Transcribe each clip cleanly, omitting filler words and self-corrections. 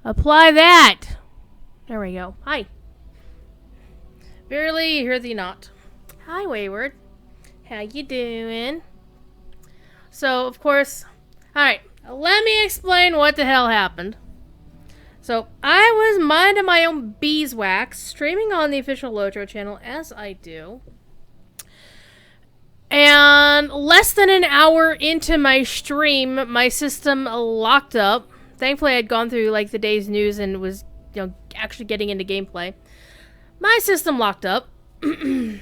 Apply that. There we go. Hi. Barely hear thee not. Hi, Wayward. How you doing? So, of course... Alright, let me explain what the hell happened. So, I was minding my own beeswax, streaming on the official Lotro channel, as I do. And less than an hour into my stream, my system locked up. Thankfully, I'd gone through, like, the day's news and was, actually getting into gameplay. My system locked up. And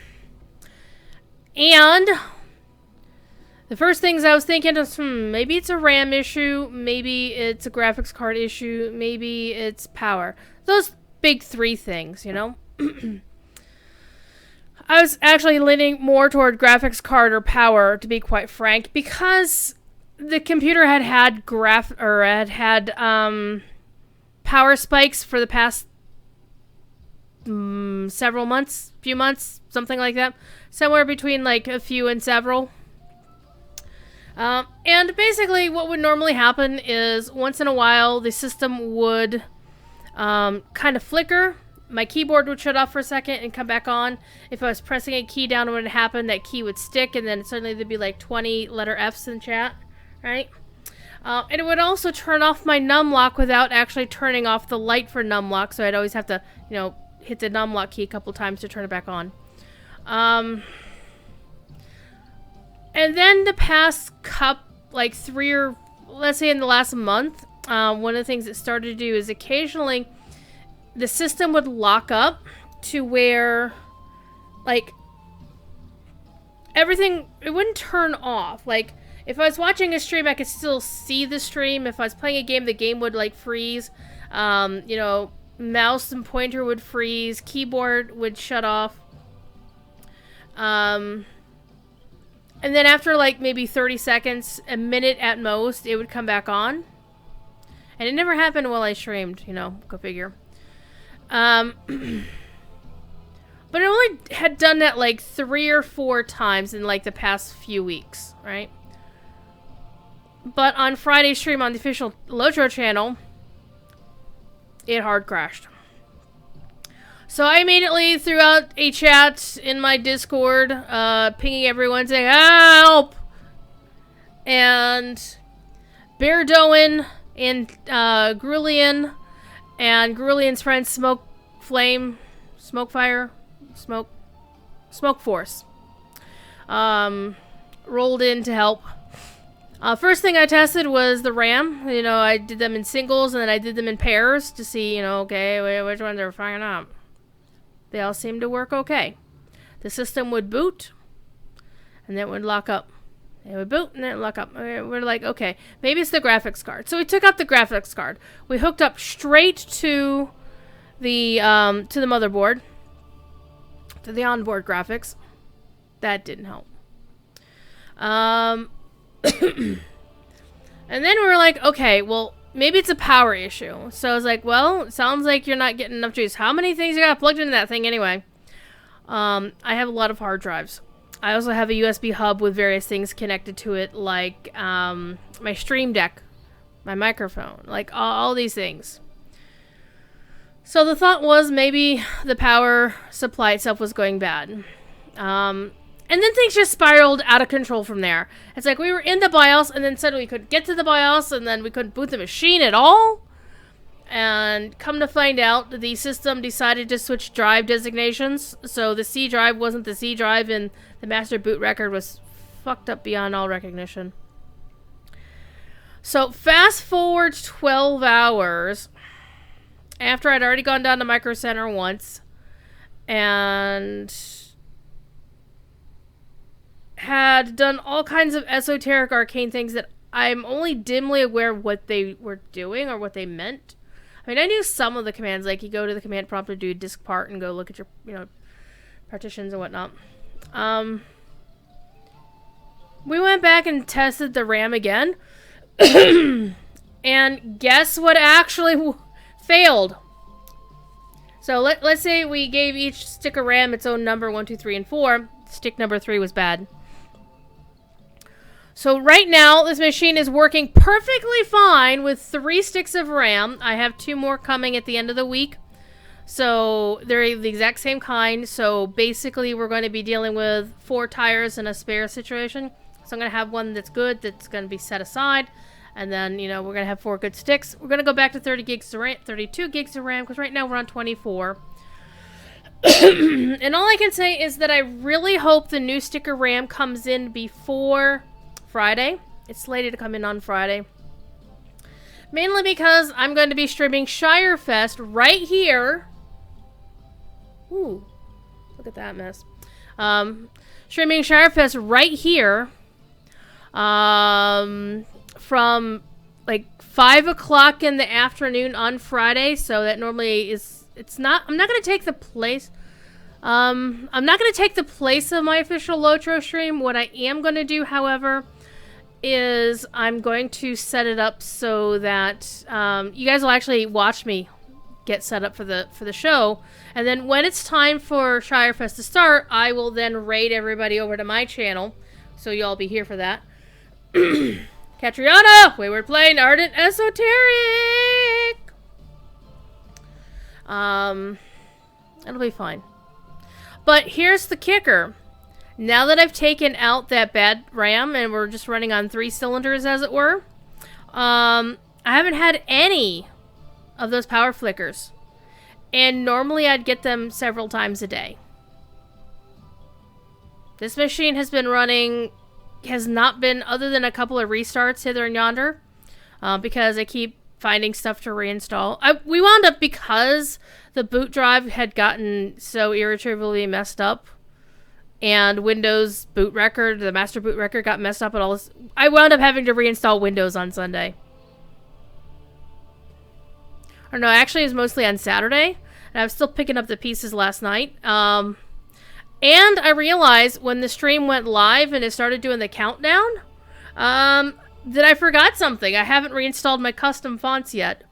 the first things I was thinking was, maybe it's a RAM issue, maybe it's a graphics card issue, maybe it's power. Those big three things, you know? I was actually leaning more toward graphics card or power, to be quite frank, because the computer had power spikes for the past several months, few months, something like that. Somewhere between like a few and several. And basically what would normally happen is once in a while the system would kind of flicker. My keyboard would shut off for a second and come back on. If I was pressing a key down when it happened, that key would stick, and then suddenly there'd be like 20 letter Fs in chat, right? And it would also turn off my numlock without actually turning off the light for numlock, so I'd always have to, hit the numlock key a couple times to turn it back on. And then the past let's say in the last month, one of the things it started to do is occasionally the system would lock up to where, like, everything, it wouldn't turn off. Like, if I was watching a stream, I could still see the stream. If I was playing a game, the game would, like, freeze. Mouse and pointer would freeze. Keyboard would shut off. And then after, like, maybe 30 seconds, a minute at most, it would come back on. And it never happened while I streamed, go figure. But it only had done that like 3 or 4 times in like the past few weeks, right? But on Friday's stream on the official Lotro channel, it hard crashed. So I immediately threw out a chat in my Discord, pinging everyone saying, "Help!" And Beardoin and Grulian and Grulian's friend Smoke Force rolled in to help. First thing I tested was the RAM. I did them in singles and then I did them in pairs to see, okay, which ones are firing up. They all seemed to work okay. The system would boot and then it would lock up. It would boot and then it would lock up. We're like, okay, maybe it's the graphics card. So we took out the graphics card. We hooked up straight to the motherboard, to the onboard graphics. That didn't help. And then we were like, okay, well, maybe it's a power issue. So I was like, well, it sounds like you're not getting enough juice. How many things you got plugged into that thing anyway? I have a lot of hard drives. I also have a USB hub with various things connected to it, like my stream deck, my microphone, like all these things. So the thought was maybe the power supply itself was going bad. And then things just spiraled out of control from there. It's like we were in the BIOS, and then suddenly we couldn't get to the BIOS, and then we couldn't boot the machine at all. And come to find out, the system decided to switch drive designations. So the C drive wasn't the C drive, and the master boot record was fucked up beyond all recognition. So fast forward 12 hours after I'd already gone down to Micro Center once and had done all kinds of esoteric arcane things that I'm only dimly aware of what they were doing or what they meant. I mean, I knew some of the commands, like you go to the command prompt to do disk part and go look at your, partitions and whatnot. We went back and tested the RAM again. And guess what actually failed? So let's say we gave each stick of RAM its own number, 1, 2, 3, and 4. Stick number 3 was bad. So right now, this machine is working perfectly fine with 3 sticks of RAM. I have 2 more coming at the end of the week. So they're the exact same kind. So basically, we're going to be dealing with 4 tires and a spare situation. So I'm going to have one that's good, that's going to be set aside. And then, you know, we're going to have 4 good sticks. We're going to go back to 30 gigs of RAM, 32 gigs of RAM, because right now we're on 24. And all I can say is that I really hope the new stick of RAM comes in before Friday. It's slated to come in on Friday. Mainly because I'm going to be streaming Shirefest right here. Ooh, look at that mess. Streaming Shirefest right here. From like 5 o'clock in the afternoon on Friday. So that normally is, I'm not going to take the place. I'm not going to take the place of my official Lotro stream. What I am going to do, however, is I'm going to set it up so that you guys will actually watch me get set up for the show, and then when it's time for Shirefest to start, I will then raid everybody over to my channel, so you'll all be here for that. Catriona, Wayward Plane, Ardent Esoteric. It'll be fine. But here's the kicker. Now that I've taken out that bad RAM and we're just running on 3 cylinders, as it were, I haven't had any of those power flickers. And normally I'd get them several times a day. This machine has been running, has not been, other than a couple of restarts hither and yonder, because I keep finding stuff to reinstall. We wound up, because the boot drive had gotten so irretrievably messed up, and Windows boot record, the master boot record, got messed up and all this. I wound up having to reinstall Windows on Sunday. Or no, actually it was mostly on Saturday. And I was still picking up the pieces last night. And I realized when the stream went live and it started doing the countdown, that I forgot something. I haven't reinstalled my custom fonts yet.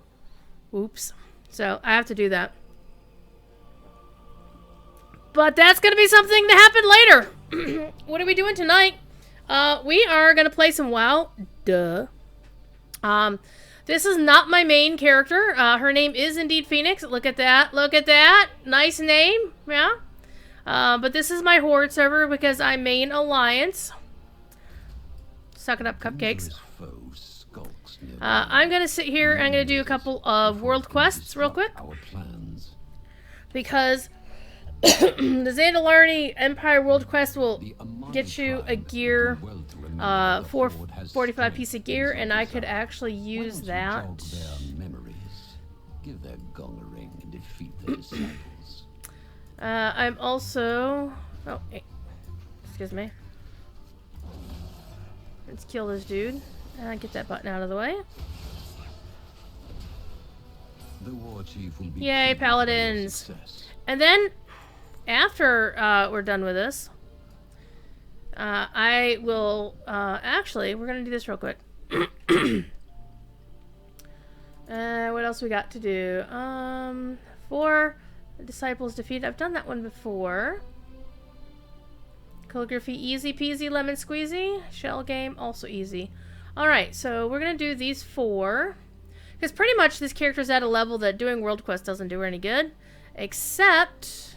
Oops. So I have to do that. But that's going to be something to happen later. What are we doing tonight? We are going to play some WoW. Duh. This is not my main character. Her name is indeed Phoenix. Look at that. Look at that. Nice name. Yeah. But this is my Horde server because I main Alliance. Suck it up, cupcakes. I'm going to sit here and I'm going to do a couple of world quests real quick. Because the Zandalarni Empire World Quest will get you a gear, 445 piece of gear, and I could actually use that. I'm also... Oh, hey. Excuse me. Let's kill this dude. Get that button out of the way. Yay, paladins! And then, after we're done with this, I will, actually, we're gonna do this real quick. What else we got to do? 4 disciples defeated. I've done that one before. Calligraphy, easy peasy, lemon squeezy. Shell game, also easy. Alright, so we're gonna do these 4. Because pretty much this character's at a level that doing World Quest doesn't do her any good. Except...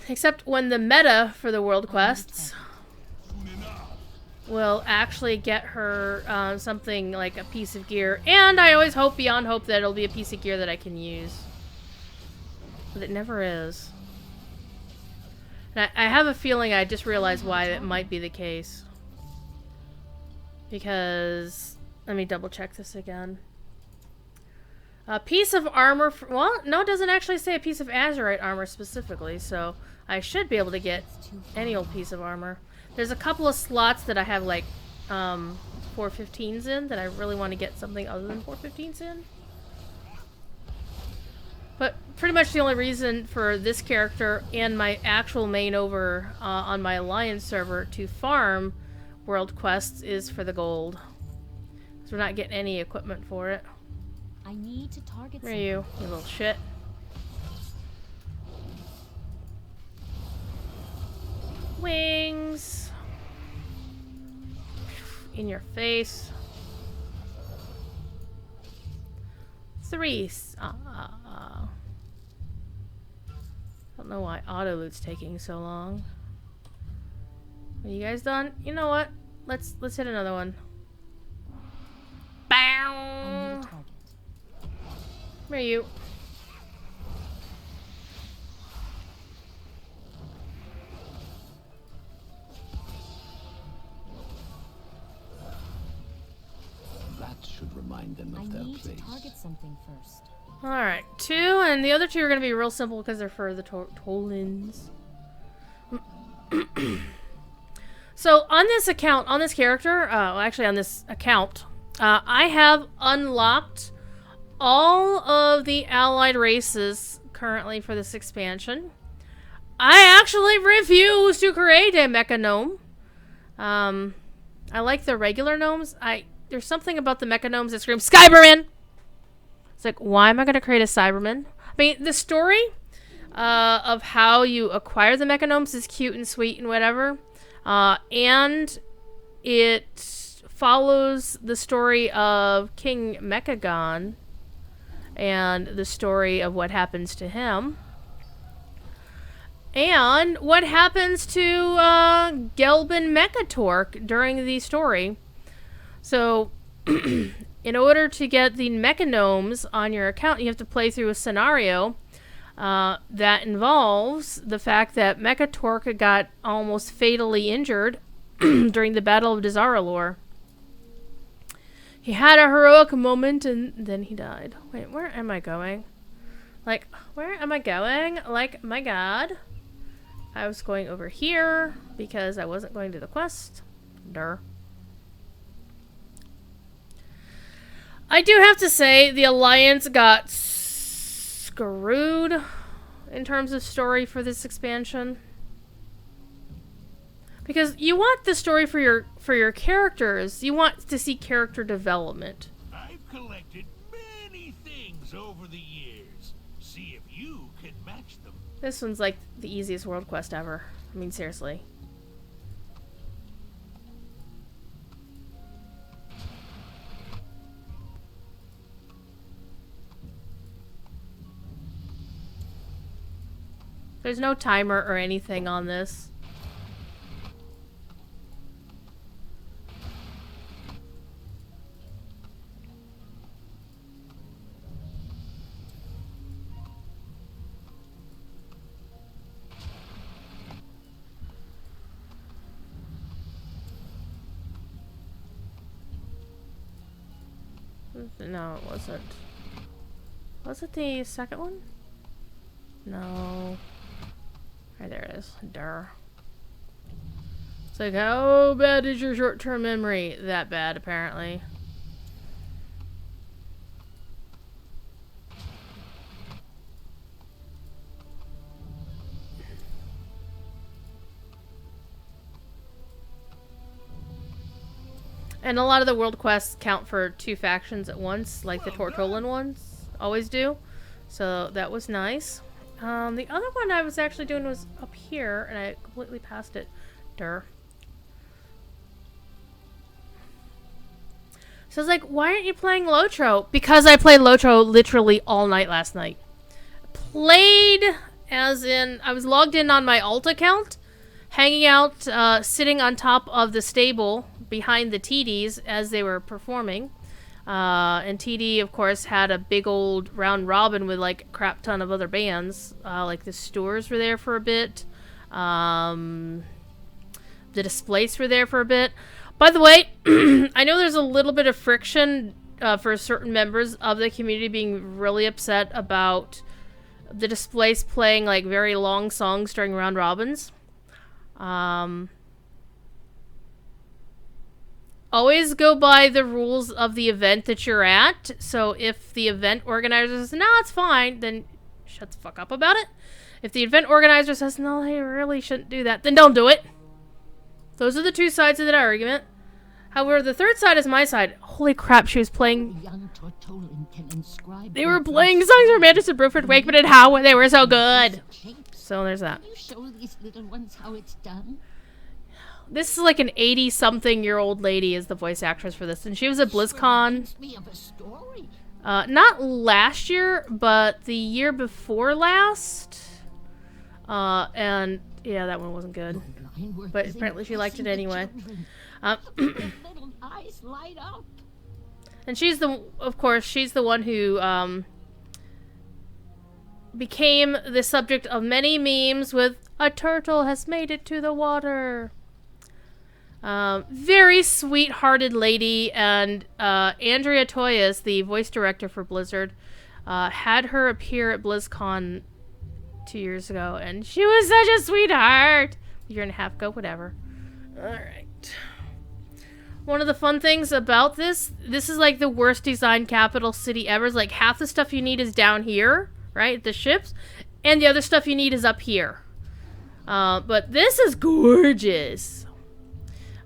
except when the meta for the World Quests will actually get her something like a piece of gear. And I always hope beyond hope that it'll be a piece of gear that I can use. But it never is. And I have a feeling I just realized why that might be the case. Because... let me double check this again. A piece of armor... well, no, it doesn't actually say a piece of azurite armor specifically, so I should be able to get any old piece of armor. There's a couple of slots that I have, like, 415s in that I really want to get something other than 415s in. But pretty much the only reason for this character and my actual main over on my Alliance server to farm World Quests is for the gold. Because we're not getting any equipment for it. I need to target Where are you little shit? Wings. In your face. 3. Don't know why auto loot's taking so long. Are you guys done? You know what? Let's hit another one. Bow. Where are you? That should remind them of their place. I need to target something first. Alright, 2, and the other 2 are going to be real simple because they're for the Tolins. So, on this account, on this character, well, actually on this account, I have unlocked all of the allied races currently for this expansion. I actually refuse to create a mecha gnome. I like the regular gnomes. There's something about the mecha gnomes that scream Cyberman! It's like, why am I going to create a Cyberman? I mean, the story of how you acquire the mecha gnomes is cute and sweet and whatever. And it follows the story of King Mechagon and the story of what happens to him. And what happens to Gelbin Mechatork during the story. So, in order to get the mecha gnomes on your account, you have to play through a scenario that involves the fact that Mechatork got almost fatally injured during the Battle of Dazaralor. He had a heroic moment and then he died. Wait, where am I going? Like, where am I going? Like, my god. I was going over here because I wasn't going to the quest. Durr. I do have to say, the Alliance got screwed in terms of story for this expansion. Because you want the story for your characters. You want to see character development. I've collected many things over the years. See if you can match them. This one's like the easiest world quest ever. I mean, seriously. There's no timer or anything on this. No, it wasn't. Was it the second one? No. Right, there it is. Durr. It's like, how bad is your short-term memory? That bad, apparently. And a lot of the world quests count for 2 factions at once, like the Tortolan ones always do. So that was nice. The other one I was actually doing was up here, and I completely passed it. Durr. So I was like, why aren't you playing Lotro? Because I played Lotro literally all night last night. Played as in, I was logged in on my alt account, hanging out, sitting on top of the stable behind the TDs as they were performing. And TD, of course, had a big old round robin with like a crap ton of other bands. Like the Stores were there for a bit. The Displaced were there for a bit. By the way, I know there's a little bit of friction for certain members of the community being really upset about the Displaced playing like very long songs during round robins. Always go by the rules of the event that you're at. So if the event organizer says, no, it's fine, then shut the fuck up about it. If the event organizer says, no, they really shouldn't do that, then don't do it. Those are the 2 sides of that argument. However, the third side is my side. Holy crap, she was playing... Young Tortolin can inscribe They were playing songs from Mantis and Bruford Wakeman and how they were so good. So there's that. Can you show these little ones how it's done? This is like an 80-something-year-old lady is the voice actress for this. And she was at BlizzCon. Reminds me of a story. Not last year, but the year before last. And yeah, that one wasn't good. Line work But is apparently she liked it impressing the anyway. children. Um, Their little eyes light up. And she's of course, she's the one who, became the subject of many memes with, "A turtle has made it to the water." Very sweet-hearted lady, and, Andrea Toyas, the voice director for Blizzard, had her appear at BlizzCon 2 years ago, and she was such a sweetheart! A year and a half ago, whatever. Alright. One of the fun things about this is like the worst designed capital city ever. It's like half the stuff you need is down here, right? The ships. And the other stuff you need is up here. But this is gorgeous.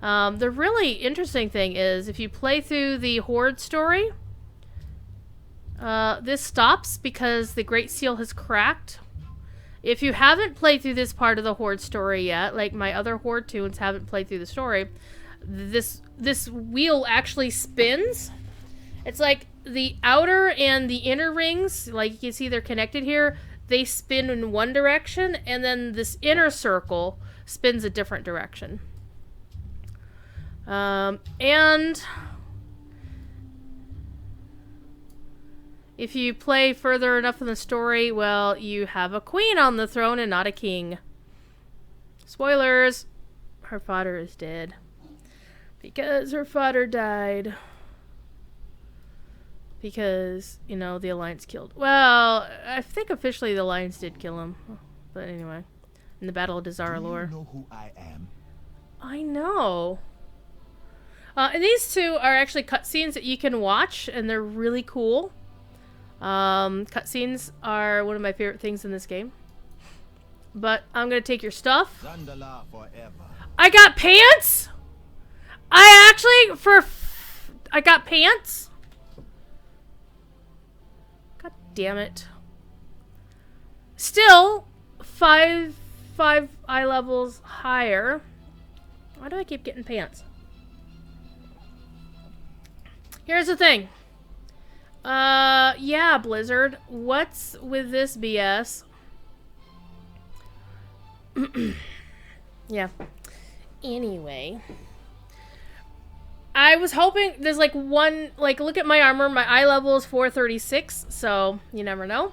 The really interesting thing is if you play through the Horde story, this stops because the Great Seal has cracked. If you haven't played through this part of the Horde story yet, like my other Horde tunes haven't played through the story, this wheel actually spins. It's like the outer and the inner rings, like you can see they're connected here, they spin in one direction, and then this inner circle spins a different direction. And if you play further enough in the story, well, you have a queen on the throne and not a king. Spoilers! Her father is dead. Because her father died. Because, you know, the Alliance killed. Well, I think officially the Alliance did kill him. But anyway. In the Battle of Dazar'alor. Do you know who I am? I know. And these two are actually cutscenes that you can watch, and they're really cool. Cutscenes are one of my favorite things in this game. But I'm gonna take your stuff. Zandala forever. I got pants? I got pants? God damn it. Still, five eye levels higher. Why do I keep getting pants? Here's the thing. Yeah, Blizzard. What's with this BS? Yeah. Anyway. I was hoping, there's like one, like look at my armor, my eye level is 436, so you never know.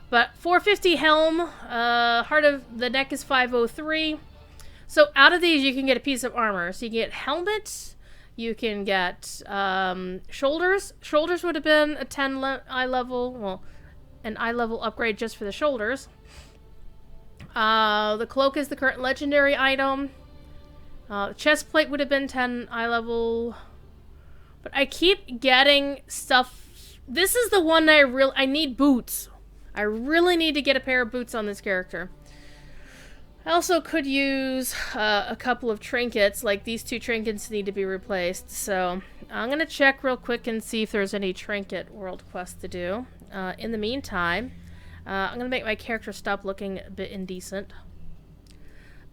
But 450 helm, heart of the neck is 503. So out of these you can get a piece of armor. So you can get helmet, you can get shoulders. Shoulders would have been a 10 eye level, well, an eye level upgrade just for the shoulders. The cloak is the current legendary item. Chest plate would have been 10 eye level. But I keep getting stuff. This is the one that I need boots. I really need to get a pair of boots on this character. I also could use a couple of trinkets. Like these two trinkets need to be replaced. So I'm going to check real quick and see if there's any trinket world quest to do. In the meantime, I'm going to make my character stop looking a bit indecent.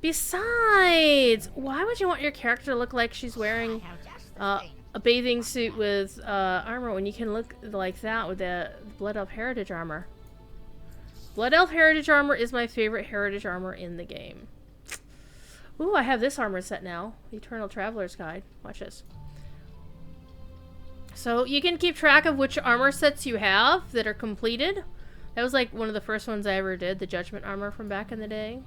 Besides, why would you want your character to look like she's wearing a bathing suit with armor when you can look like that with the Blood Elf Heritage armor? Blood Elf Heritage armor is my favorite Heritage armor in the game. Ooh, I have this armor set now. The Eternal Traveler's Guide. Watch this. So you can keep track of which armor sets you have that are completed. That was like one of the first ones I ever did, the Judgment armor from back in the day.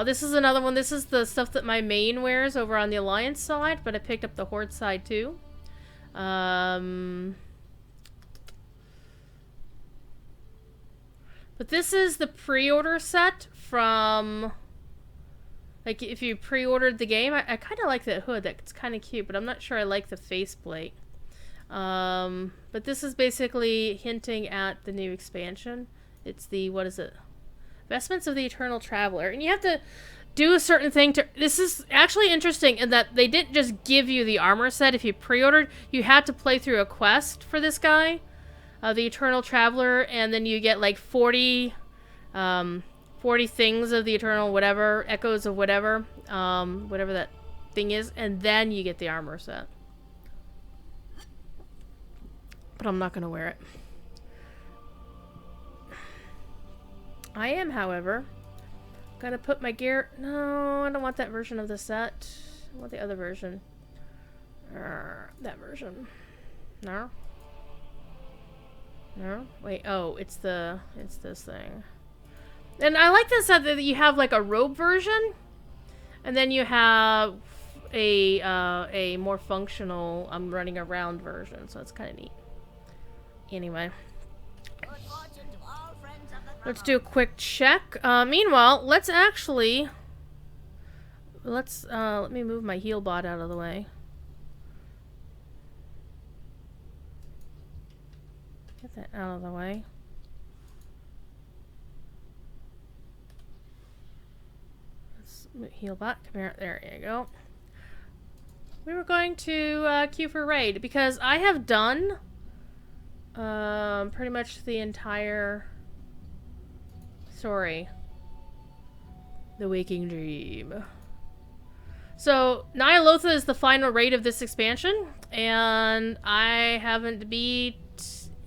This is another one. This is the stuff that my main wears over on the Alliance side, but I picked up the Horde side too. But this is the pre-order set from, like, if you pre-ordered the game. I kind of like that hood. That's kind of cute, but I'm not sure I like the faceplate. But this is basically hinting at the new expansion. It's the, what is it? Vestments of the Eternal Traveler. And you have to do a certain thing to... This is actually interesting in that they didn't just give you the armor set if you pre-ordered. You had to play through a quest for this guy, the Eternal Traveler, and then you get like 40 things of the Eternal whatever, echoes of whatever, whatever that thing is, and then you get the armor set. But I'm not going to wear it. I am, however, gonna put my gear... No, I don't want that version of the set. I want the other version. That version. No? No? Wait, oh, it's this thing. And I like this set that you have like a robe version, and then you have a more functional, I'm running around version, so it's kind of neat. Anyway. Let's do a quick check. Meanwhile, let's actually... let me move my heal bot out of the way. Get that out of the way. Let's heal bot. Come here. There you go. We were going to queue for raid because I have done pretty much the entire story. The Waking Dream. So, Nyalotha is the final raid of this expansion, and I haven't beat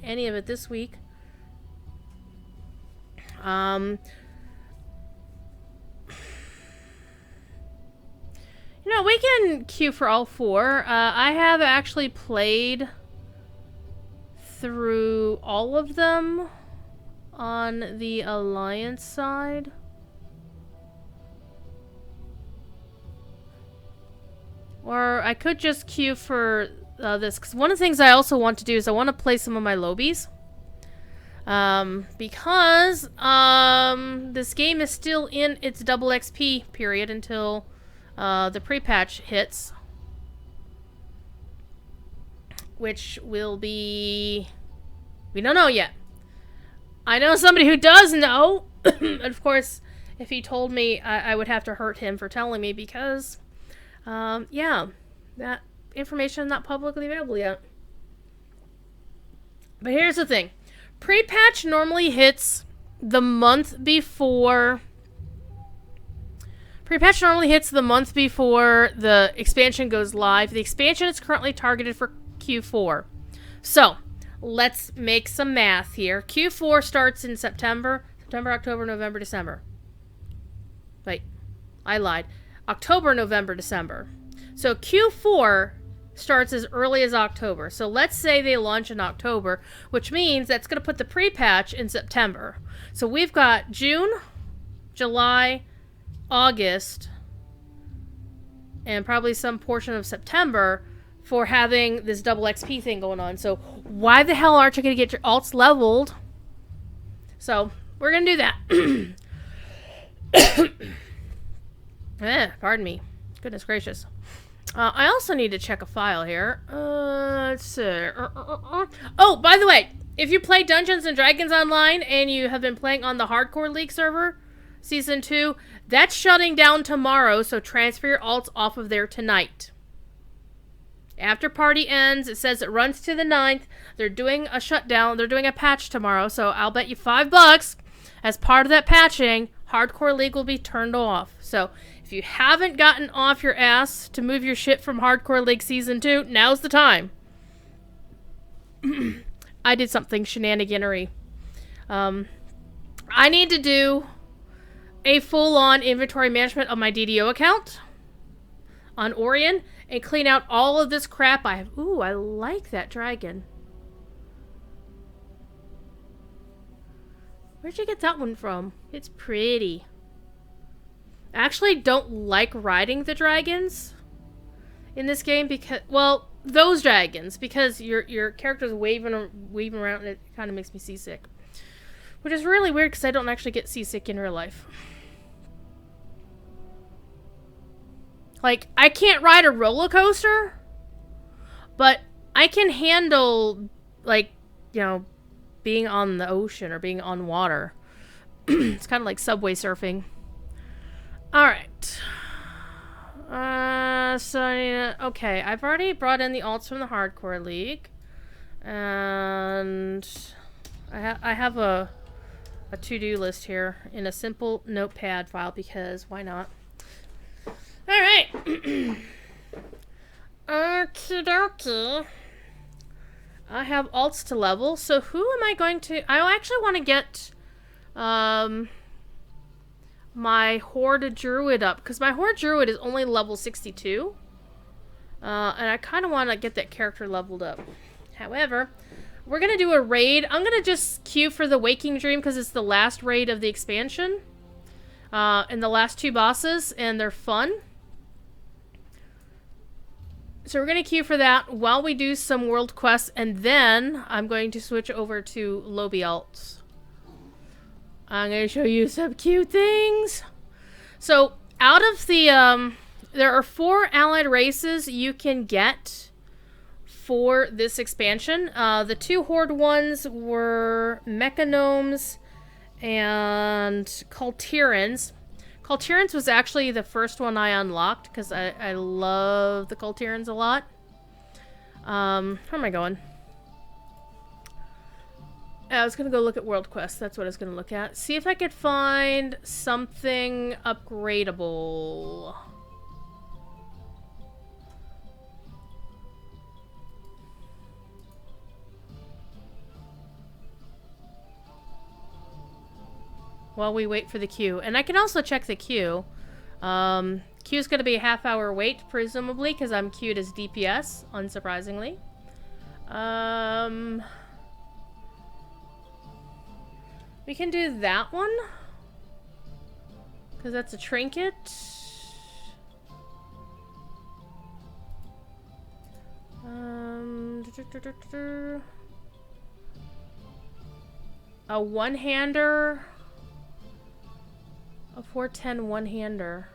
any of it this week. You know, we can queue for all four. I have actually played through all of them on the Alliance side. Or I could just queue for this, because one of the things I also want to do is I want to play some of my Lowbies. Because this game is still in its double XP period until the pre-patch hits. Which will be... we don't know yet. I know somebody who does know. Of course, if he told me, I would have to hurt him for telling me because, yeah, that information is not publicly available yet. But here's the thing. Pre-patch normally hits the month before... Pre-patch normally hits the month before the expansion goes live. The expansion is currently targeted for Q4. So, let's make some math here. Q4 starts in September, October, November, December. Wait, I lied. October, November, December. So Q4 starts as early as October. So let's say they launch in October, which means that's going to put the pre-patch in September. So we've got June, July, August, and probably some portion of September for having this double XP thing going on. So why the hell aren't you going to get your alts leveled? So we're going to do that. Pardon me. Goodness gracious. I also need to check a file here. Let's see. Oh, by the way, if you play Dungeons & Dragons online and you have been playing on the Hardcore League server, Season 2, that's shutting down tomorrow, so transfer your alts off of there tonight. After party ends, it says it runs to the 9th. They're doing a shutdown. They're doing a patch tomorrow, so I'll bet you $5 as part of that patching, Hardcore League will be turned off. So if you haven't gotten off your ass to move your shit from Hardcore League Season 2, now's the time. I did something shenaniganery. I need to do a full-on inventory management of my DDO account on Orion and clean out all of this crap I have. Ooh, I like that dragon. Where'd you get that one from? It's pretty. I actually don't like riding the dragons in this game because, well, those dragons, because your character's waving around and it kind of makes me seasick. Which is really weird because I don't actually get seasick in real life. Like, I can't ride a roller coaster, but I can handle, like, you know, being on the ocean or being on water. It's kind of like subway surfing. Alright. So I need to, okay, I've already brought in the alts from the Hardcore League. And I have a to-do list here in a simple notepad file because why not? Alright. Okie dokie. I have alts to level, so who am I going to... I actually want to get my Horde Druid up, because my Horde Druid is only level 62. And I kind of want to get that character leveled up. However, we're going to do a raid. I'm going to just queue for the Waking Dream because it's the last raid of the expansion. And the last 2 bosses, and they're fun. So we're going to queue for that while we do some world quests, and then I'm going to switch over to Lowbie alts. I'm going to show you some cute things. So, out of the, there are 4 allied races you can get for this expansion. The 2 Horde ones were Mechanomes and Cultirans. Cultirans was actually the first one I unlocked because I love the Cultirans a lot. Where am I going? I was going to go look at World Quest. That's what I was going to look at. See if I could find something upgradable. While we wait for the queue. And I can also check the queue. Queue's going to be a half-hour wait, presumably, because I'm queued as DPS, unsurprisingly. We can do that one. Because that's a trinket. A one-hander. A 410 one-hander.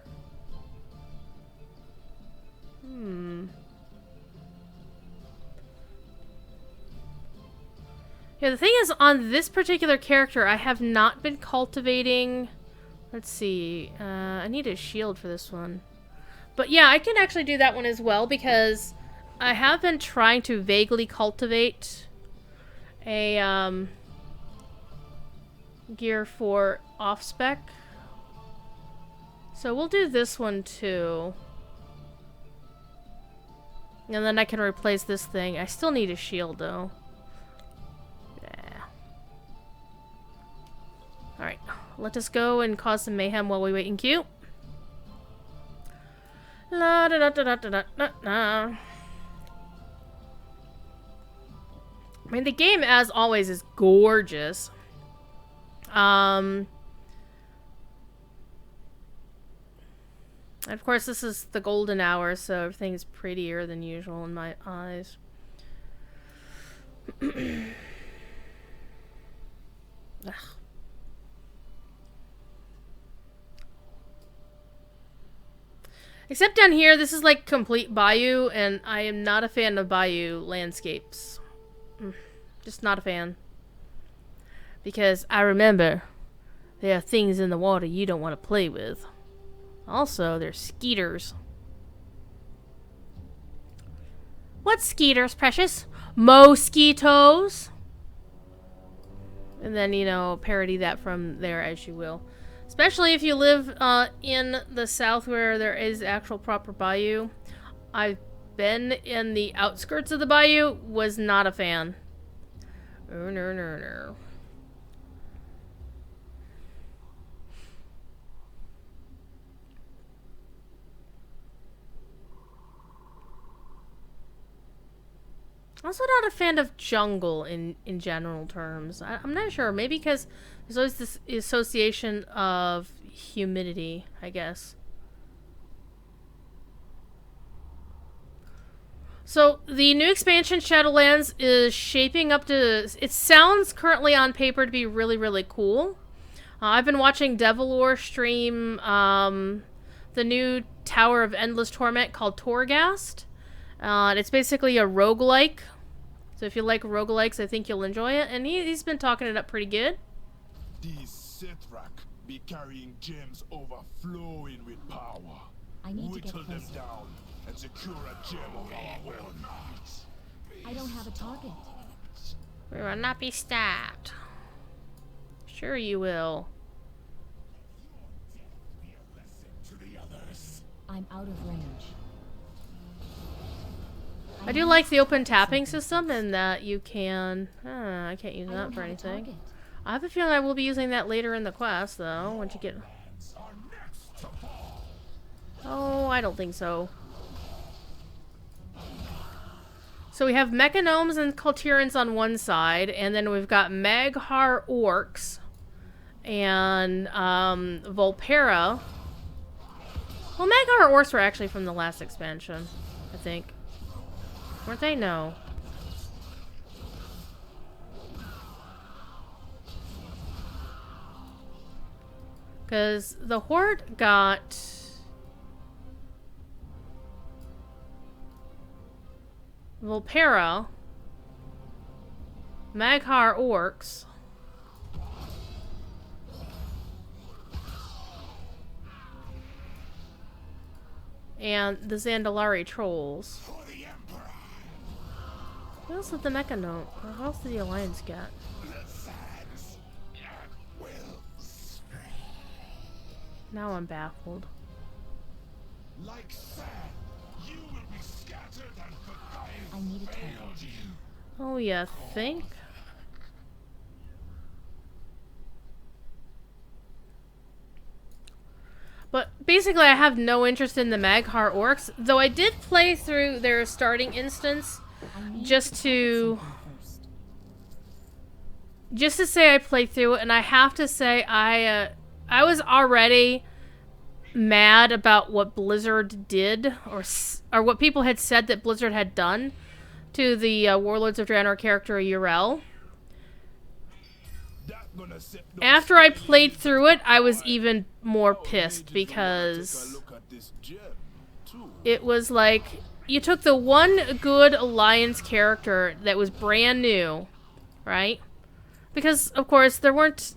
Yeah, the thing is, on this particular character, I have not been cultivating... Let's see. I need a shield for this one. But yeah, I can actually do that one as well, because I have been trying to vaguely cultivate a gear for off-spec. So we'll do this one too. And then I can replace this thing. I still need a shield though. Yeah. Alright. Let us go and cause some mayhem while we wait in queue. La da da da da da da da. I mean, the game, as always, is gorgeous. Of course, this is the golden hour, so everything's prettier than usual in my eyes. Ugh. Except down here, this is like complete bayou, and I am not a fan of bayou landscapes. Just not a fan. Because I remember there are things in the water you don't want to play with. Also, there's skeeters. What skeeters, precious? Mosquitoes? And then, you know, parody that from there as you will. Especially if you live in the south where there is actual proper bayou. I've been in the outskirts of the bayou, was not a fan. Oh, no. Also not a fan of jungle in general terms. I'm not sure. Maybe because there's always this association of humidity, I guess. So, the new expansion, Shadowlands, is shaping up to... It sounds currently on paper to be really, really cool. I've been watching Devilor stream the new Tower of Endless Torment called Torghast. It's basically a roguelike. So if you like roguelikes, I think you'll enjoy it. And he's been talking it up pretty good. These Sithrak be carrying gems overflowing with power. I need to get Whittle them closer. down and secure a gem of our own. I don't have a target. We will not be stopped. Sure you will. I'm out of range. I do like the open tapping system and that you can... I can't use I that don't for have a anything. target. I have a feeling I will be using that later in the quest, though, once you get... Oh, I don't think so. So we have Mechanomes and Kaltirans on one side, and then we've got Maghar Orcs and Volpera. Well, Maghar Orcs were actually from the last expansion, I think. Weren't they? No. Because the Horde got... Volpera, Maghar Orcs, and the Zandalari Trolls. What else did the Mechanome? What else did the Alliance get? Now I'm baffled. Like sand, you will be scattered and forgotten. I need a target. Oh, you think? But basically, I have no interest in the Maghar Orcs, though I did play through their starting instance just to say I played through it, and I have to say I was already mad about what Blizzard did, or what people had said that Blizzard had done to the Warlords of Draenor character Yrel. After I played through it, I was even more pissed because it was like you took the one good Alliance character that was brand new, right? Because of course there wasn't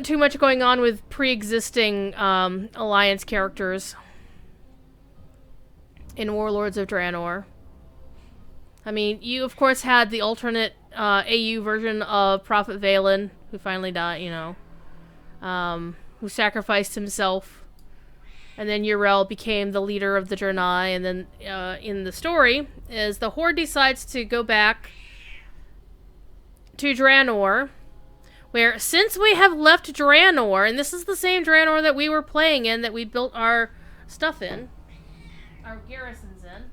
too much going on with pre-existing Alliance characters in Warlords of Draenor. I mean, you of course had the alternate AU version of Prophet Valen, who finally died, you know, who sacrificed himself, and then Yrel became the leader of the Draenei, and then in the story, is the Horde decides to go back to Draenor, where since we have left Draenor, and this is the same Draenor that we were playing in, that we built our stuff in, our garrisons in,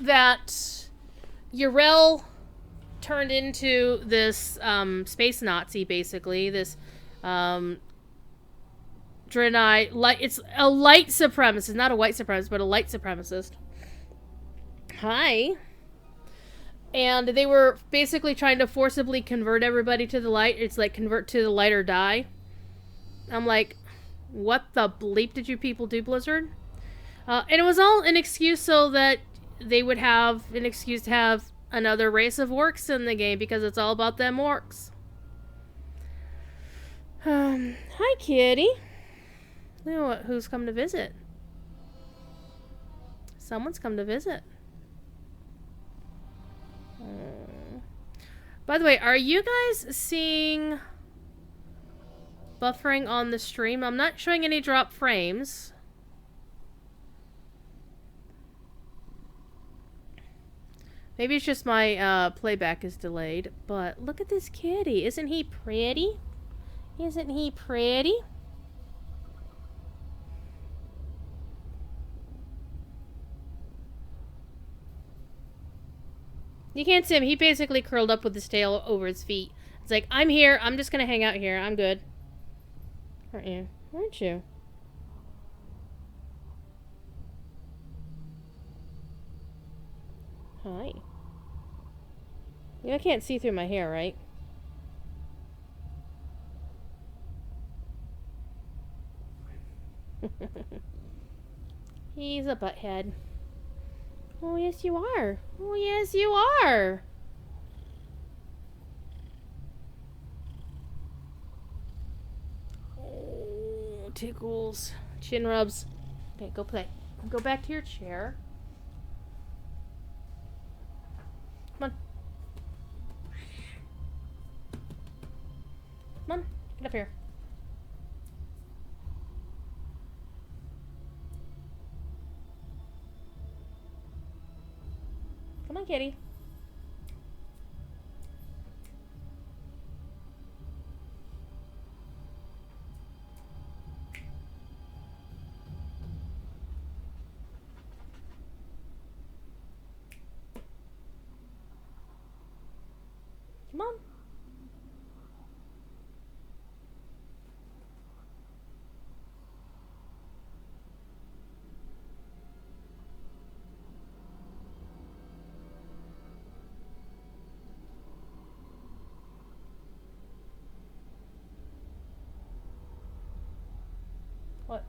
that Yrel turned into this space Nazi, basically. This Draenei, it's a light supremacist, not a white supremacist, but a light supremacist. Hi. And they were basically trying to forcibly convert everybody to the light. It's like convert to the light or die. I'm like, what the bleep did you people do, Blizzard? And it was all an excuse so that they would have an excuse to have another race of orcs in the game, because it's all about them orcs. Hi, kitty. You know what, who's come to visit? Someone's come to visit. By the way, are you guys seeing buffering on the stream? I'm not showing any drop frames. Maybe it's just my playback is delayed, but look at this kitty. Isn't he pretty? Isn't he pretty? You can't see him. He basically curled up with his tail over his feet. It's like, I'm here. I'm just gonna hang out here. I'm good. Aren't you? Aren't you? Hi. You can't see through my hair, right? He's a butthead. Oh, yes, you are. Oh, yes, you are. Oh, tickles. Chin rubs. Okay, go play. Go back to your chair. Come on. Come on, get up here. Come on, kitty. Come on. What?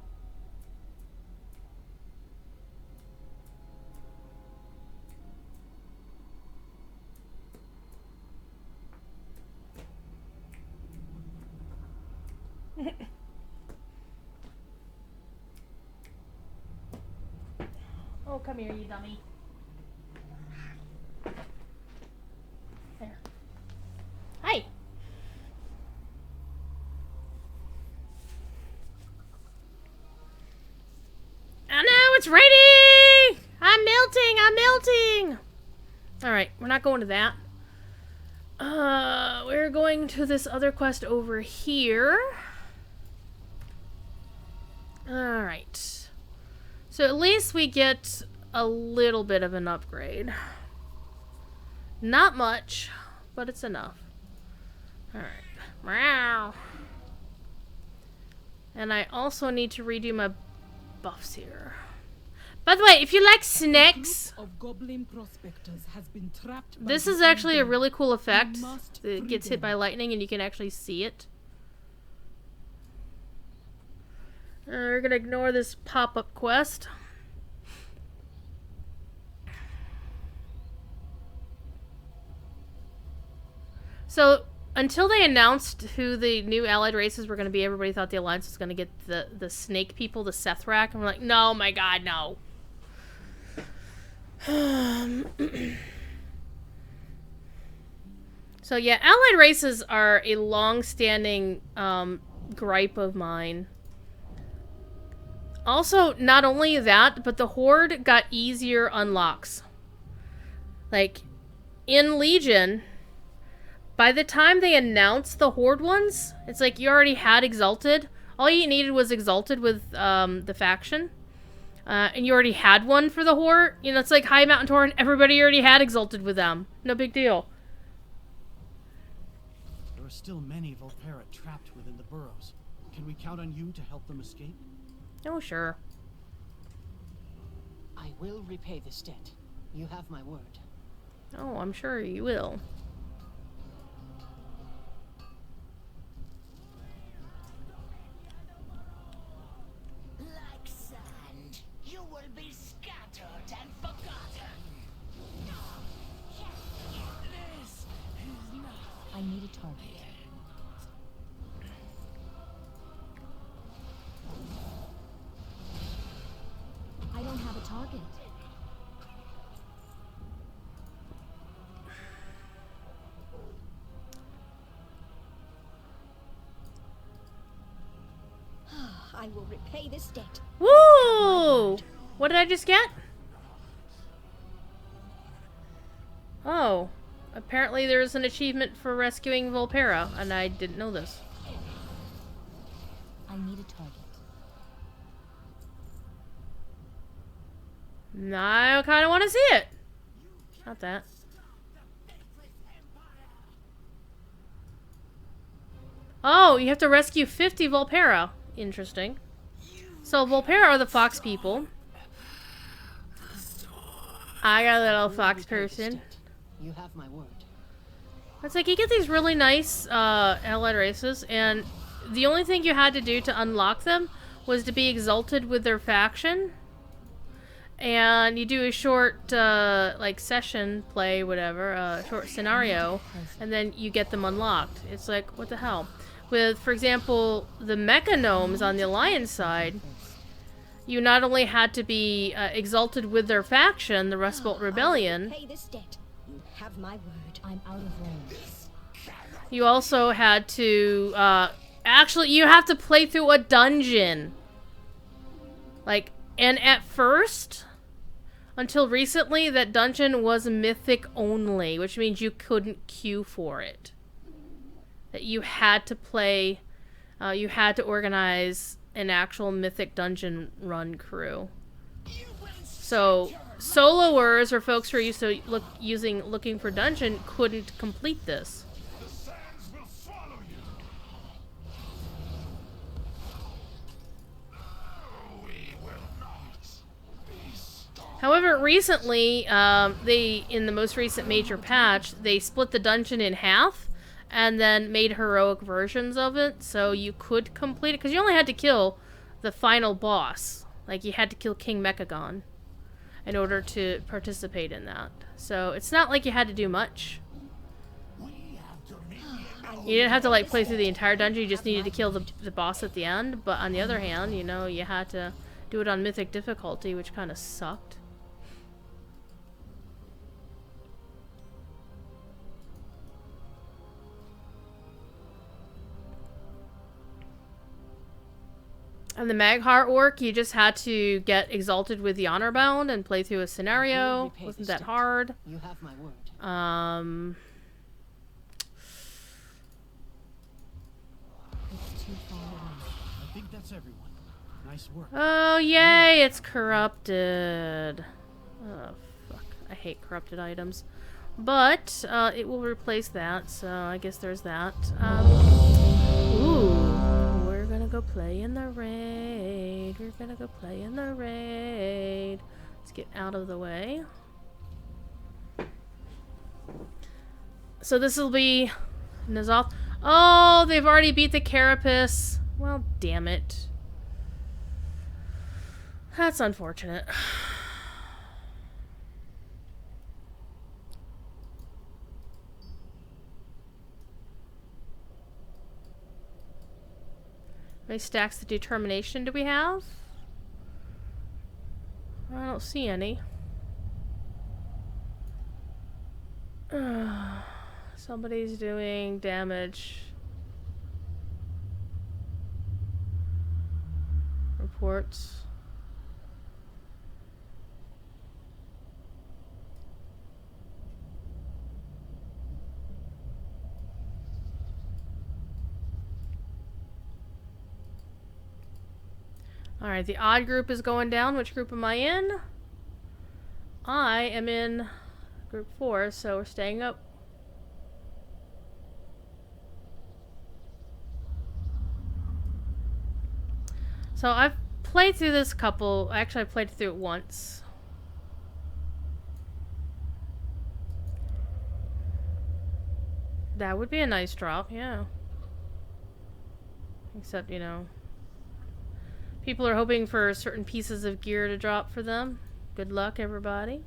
Oh, come here, you dummy. There. Hi. Oh no, it's raining! I'm melting, I'm melting! Alright, we're not going to that. We're going to this other quest over here. Alright. So at least we get a little bit of an upgrade. Not much, but it's enough. Alright. Meow. And I also need to redo my buffs here. By the way, if you like snakes, of goblin prospectors has been trapped by this the is actually a undead. really cool effect. must It free gets hit them. by lightning and you can actually see it. We're gonna ignore this pop-up quest. So, until they announced who the new allied races were going to be, everybody thought the Alliance was going to get the snake people, the Sethrak. And we're like, no, my god, no. So, yeah, allied races are a long-standing gripe of mine. Also, not only that, but the Horde got easier unlocks. Like, in Legion, by the time they announced the Horde ones, it's like you already had Exalted. All you needed was Exalted with the faction. And you already had one for the Horde. You know, it's like High Mountain Torrent, everybody already had Exalted with them. No big deal. There are still many Volpera trapped within the burrows. Can we count on you to help them escape? Oh, sure. I will repay this debt. You have my word. Oh, I'm sure you will. Like sand, you will be scattered and forgotten. This is not I need a target. I don't have a target. I will repay this debt. Woo! What did I just get? Oh. Apparently there's an achievement for rescuing Volpera, and I didn't know this. I need a target. I kind of want to see it. Not that. Oh, you have to rescue 50 Volpera. Interesting. So Volpera are the fox people. I got a little fox person. You have my word. It's like you get these really nice allied races, and the only thing you had to do to unlock them was to be exalted with their faction. And you do a short, like, session play, whatever, short scenario, and then you get them unlocked. It's like, what the hell? With, for example, the Mecha Gnomes on the Alliance side, you not only had to be exalted with their faction, the Rust Belt Rebellion, Pay this debt. You have my word. I'm out of range. you also had to, actually, you have to play through a dungeon. Like, and at first, until recently, that dungeon was mythic only, which means you couldn't queue for it. That you had to play, you had to organize an actual mythic dungeon run crew. So, soloers or folks who are used to looking for dungeon couldn't complete this. The sands will follow you. No, we will not be stopped. However, recently, in the most recent major patch, they split the dungeon in half and then made heroic versions of it, so you could complete it, because you only had to kill the final boss. Like, you had to kill King Mechagon in order to participate in that. So, it's not like you had to do much. You didn't have to, like, play through the entire dungeon, you just needed to kill the boss at the end, but on the other hand, you know, you had to do it on mythic difficulty, which kind of sucked. And the Maghar Orc, you just had to get exalted with the Honor Bound and play through a scenario. Wasn't that hard? You have my word. It's too far away. I think that's everyone. Nice work. Oh, yay, it's corrupted. Oh, fuck. I hate corrupted items. But, it will replace that, so I guess there's that. Ooh. We're gonna go play in the raid. We're gonna go play in the raid. Let's get out of the way. So this will be N'Zoth. Oh, they've already beat the Carapace. Well, damn it. That's unfortunate. How many stacks of determination do we have? I don't see any. Somebody's doing damage. Reports. Alright, the odd group is going down. Which group am I in? I am in group 4, so we're staying up. So I've played through this couple. Actually, I played through it once. That would be a nice drop, yeah. Except, you know, people are hoping for certain pieces of gear to drop for them. Good luck, everybody.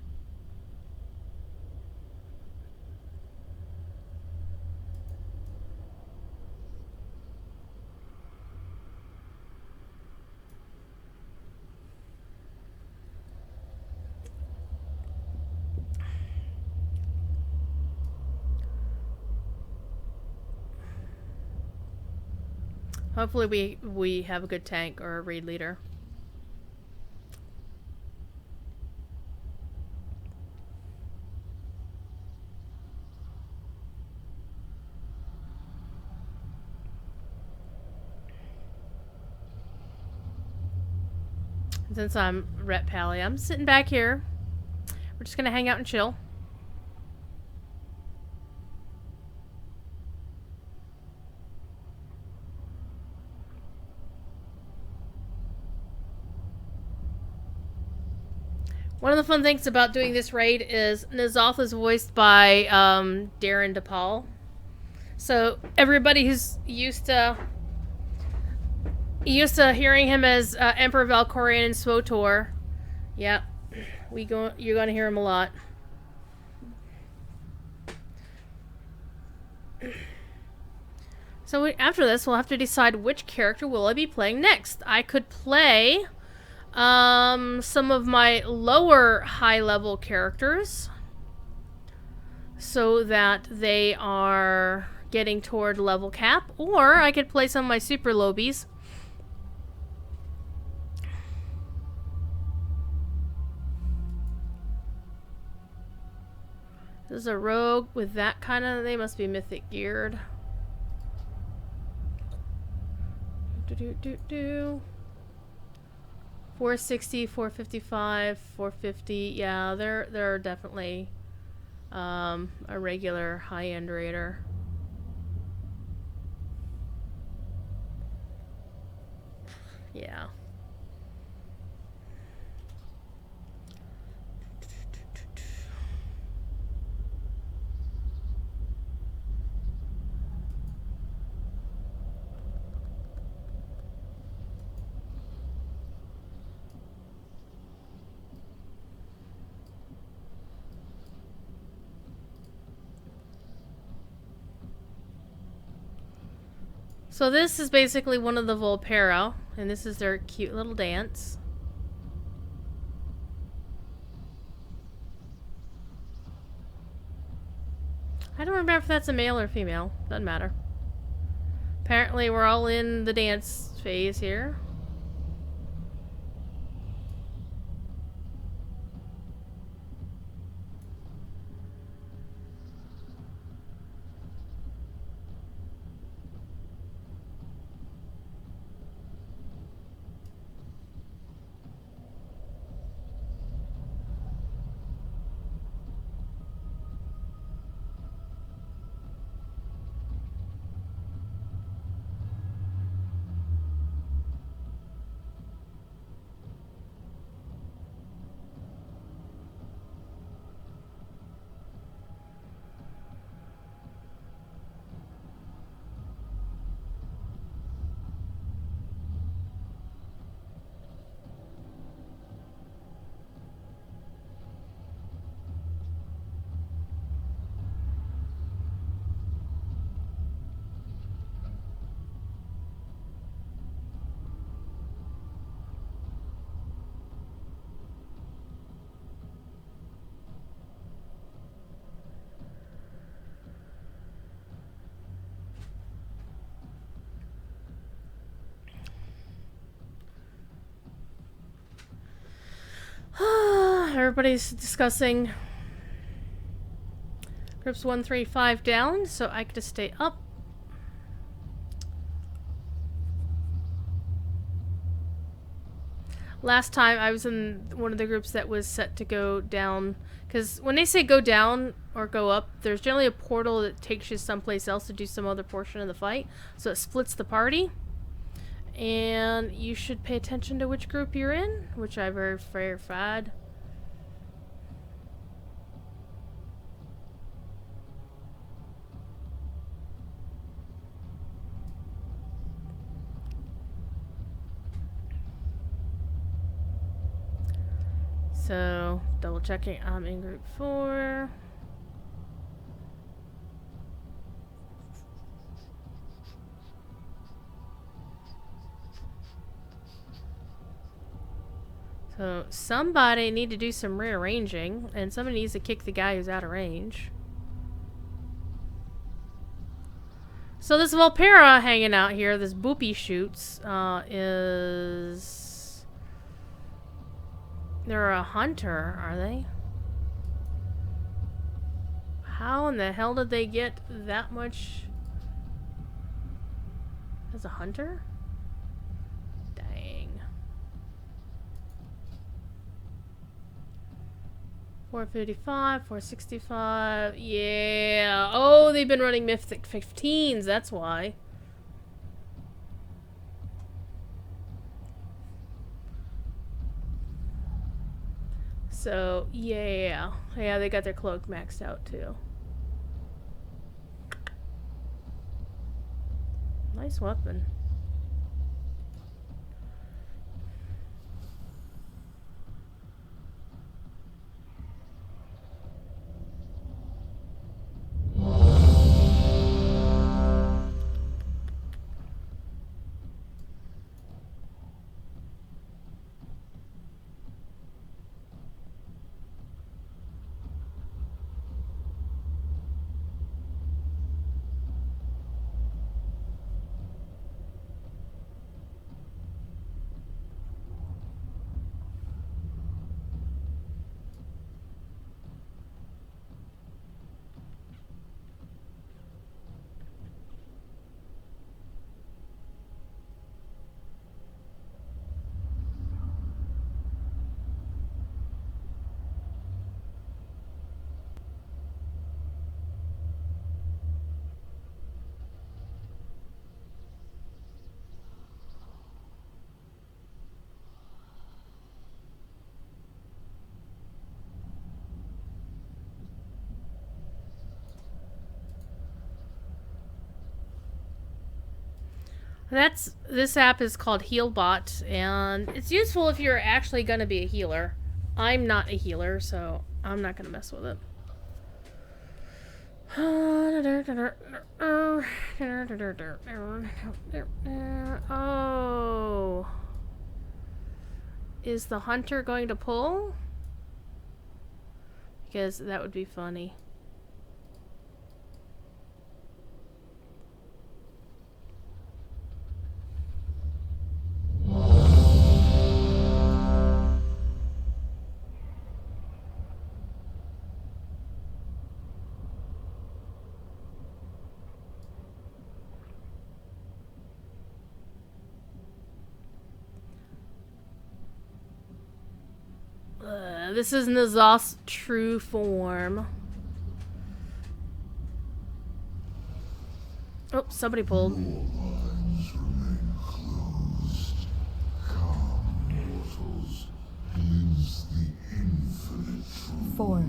Hopefully we have a good tank or a raid leader. Since I'm Rep Pally, I'm sitting back here. We're just gonna hang out and chill. One of the fun things about doing this raid is N'Zoth is voiced by Darren DePaul. So everybody who's used to hearing him as Emperor Valkorion and SWTOR, yeah, you're gonna hear him a lot. So after this, we'll have to decide which character will I be playing next. I could play Some of my lower high level characters, so that they are getting toward level cap, or I could play some of my super Lowbies. This is a rogue with that kind of, they must be mythic geared. 460, 455, 450. Yeah, they're definitely a regular high-end raider. Yeah. So this is basically one of the Volpera, and this is their cute little dance. I don't remember if that's a male or female. Doesn't matter. Apparently we're all in the dance phase here. Everybody's discussing groups 1, 3, 5 down, so I get to stay up. Last time I was in one of the groups that was set to go down, because when they say go down or go up, there's generally a portal that takes you someplace else to do some other portion of the fight, so it splits the party. And you should pay attention to which group you're in, which I verified. So, double checking, I'm in group 4. So, somebody need to do some rearranging, and somebody needs to kick the guy who's out of range. So this Volpera hanging out here, this boopy shoots, is... They're a hunter, are they? How in the hell did they get that much as a hunter? Dang. 455, 465, yeah. Oh, they've been running Mythic 15s, that's why. So, yeah. Yeah, they got their cloak maxed out, too. Nice weapon. This app is called HealBot, and it's useful if you're actually gonna be a healer. I'm not a healer, so I'm not gonna mess with it. Oh. Is the hunter going to pull? Because that would be funny. This is Nazos' true form. Oh, somebody pulled. Four,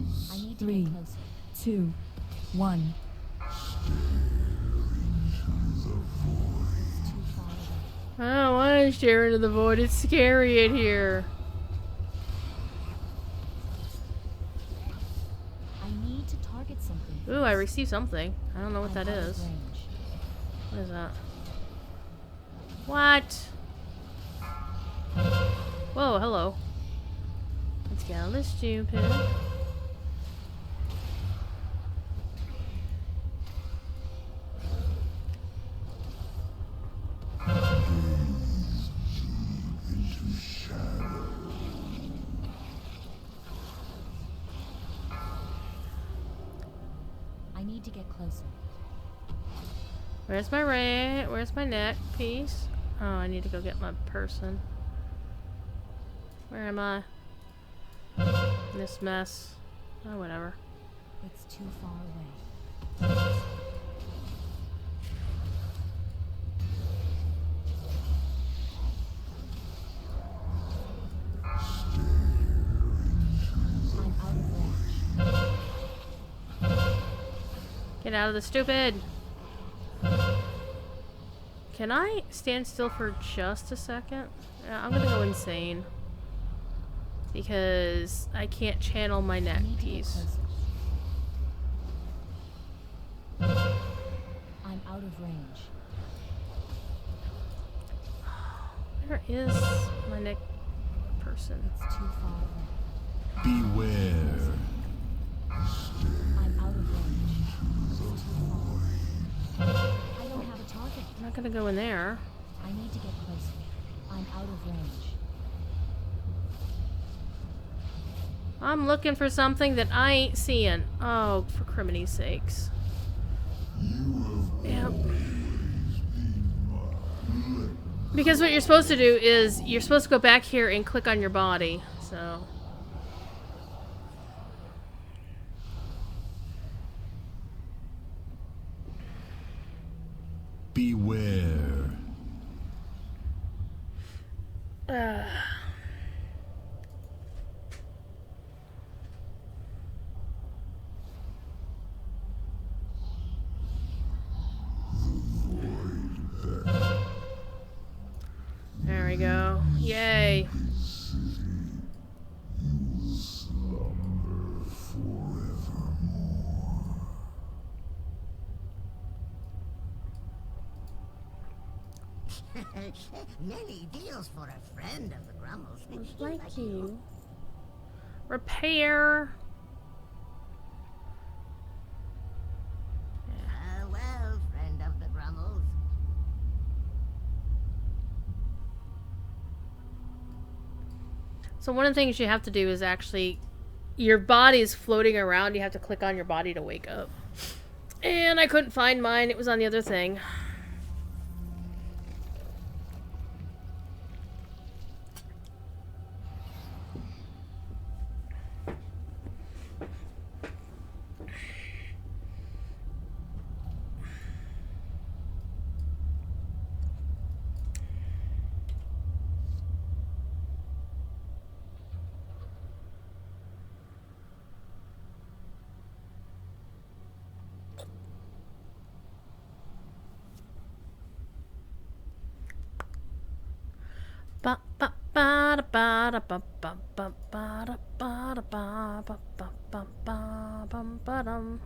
3, 2, 1. I don't want to stare into the void. It's scary in here. Ooh, I received something. I don't know what that is. What is that? What? Whoa, hello. Let's get all this stupid. To get closer. Where's my neck piece? Oh, I need to go get my person. Where am I? In this mess. Oh, whatever. It's too far away. I'm out of range. Get out of the stupid! Can I stand still for just a second? Yeah, I'm gonna go insane. Because I can't channel my neck piece. I'm out of range. Where is my neck person? It's too far away. Beware. I'm out of range. I don't have a target. I'm not gonna go in there. I need to get closer. I'm out of range. I'm looking for something that I ain't seeing. Oh, for criminy sakes. Yep. Because what you're supposed to do is you're supposed to go back here and click on your body. So. Beware. There we go. Yay. Many deals for a friend of the Grummles. Like you. Repair. Well, friend of the Grummles. So one of the things you have to do is actually, your body is floating around. You have to click on your body to wake up. And I couldn't find mine. It was on the other thing. Ba ba ba da ba da ba ba ba ba da ba da ba ba ba ba ba bum ba dum.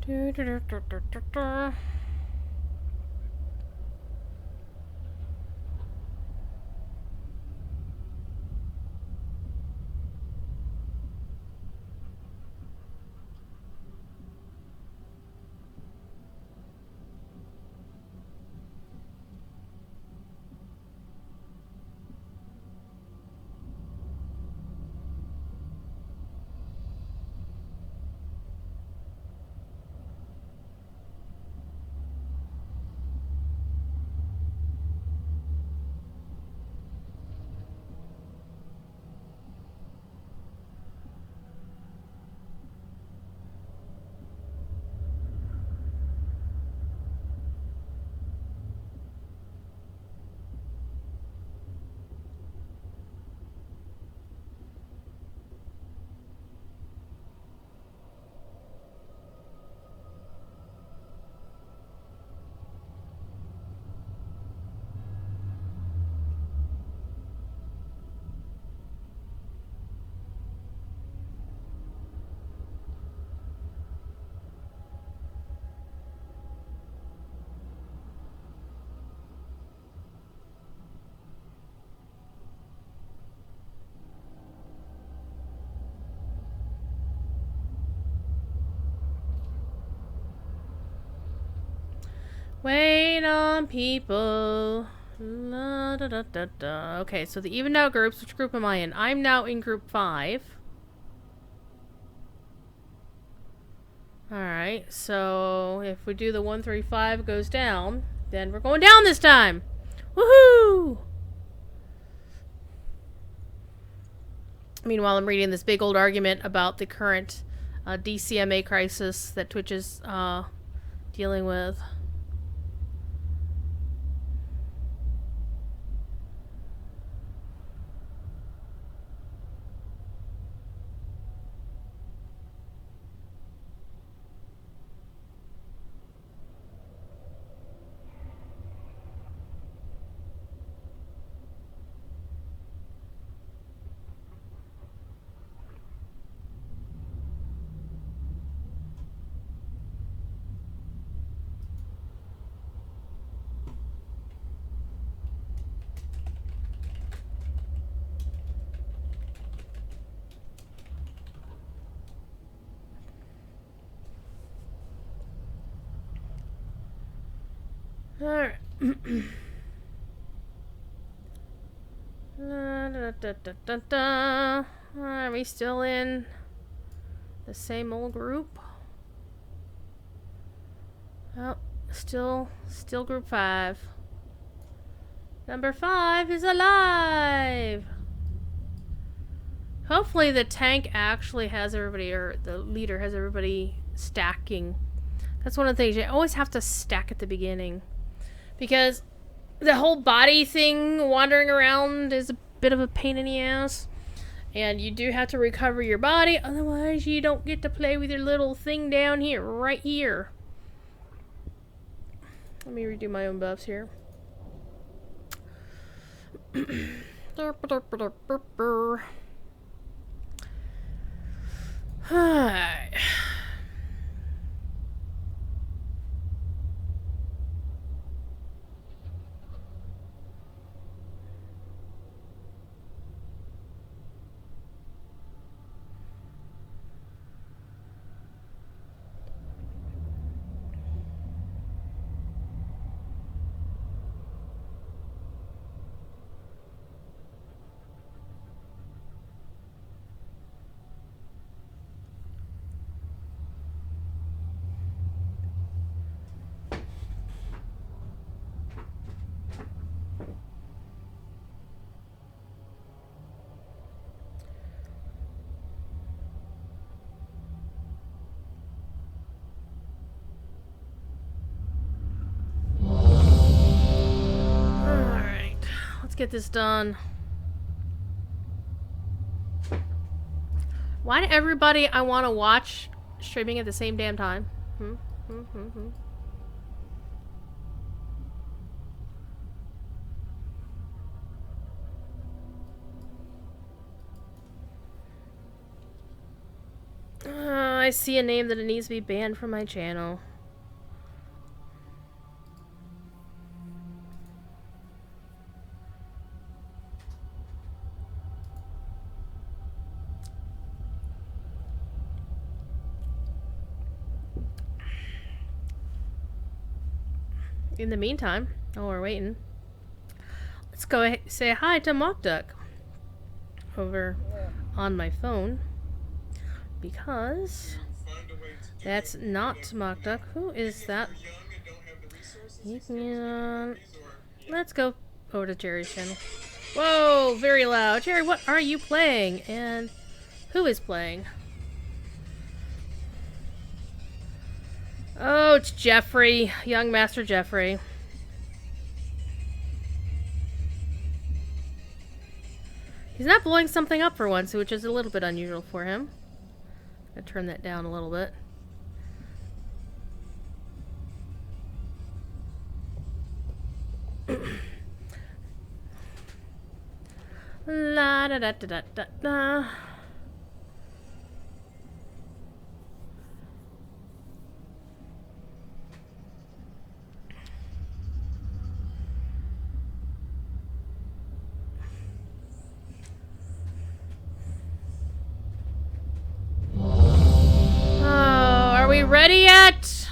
Do, do, do, do, do, do, do. Wait on people. La, da, da, da, da. Okay, so the evened out groups. Which group am I in? I'm now in group 5. Alright, so if we do the 135 goes down, then we're going down this time. Woohoo! Meanwhile, I'm reading this big old argument about the current DCMA crisis that Twitch is dealing with. Alright. Are we still in the same old group? Oh, still group 5. Number 5 is alive! Hopefully the tank actually has everybody, or the leader has everybody stacking. That's one of the things. You always have to stack at the beginning. Because the whole body thing wandering around is a bit of a pain in the ass. And you do have to recover your body, otherwise you don't get to play with your little thing down here, right here. Let me redo my own buffs here. Hi. Let's get this done. Why do everybody I want to watch streaming at the same damn time? I see a name that it needs to be banned from my channel. In the meantime, while we're waiting, let's go say hi to Mock Duck over on my phone, because that's not Mock Duck. Who is that? Let's go over to Jerry's channel. Whoa, very loud. Jerry, what are you playing? And who is playing? Oh, it's Jeffrey. Young Master Jeffrey. He's not blowing something up for once, which is a little bit unusual for him. I'm gonna turn that down a little bit. La da da da da da da. Ready yet?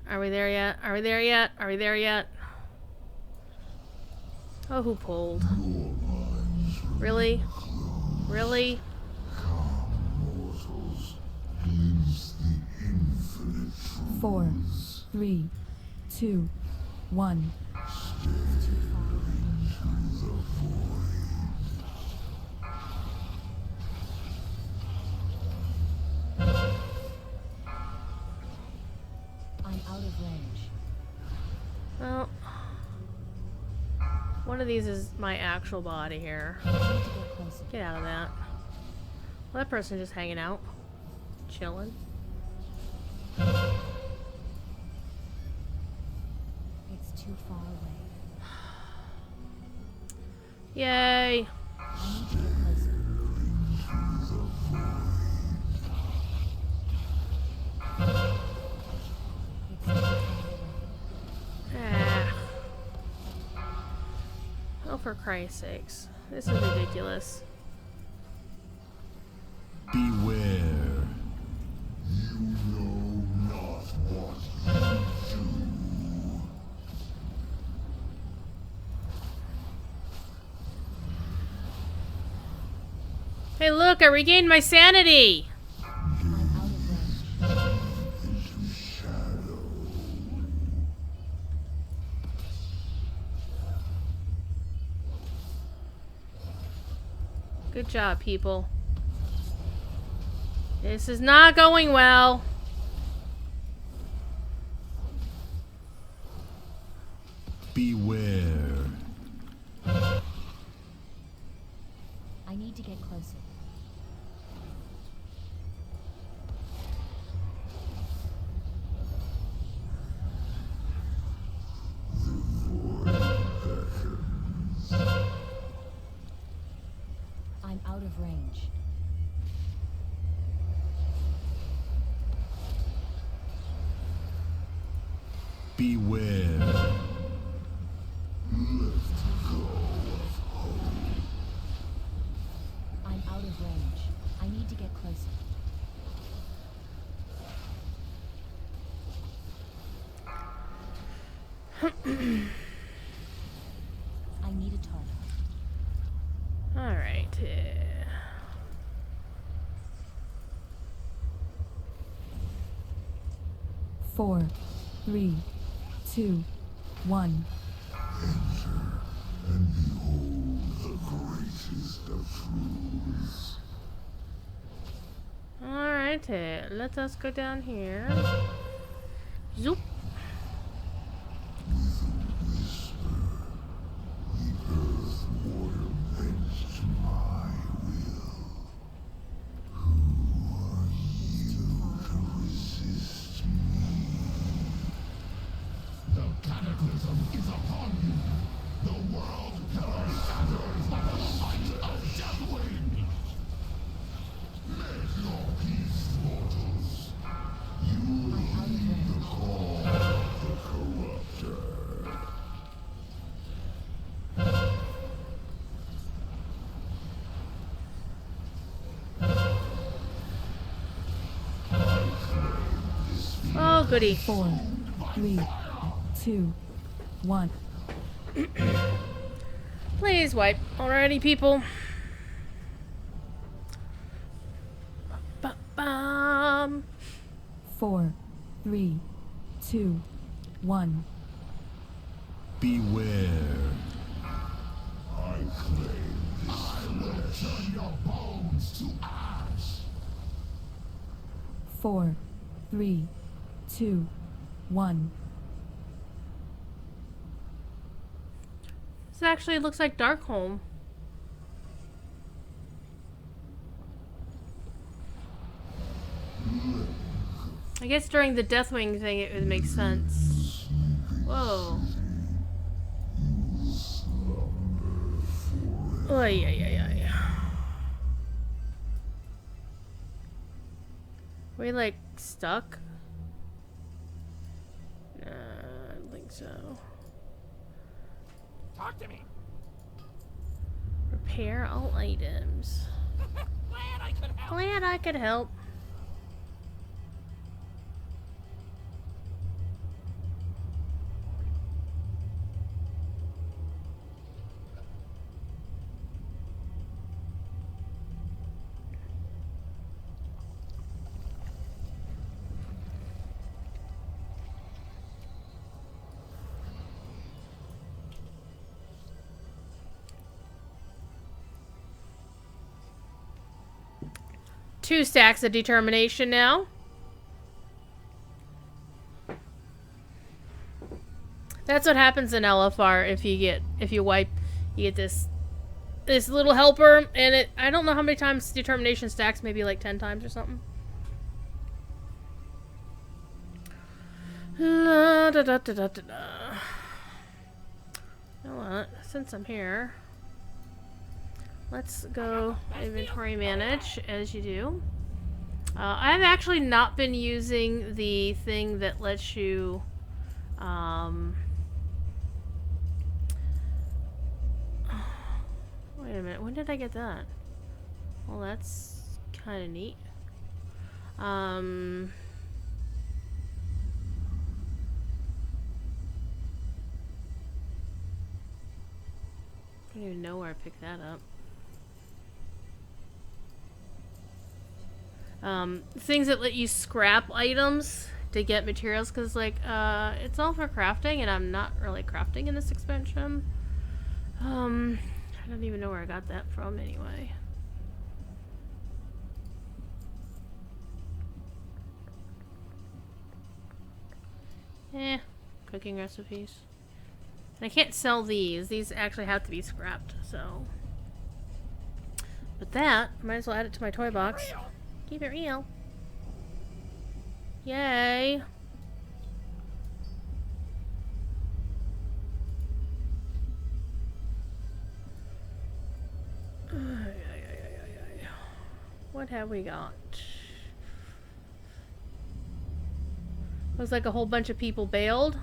Are we there yet? Are we there yet? Are we there yet? Oh, who pulled? Really? Really? 4, 3, 2, 1. Well, one of these is my actual body here. Get out of that. Well, that person just hanging out. Chilling. It's too far away. Yay! Oh, for Christ's sakes. This is ridiculous. Beware. You know not what you do. Hey, look, I regained my sanity! Good job, people. This is not going well. Beware. I need to get closer. I'm out of range. Beware. I'm out of range. I need to get closer. I need a target. Alright. 4, 3, 2, 1. Alright, let us go down here. Zoop. Oh, goody. 4, 3, 2, 1. Please wipe already, people. Ba-bum. 4, 3, 2, 1. Beware. 4, 3, 2, 1. This actually looks like Darkholm. I guess during the Deathwing thing it would make sense. Whoa. Oy, ay, ay, ay. We like stuck? Nah, I don't think so. Talk to me. Repair all items. Glad I could help. Glad I could help. Two stacks of determination now. That's what happens in LFR if you wipe, you get this little helper, and I don't know how many times determination stacks, maybe like 10 times or something. La, da, da, da, da, da, da. You know what? Since I'm here, let's go inventory manage, as you do. I've actually not been using the thing that lets you, wait a minute, when did I get that? Well, that's kind of neat. I don't even know where I picked that up. Things that let you scrap items to get materials, because like it's all for crafting, and I'm not really crafting in this expansion. I don't even know where I got that from anyway. Cooking recipes. And I can't sell these. These actually have to be scrapped, so. But that, might as well add it to my toy box. Keep it real. Yay. What have we got? Looks like a whole bunch of people bailed.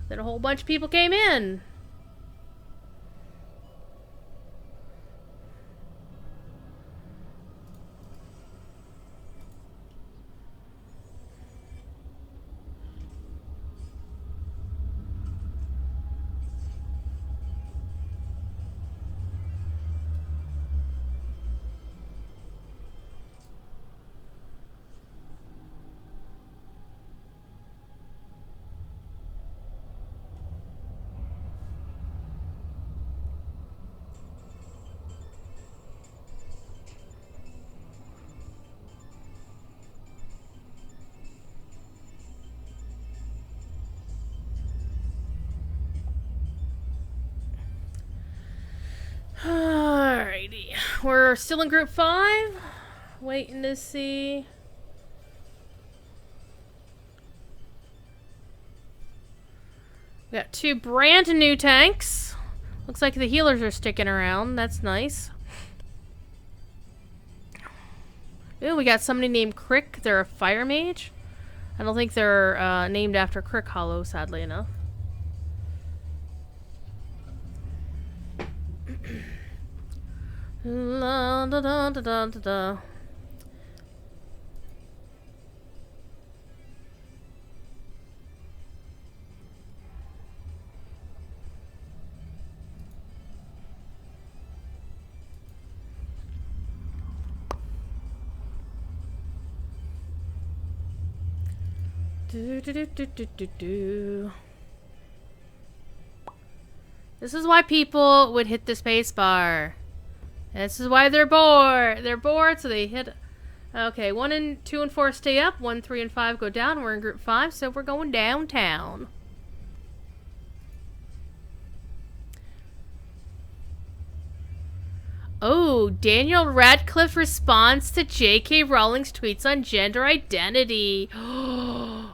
Then a whole bunch of people came in. Alrighty. We're still in group 5. Waiting to see. We got 2 brand new tanks. Looks like the healers are sticking around. That's nice. Ooh, we got somebody named Crick. They're a fire mage. I don't think they're named after Crick Hollow, sadly enough. La da da da da da da. Do, do, do, do, do, do, do. This is why people would hit the space bar. This is why they're bored. They're bored, so they hit. Okay, 1 and 2 and 4 stay up. 1, 3, and 5 go down. We're in group 5, so we're going downtown. Oh, Daniel Radcliffe responds to J.K. Rowling's tweets on gender identity. Oh.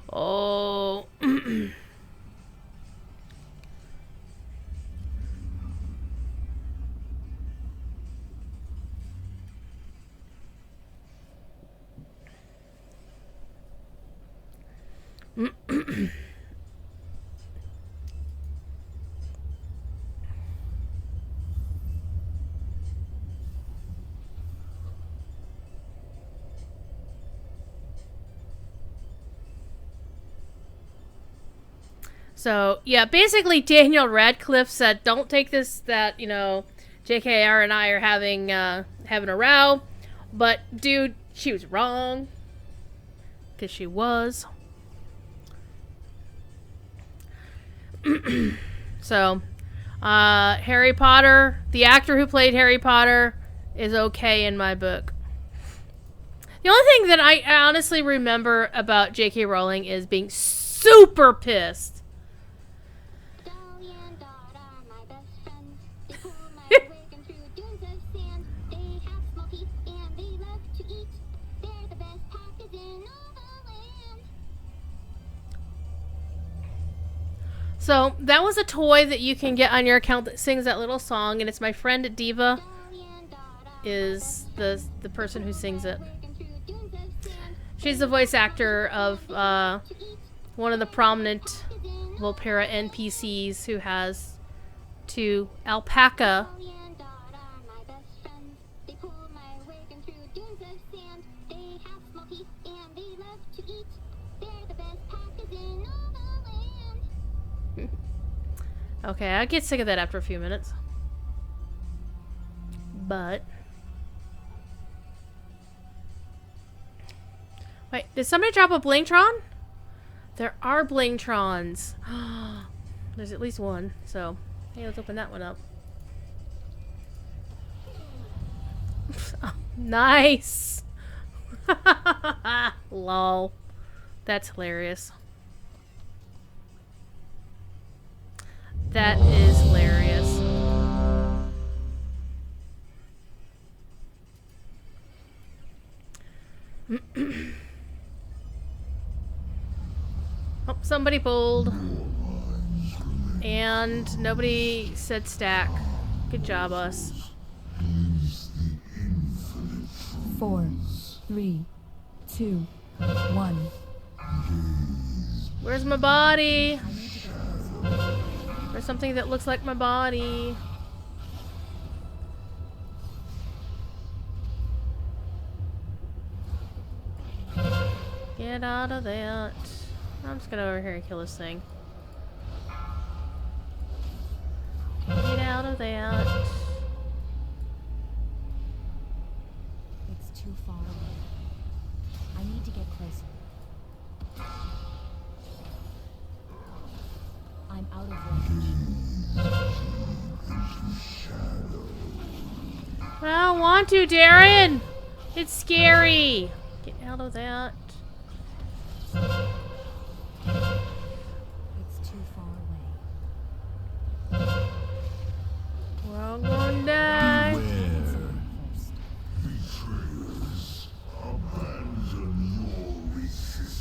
So, yeah, basically Daniel Radcliffe said, don't take this that, you know, JKR and I are having a row. But, dude, she was wrong. Because she was. So, Harry Potter, the actor who played Harry Potter is okay in my book. The only thing that I honestly remember about J.K. Rowling is being super pissed. So, that was a toy that you can get on your account that sings that little song, and it's my friend Diva is the person who sings it. She's the voice actor of one of the prominent Volpera NPCs who has 2 alpaca. Okay, I get sick of that after a few minutes. But... Wait, did somebody drop a Blingtron? There are Blingtrons. There's at least one, so... Hey, let's open that one up. Oh, nice! Lol. That's hilarious. That is hilarious. Oh, somebody pulled. And nobody said stack. Good job, us. 4, 3, 2, 1. Where's my body? There's something that looks like my body. Get out of that. I'm just gonna over here and kill this thing. Get out of that. It's too far away. I need to get closer. I'm out of range. I don't want to, Darren! It's scary! Get out of that. It's too far away. We're all gonna die.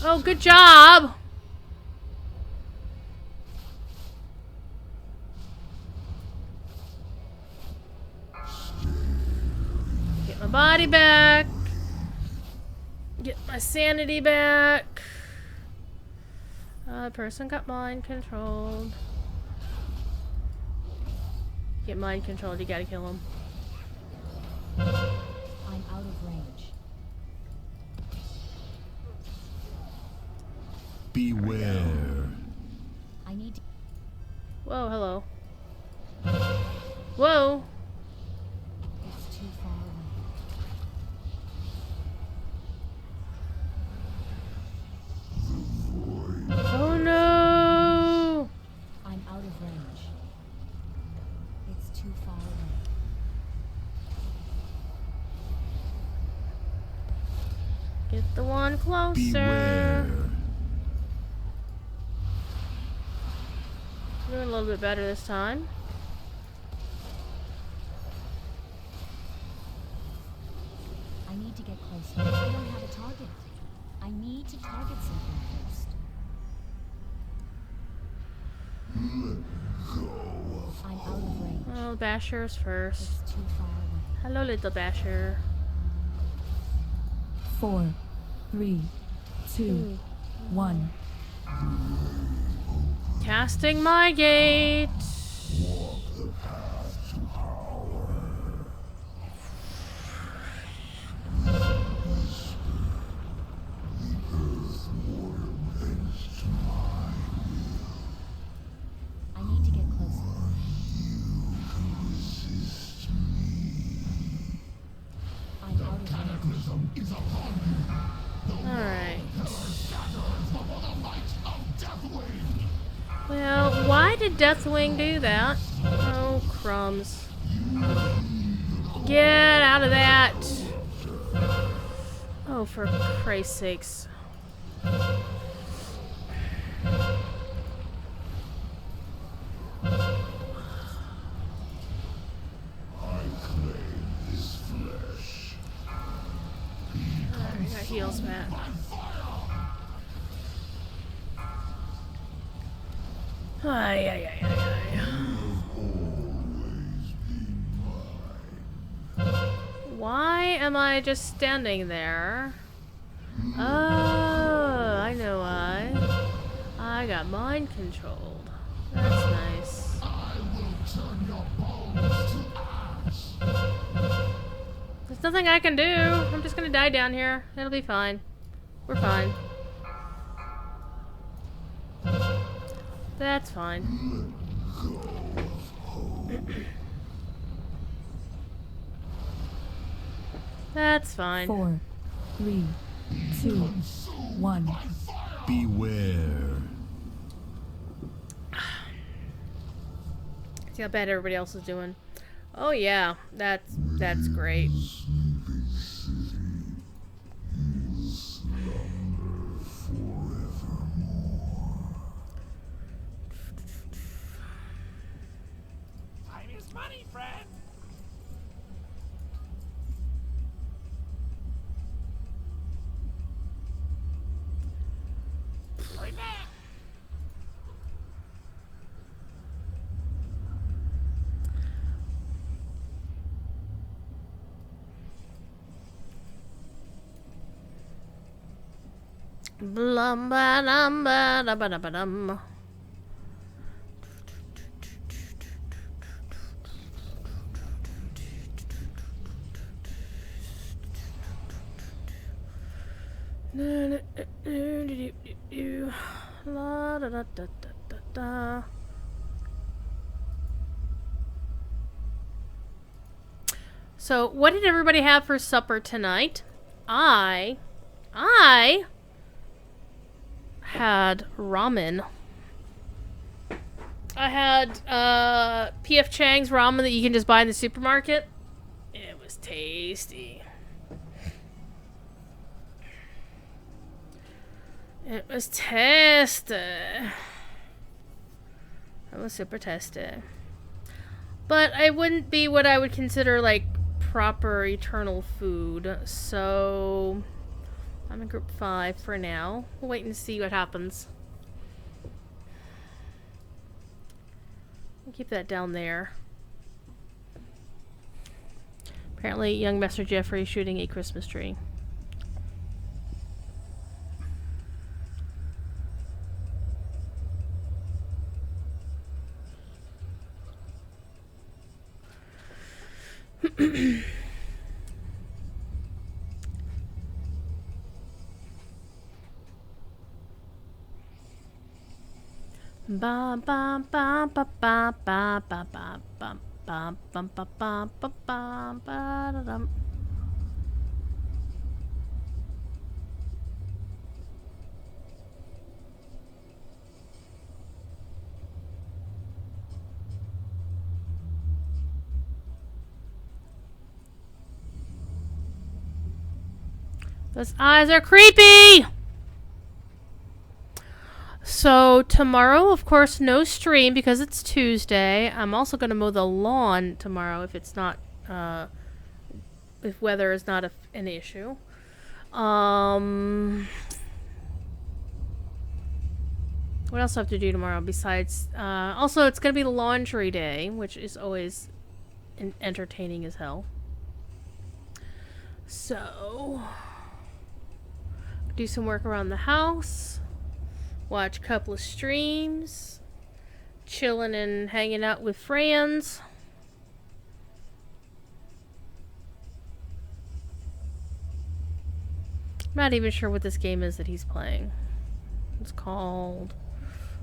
Oh, good job! Get my body back. Get my sanity back. Person got mind controlled. Get mind controlled, you gotta kill him. I'm out of range. Beware. I need to... Whoa, hello. Whoa! It's too far away. Oh no! I'm out of range. It's too far away. Get the one closer. Beware. Doing a little bit better this time. I need to get closer. I don't have a target. I need to target something first. I'm out of range. Oh, Basher's first. It's too far away. Hello, little Basher. 4, 3, 2, 1. Casting my gate. I need to get closer. I'm out of range. Alright. Well, why did Deathwing do that? Oh, crumbs. Get out of that! Oh, for Christ's sakes. Alright, we got heals back. Ay, ay, ay, ay, ay. Why am I just standing there? Oh, I know why. I got mind controlled. That's nice. There's nothing I can do. I'm just gonna die down here. It'll be fine. We're fine. That's fine. That's fine. 4, 3, 2, 1. Beware. See how bad everybody else is doing. Oh yeah, that's great. money, friend. Hurry back. Blum ba dum ba da ba da ba dum. La da da da da da da. So, what did everybody have for supper tonight? I had ramen. I had P.F. Chang's ramen that you can just buy in the supermarket. It was tasty. It was tasty. It was super tasty. But I wouldn't be what I would consider like proper eternal food, so I'm in group 5 for now. We'll wait and see what happens. I'll keep that down there. Apparently, young Master Jeffrey is shooting a Christmas tree. Ba ba ba ba ba ba ba ba ba ba ba ba ba ba ba da dum. Those eyes are creepy! So, tomorrow, of course, no stream because it's Tuesday. I'm also going to mow the lawn tomorrow if it's not, if weather is not an issue. What else do I have to do tomorrow besides, also, it's going to be laundry day, which is always entertaining as hell. So, do some work around the house, watch a couple of streams, chilling and hanging out with friends. I'm not even sure what this game is that he's playing. It's called,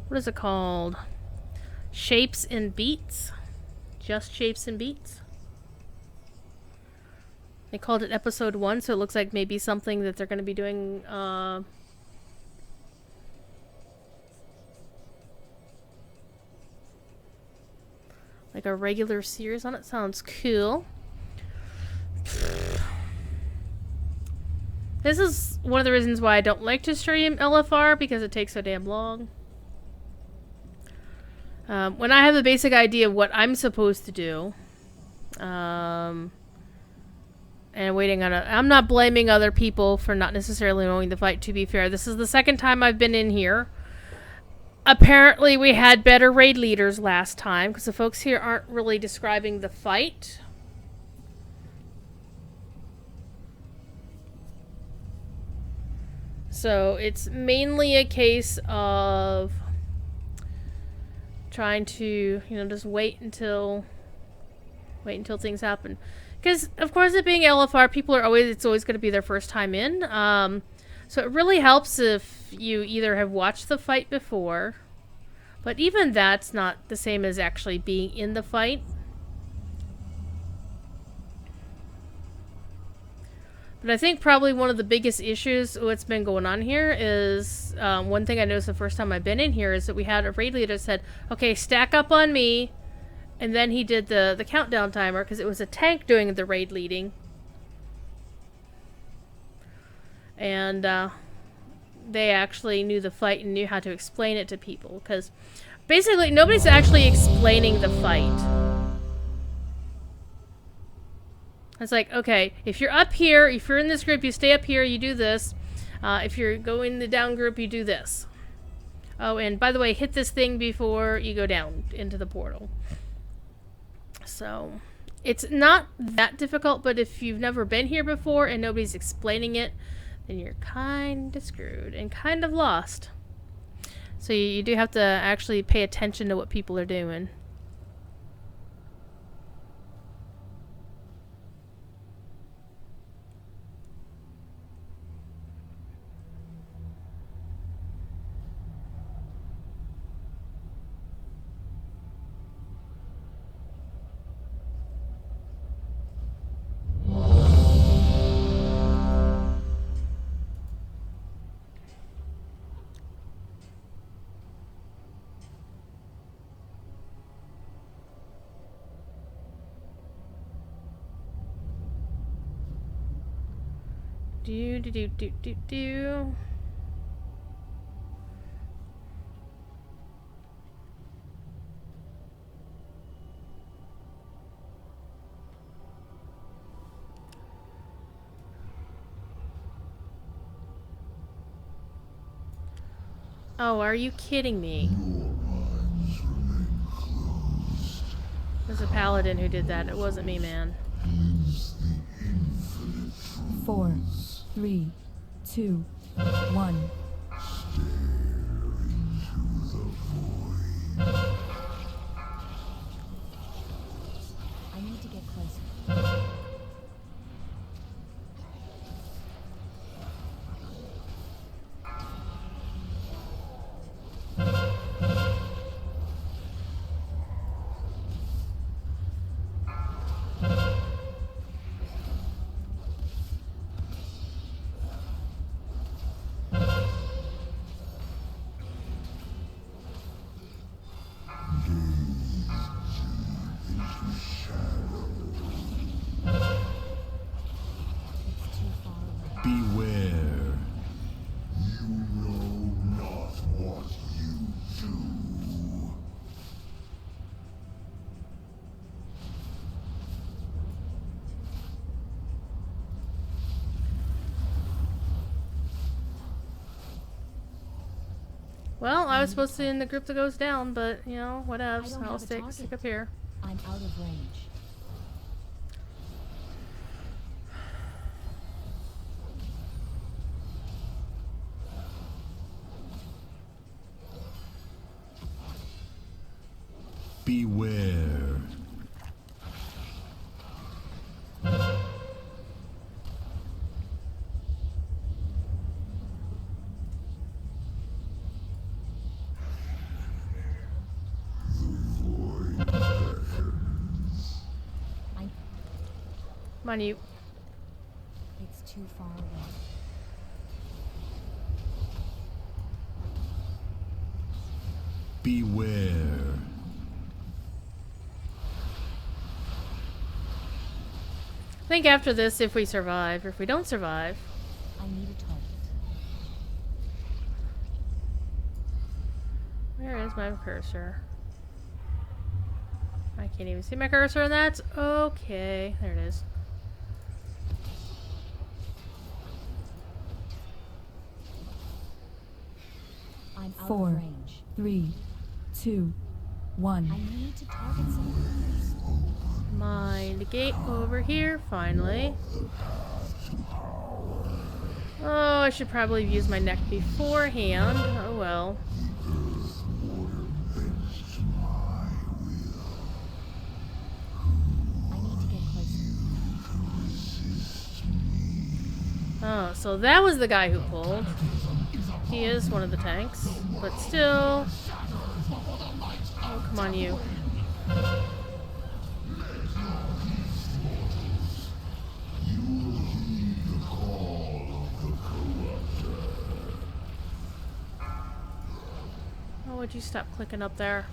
what is it called? Shapes and Beats? Just Shapes and Beats? They called it episode 1, so it looks like maybe something that they're going to be doing, like a regular series on it. Sounds cool. This is one of the reasons why I don't like to stream LFR, because it takes so damn long. When I have a basic idea of what I'm supposed to do, and waiting on I'm not blaming other people for not necessarily knowing the fight, to be fair. This is the second time I've been in here. Apparently we had better raid leaders last time, because the folks here aren't really describing the fight. So it's mainly a case of trying to, you know, just wait until things happen. Because, of course, it being LFR, it's always going to be their first time in. So it really helps if you either have watched the fight before, but even that's not the same as actually being in the fight. But I think probably one of the biggest issues what's been going on here is, one thing I noticed the first time I've been in here is that we had a raid leader that said, okay, stack up on me. And then he did the countdown timer, because it was a tank doing the raid leading. And they actually knew the fight and knew how to explain it to people. Because basically nobody's actually explaining the fight. It's like, okay, if you're up here, if you're in this group, you stay up here, you do this. If you're going in the down group, you do this. Oh, and by the way, hit this thing before you go down into the portal. So, it's not that difficult, but if you've never been here before and nobody's explaining it, then you're kind of screwed and kind of lost. So you do have to actually pay attention to what people are doing. Do. Oh, are you kidding me? It was a paladin who did that. It wasn't me, man. 4, 3, 2, 1. I need to get closer. Beware. You know not what you do. Well, I was supposed to be in the group that goes down, but, you know, I whatevs. don't I'll have a stick target. up here. I'm out of range. Beware. Come on, you. It's too far away. Beware. I think after this, if we survive, or if we don't survive. I need a target. Where is my cursor? I can't even see my cursor, and that's okay. There it is. I'm out 4, of range. 3, 2, 1. I need to target something first. Mind gate over here, finally. Oh, I should probably have used my neck beforehand. Oh well. I need to get closer. Oh, so that was the guy who pulled. He is one of the tanks, but still. Oh, come on, you. Oh, would you stop clicking up there?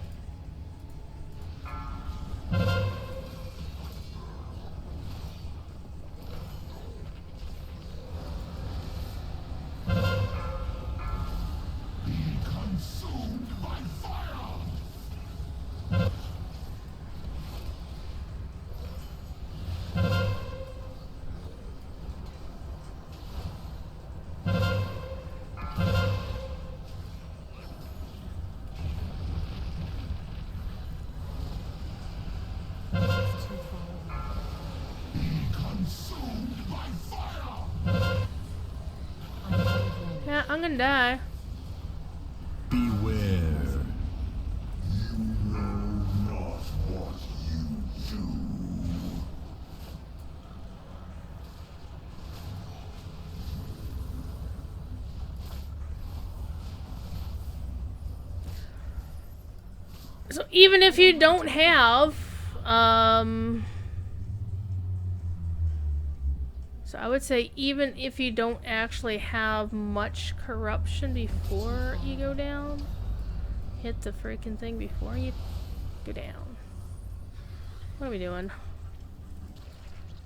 I'm out of range. Yeah, I'm gonna die. Beware. So even if you don't have, so I would say even if you don't actually have much corruption before you go down, hit the freaking thing before you go down. What are we doing?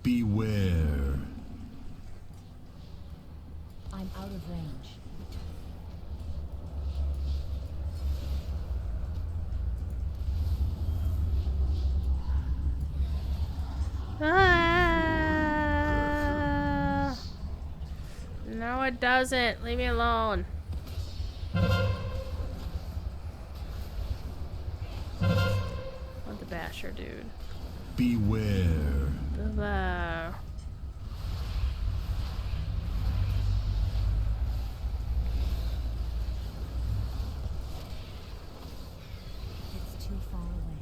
Beware. I'm out of range. Ah! No, it doesn't. Leave me alone. Want the basher, dude. Beware. There. It's too far away.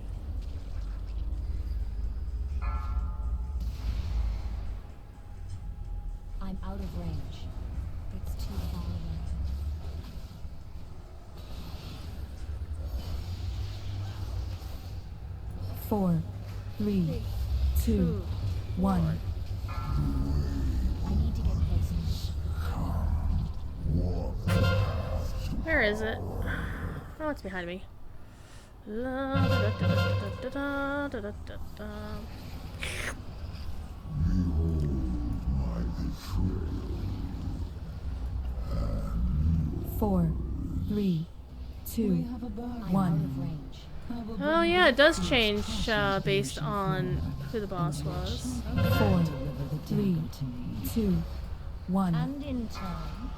I'm out of range. It's too far away. Four, three, two, one. I need to get closer. Where is it? Oh, it's behind me. La, da, da, da, da, da, da, da, da, da. Four, three, two, I'm out one. of range. Oh yeah, it does change based on who the boss was. Four, three, two, one. And in turn,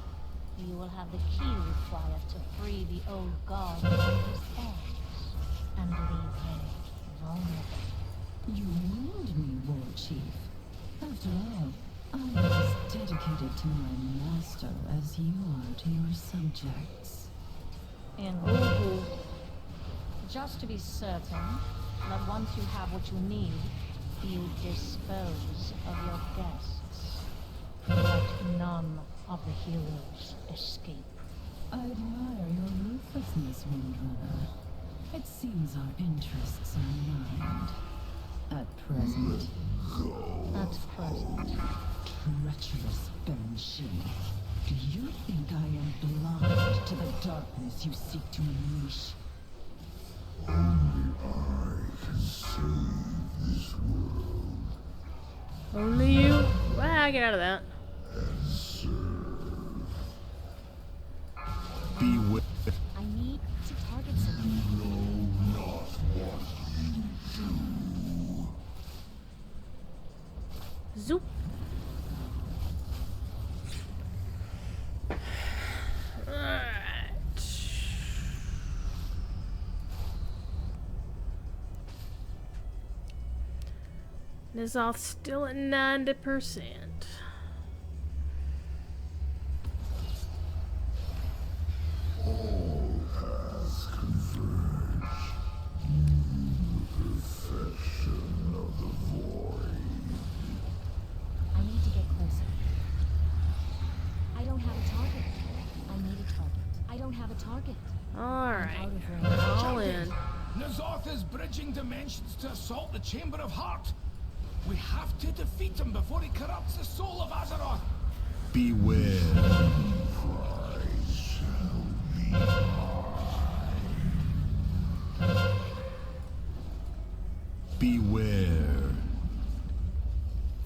you will have the key required to free the old guard from his bonds and leave him vulnerable. You wound me, War Chief. After all, I am as dedicated to my master as you are to your subjects. Indeed. Just to be certain that once you have what you need, you dispose of your guests. Let none of the heroes escape. I admire your ruthlessness, Windrunner. It seems our interests are aligned. At present. At present. Treacherous Banshee. Do you think I am blind to the darkness you seek to unleash? Only you? Ah, get out of that. Beware. I need to target something. Zoop. Alright. Nizoth's still at 90%. I need to get closer. I don't have a target. I need a target. I don't have a target. Alright. Out of range. All in. Nazoth is bridging dimensions to assault the Chamber of Heart. We have to defeat him before he corrupts the soul of Azeroth. Beware. Beware.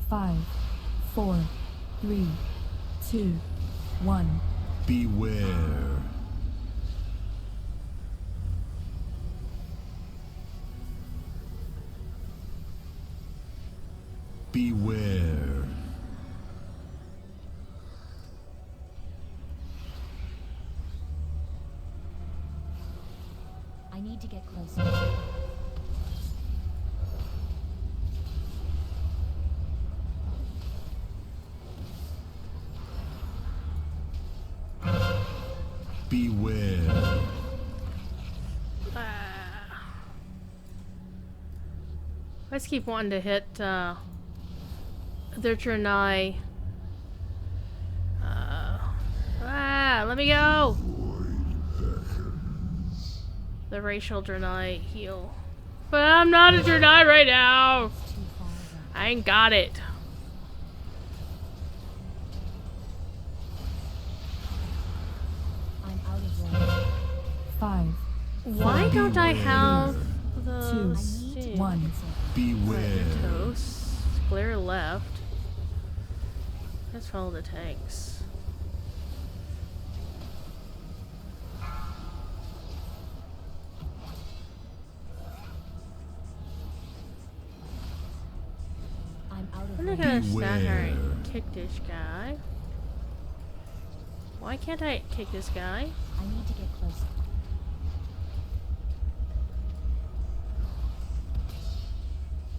5, 4, 3, 2, 1. Beware. Beware. I need to get closer. Beware. I just keep wanting to hit their Draenei. Let me go! The racial Draenei heal. But I'm not a Draenei right now! I ain't got it. I'm out of range. 5, Why don't I have Two, the stick? 1. Beware. Toast. Clear left. Let's follow the tanks. I'm out of I'm not range. gonna stand here Beware. and kick this guy. Why can't I kick this guy? I need to get closer.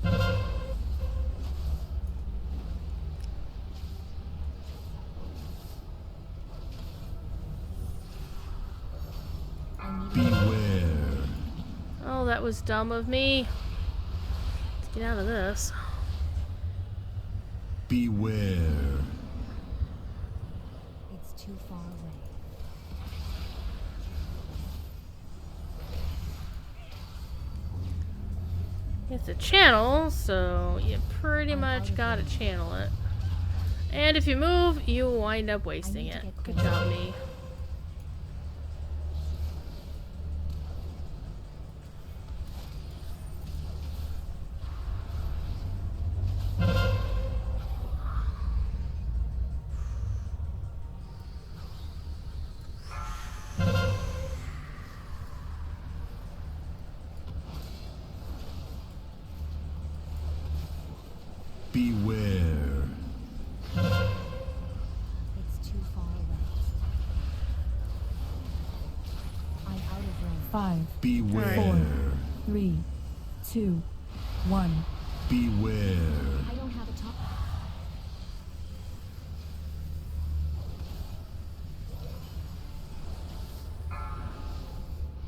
I need to Beware. Oh, that was dumb of me. Let's get out of this. Beware. It's too far away. It's a channel, so you pretty much gotta channel it. And if you move, you wind up wasting need to it. get Good closer. job, me. Beware. It's too far away. I'm out of range. 5, Beware. 3, 2, 1. Beware. I don't have a top.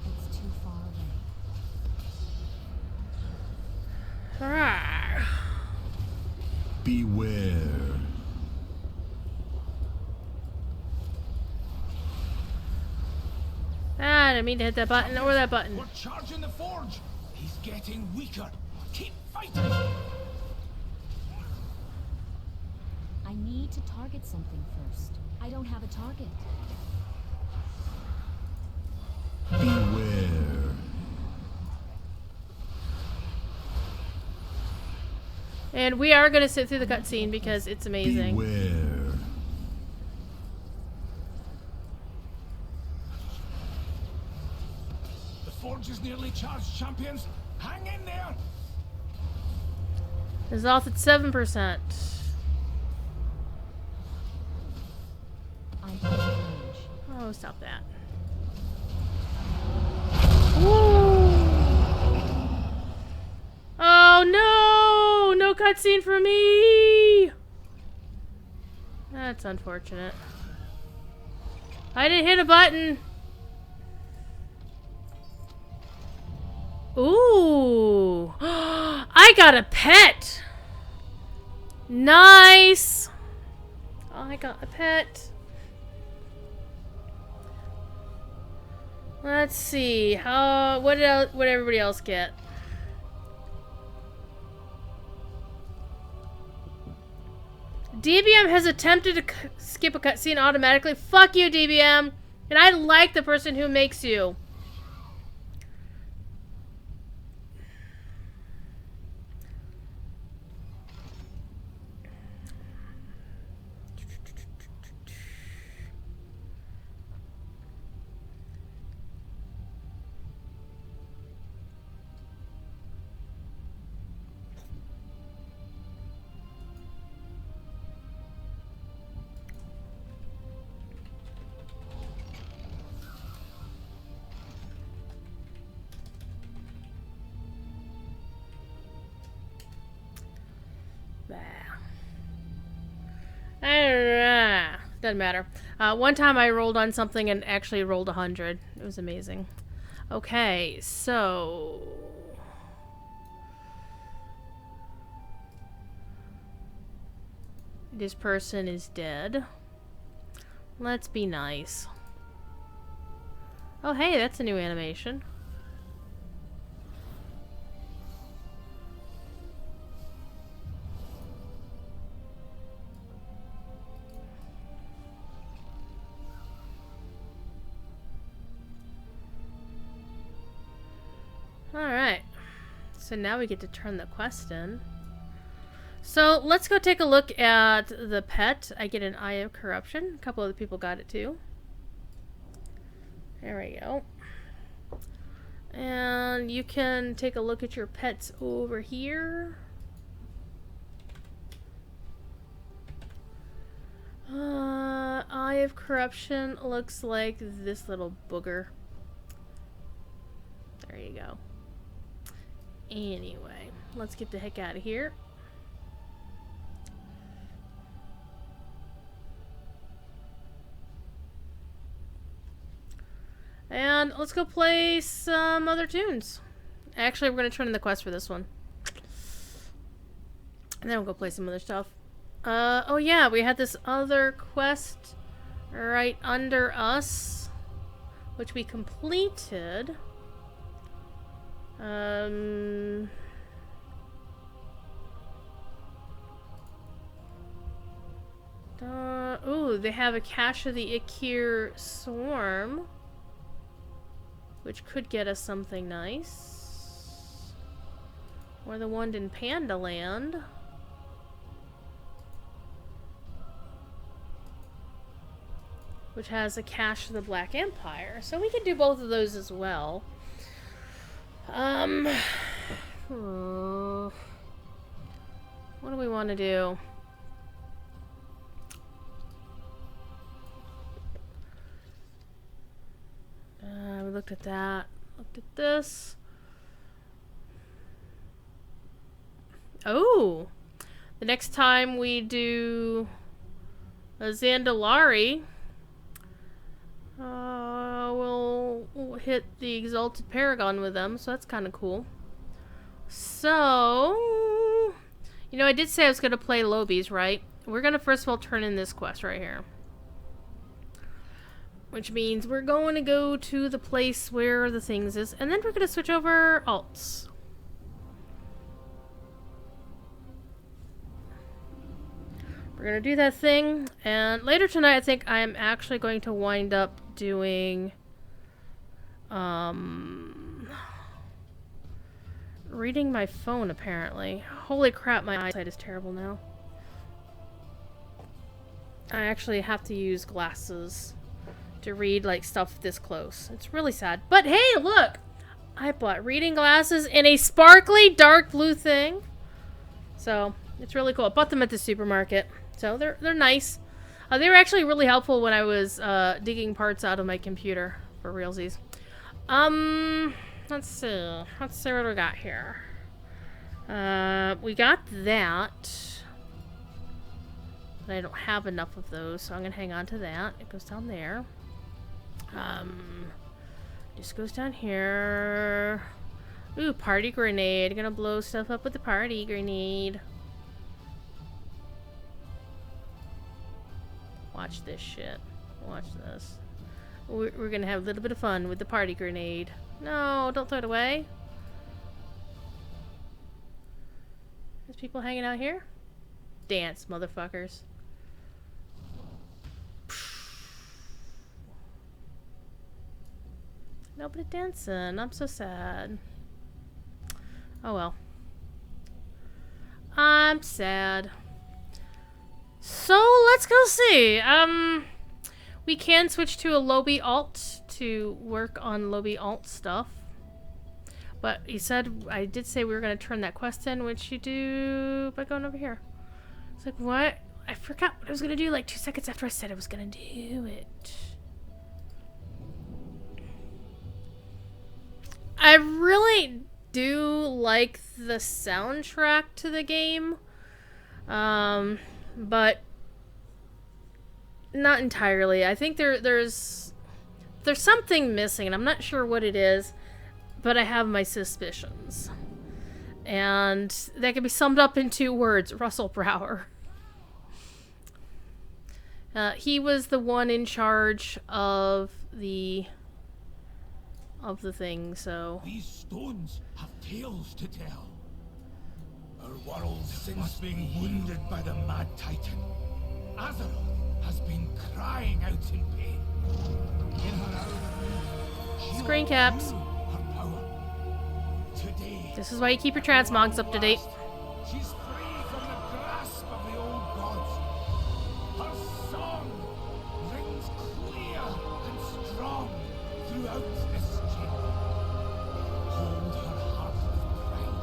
It's too far away. Alright. Beware. Ah, I didn't mean to hit that button or that button. We're charging the forge. He's getting weaker. Keep fighting. I need to target something first. I don't have a target. Beware. And we are gonna sit through the cutscene because it's amazing. Beware. The forge is nearly charged, champions. Hang in there. It's off at 7%. I'm out of range. Oh, stop that. Woo! Oh no! No cutscene for me! That's unfortunate. I didn't hit a button. Ooh! I got a pet! Nice! I got a pet. Let's see. What everybody else get? DBM has attempted to skip a cutscene automatically. Fuck you, DBM. And I like the person who makes you. Doesn't matter. One time I rolled on something and actually rolled 100. It was amazing. Okay, so... This person is dead. Let's be nice. Oh, hey, that's a new animation. Alright. So now we get to turn the quest in. So let's go take a look at the pet. I get an Eye of Corruption. A couple other people got it too. There we go. And you can take a look at your pets over here. Eye of Corruption looks like this little booger. There you go. Anyway, let's get the heck out of here. And let's go play some other tunes. Actually, we're going to turn in the quest for this one. And then we'll go play some other stuff. Oh yeah, we had this other quest right under us, which we completed. Ooh, they have a cache of the Ikir Swarm, which could get us something nice. Or the one in Panda Land. Which has a cache of the Black Empire. So we could do both of those as well. What do we want to do? We looked at that. Looked at this. Oh! The next time we do a Zandalari, we'll hit the Exalted Paragon with them, so that's kind of cool. So, you know, I did say I was going to play Lowbies, right? We're going to first of all turn in this quest right here. Which means we're going to go to the place where the things is, and then we're going to switch over alts. We're going to do that thing, and later tonight I think I am actually going to wind up doing reading my phone, apparently. Holy crap, my eyesight is terrible now. I actually have to use glasses to read like stuff this close. It's really sad. But hey, look! I bought reading glasses in a sparkly dark blue thing. So, it's really cool. I bought them at the supermarket. So, they're nice. They were actually really helpful when I was digging parts out of my computer for realsies. Let's see. Let's see what we got here. We got that. But I don't have enough of those, so I'm gonna hang on to that. It goes down there. Just goes down here. Ooh, party grenade. Gonna blow stuff up with the party grenade. Watch this shit. Watch this. We're gonna have a little bit of fun with the party grenade. No, don't throw it away. There's people hanging out here. Dance, motherfuckers. Nobody dancing. I'm so sad. Oh well. I'm sad. So let's go see. We can switch to a Lowbie alt to work on Lowbie alt stuff. But he said, I did say we were going to turn that quest in, which you do by going over here. It's like, what? I forgot what I was going to do like 2 seconds after I said I was going to do it. I really do like the soundtrack to the game. But not entirely. I think there's something missing, and I'm not sure what it is, but I have my suspicions. And that can be summed up in 2 words: Russell Brower. He was the one in charge of the thing, so... These stones have tales to tell. Our world since being wounded by the Mad Titan, Azeroth has been crying out in pain. In her hour of need, she Screen caps. knew her power. Today, This is why you keep your transmogs up to date. she's free from the grasp of the old gods. Her song rings clear and strong throughout this chamber. Hold her heart with pride.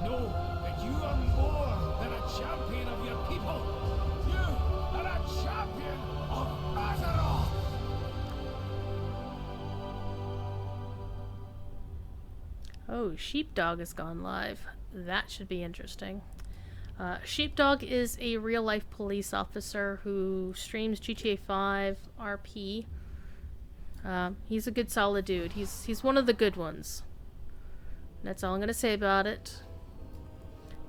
Know that you are more than a champion of your people. You are a champion of Azeroth. Oh, Sheepdog has gone live. That should be interesting. Sheepdog is a real-life police officer who streams GTA 5 RP. He's a good, solid dude. He's one of the good ones. That's all I'm gonna say about it.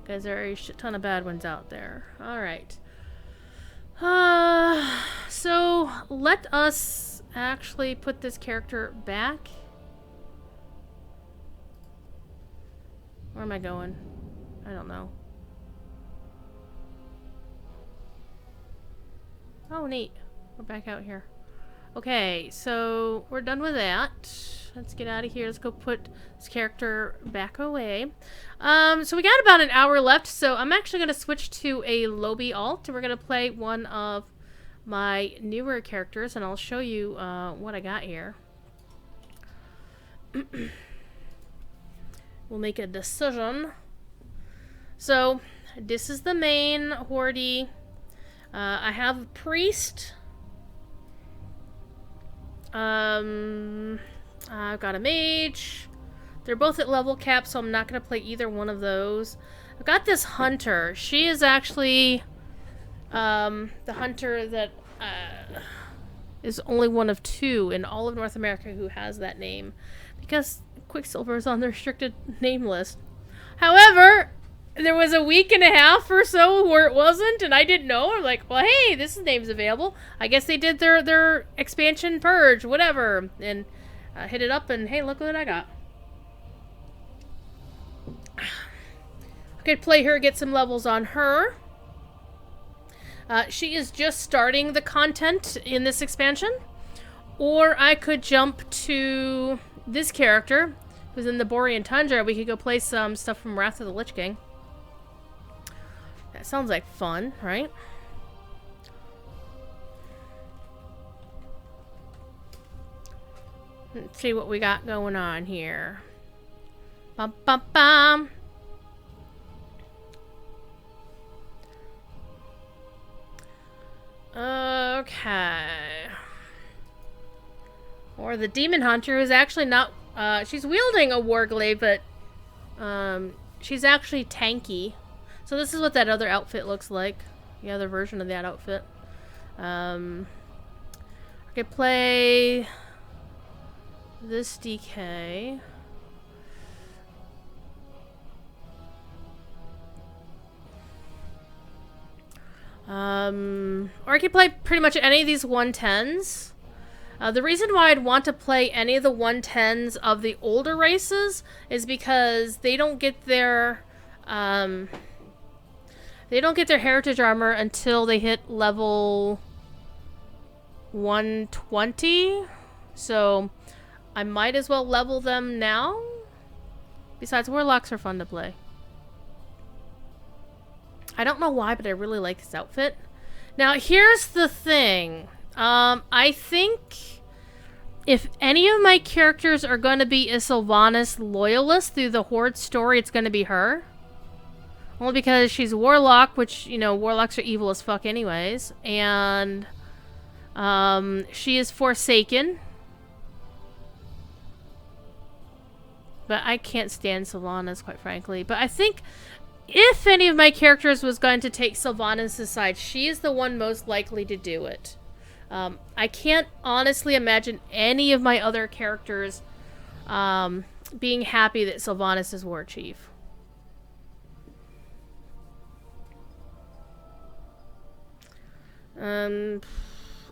Because there are a shit ton of bad ones out there. Alright. So let us actually put this character back. Where am I going? I don't know. Oh, neat. We're back out here. Okay, so we're done with that. Let's get out of here. Let's go put this character back away. So we got about an hour left, so I'm actually going to switch to a Lowbie alt, and we're going to play one of my newer characters, and I'll show you what I got here. We'll make a decision. So, this is the main Horde. I have a priest. I've got a mage. They're both at level cap, so I'm not going to play either one of those. I've got this hunter. She is actually the hunter that is only one of 2 in all of North America who has that name, because Quicksilver is on the restricted name list. However, there was a week and a half or so where it wasn't, and I didn't know. I'm like, well, hey, this name's available. I guess they did their expansion purge, whatever, and hit it up, and hey, look what I got. I could play her, get some levels on her. She is just starting the content in this expansion. Or I could jump to this character, who's in the Borean Tundra. We could go play some stuff from Wrath of the Lich King. That sounds like fun, right? Let's see what we got going on here. Bum, bum, bum. Okay. Or the Demon Hunter, who's actually not... she's wielding a Warglaive, but she's actually tanky. So this is what that other outfit looks like. The other version of that outfit. I could play this DK. Or I could play pretty much any of these 110s. The reason why I'd want to play any of the 110s of the older races is because they don't get their heritage armor until they hit level 120. So I might as well level them now. Besides, Warlocks are fun to play. I don't know why, but I really like this outfit. Now, here's the thing. I think if any of my characters are going to be a Sylvanas loyalist through the Horde story, it's going to be her. Only because she's a Warlock, which, you know, Warlocks are evil as fuck anyways. And she is Forsaken. But I can't stand Sylvanas, quite frankly. But I think if any of my characters was going to take Sylvanas' side, she is the one most likely to do it. I can't honestly imagine any of my other characters being happy that Sylvanas is war chief.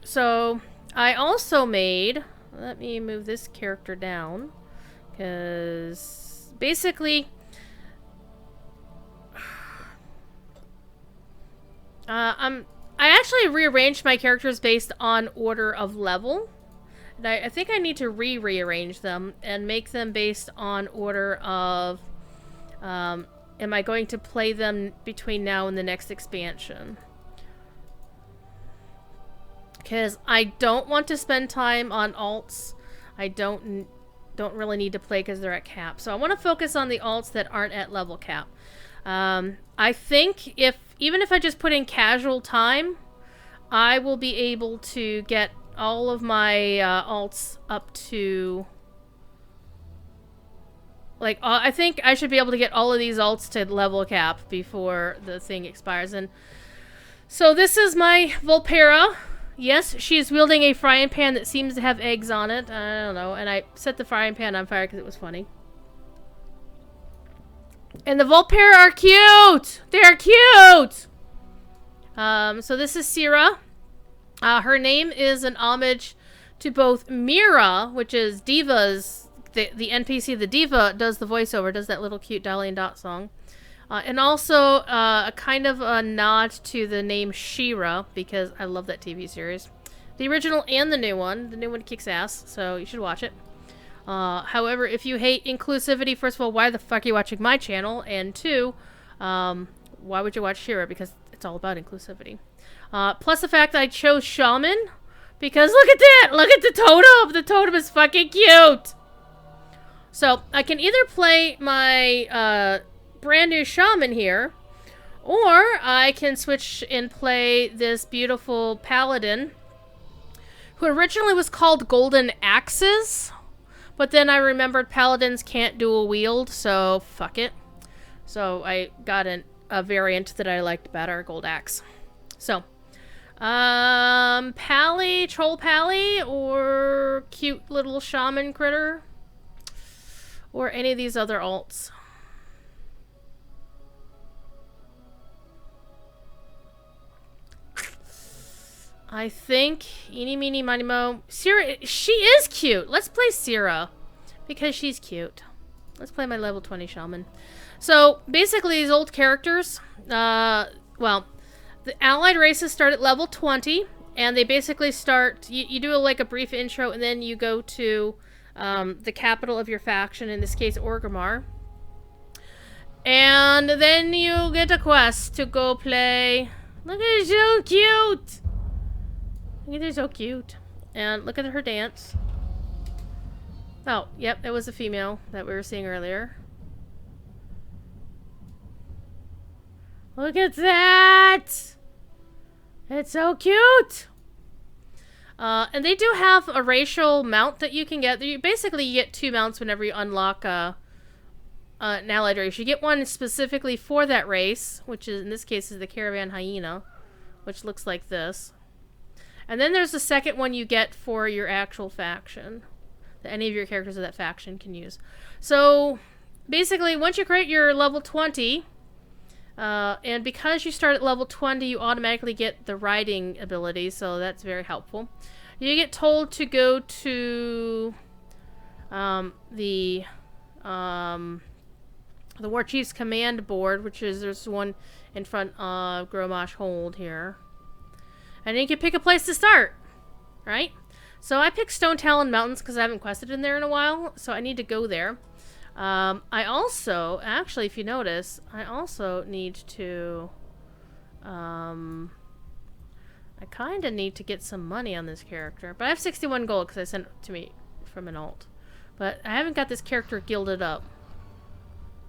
So I also made, let me move this character down, because basically I actually rearranged my characters based on order of level. And I think I need to rearrange them and make them based on order of am I going to play them between now and the next expansion. Because I don't want to spend time on alts. I don't really need to play because they're at cap. So I want to focus on the alts that aren't at level cap. I think even if I just put in casual time, I will be able to get all of my alts up to... Like, I think I should be able to get all of these alts to level cap before the thing expires. And so this is my Volpera. Yes, she is wielding a frying pan that seems to have eggs on it. I don't know. And I set the frying pan on fire because it was funny. And the Volpera are cute! They're cute! So this is Syrah. Her name is an homage to both Mira, which is Diva's... The NPC, the Diva, does the voiceover, does that little cute Dolly and Dot song. And also a kind of a nod to the name She-Ra, because I love that TV series. The original and the new one. The new one kicks ass, so you should watch it. However, if you hate inclusivity, first of all, why the fuck are you watching my channel? And two, why would you watch She-Ra? Because it's all about inclusivity. Plus the fact that I chose Shaman, because look at that! Look at the totem! The totem is fucking cute! So, I can either play my brand new Shaman here, or I can switch and play this beautiful Paladin, who originally was called Golden Axes, but then I remembered Paladins can't dual wield, so fuck it. So, I got a variant that I liked better, Gold Axe. So, Pally, Troll Pally, or cute little Shaman critter? Or any of these other alts. I think eeny meeny miny mo. Syrah, she is cute. Let's play Syrah because she's cute. Let's play my level 20 shaman. So basically these old characters, well, the allied races start at level 20 and they basically start, you do like a brief intro and then you go to the capital of your faction, in this case Orgrimmar. And then you get a quest to go play. Look at her, so cute! Look at her, so cute. And look at her dance. Oh, yep, it was a female that we were seeing earlier. Look at that! It's so cute! And they do have a racial mount that you can get. Basically, you get two mounts whenever you unlock an allied race. You get one specifically for that race, which is, in this case, is the Caravan Hyena, which looks like this. And then there's the second one you get for your actual faction, that any of your characters of that faction can use. So, basically, once you create your level 20, and because you start at level 20, you automatically get the riding ability, so that's very helpful. You get told to go to the War Chief's command board, which is, there's one in front of Gromash Hold here. And then you can pick a place to start, right? So I picked Stone Talon Mountains because I haven't quested in there in a while, so I need to go there. I also, actually, if you notice, I also need to, I kind of need to get some money on this character. But I have 61 gold because I sent it to me from an alt. But I haven't got this character gilded up.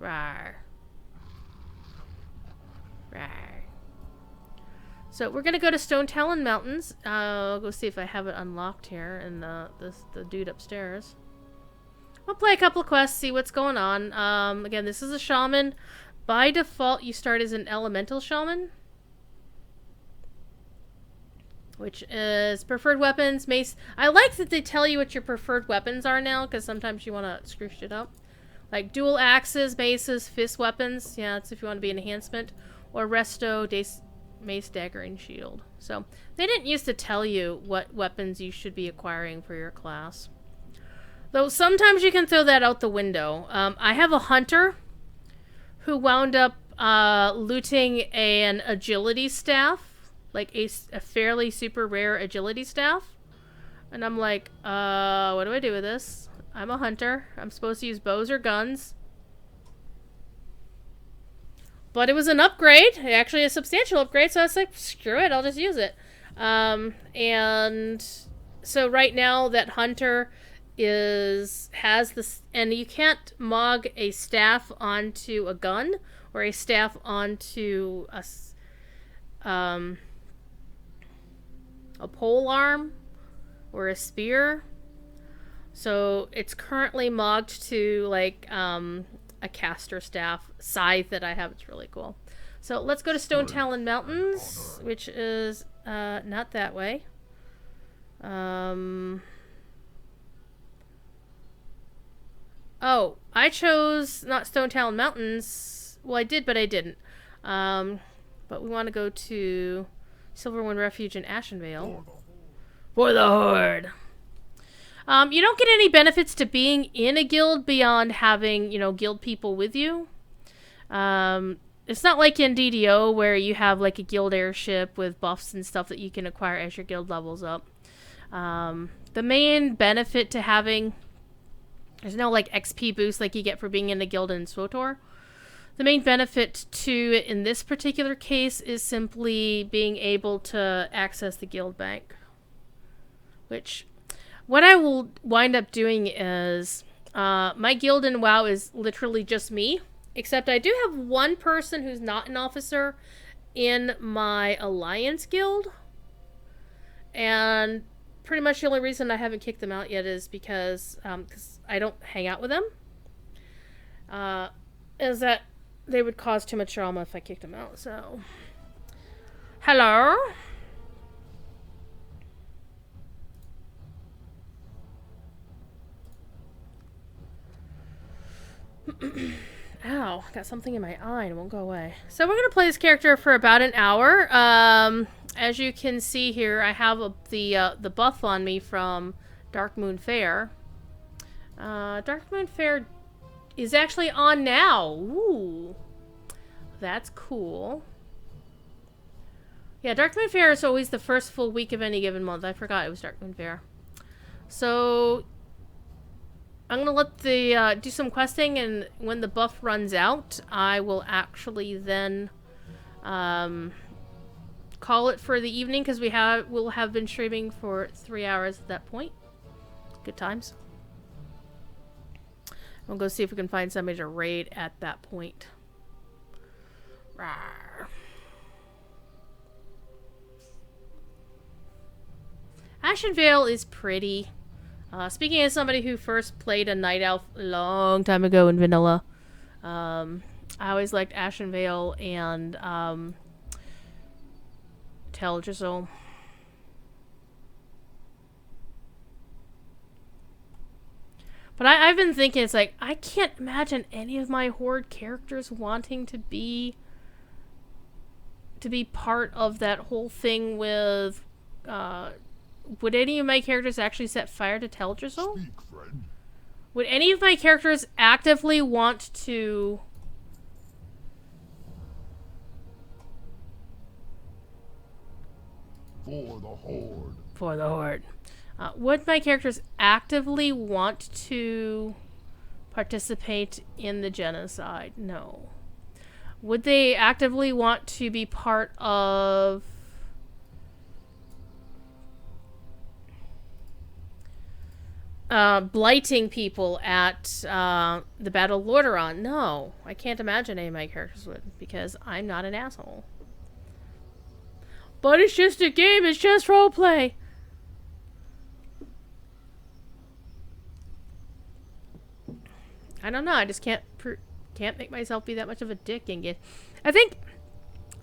Rawr. Rawr. So we're going to go to Stone Talon Mountains. I'll go see if I have it unlocked here and the dude upstairs. We'll play a couple of quests, see what's going on. Again, this is a shaman. By default, you start as an elemental shaman. which is preferred weapons, mace. I like that they tell you what your preferred weapons are now, because sometimes you want to screw shit up. Like dual axes, maces, fist weapons. Yeah, that's if you want to be an enhancement. Or resto, mace, dagger, and shield. So they didn't used to tell you what weapons you should be acquiring for your class. Though sometimes you can throw that out the window. I have a hunter who wound up looting an agility staff, like a fairly super rare agility staff. And I'm like, what do I do with this? I'm a hunter. I'm supposed to use bows or guns. But it was an upgrade, actually a substantial upgrade, so I was like, screw it, I'll just use it. And so right now that hunter has this, and you can't mog a staff onto a gun or a staff onto a pole arm or a spear. So it's currently mogged to like a caster staff scythe that I have. It's really cool. So let's go to Stone Talon Mountains, which is not that way. Oh, I chose not Stone Talon Mountains. Well, I did, but I didn't. But we want to go to Silverwind Refuge in Ashenvale. For the Horde. You don't get any benefits to being in a guild beyond having, guild people with you. It's not like in DDO where you have like a guild airship with buffs and stuff that you can acquire as your guild levels up. The main benefit to having... There's no like XP boost like you get for being in a guild in SWTOR. The main benefit to it in this particular case is simply being able to access the guild bank. Which... What I will wind up doing is, my guild in WoW is literally just me, except I do have one person who's not an officer in my Alliance guild, and pretty much the only reason I haven't kicked them out yet is because I don't hang out with them, is that they would cause too much drama if I kicked them out, so... Hello? Ow, got something in my eye and it won't go away. So we're going to play this character for about an hour. As you can see here, I have the buff on me from Darkmoon Faire. Darkmoon Faire is actually on now. Ooh, that's cool. Yeah, Darkmoon Faire is always the first full week of any given month. I forgot it was Darkmoon Faire. So... I'm going to let the do some questing, and when the buff runs out, I will actually then call it for the evening, because we'll have been streaming for 3 hours at that point. Good times. We'll go see if we can find somebody to raid at that point. Rawr. Ashenvale is pretty. Speaking as somebody who first played a Night Elf a long time ago in Vanilla, I always liked Ashenvale and Teldrassil. But I've been thinking, it's like, I can't imagine any of my Horde characters wanting to be part of that whole thing with... would any of my characters actually set fire to Teldrassil? Speak, friend. Would any of my characters actively want to... For the Horde. For the Horde. Would my characters actively want to participate in the genocide? No. Would they actively want to be part of... blighting people at the Battle of Lordaeron? No, I can't imagine any of my characters would, because I'm not an asshole. But it's just a game, it's just roleplay. I don't know, I just can't make myself be that much of a dick and get... I think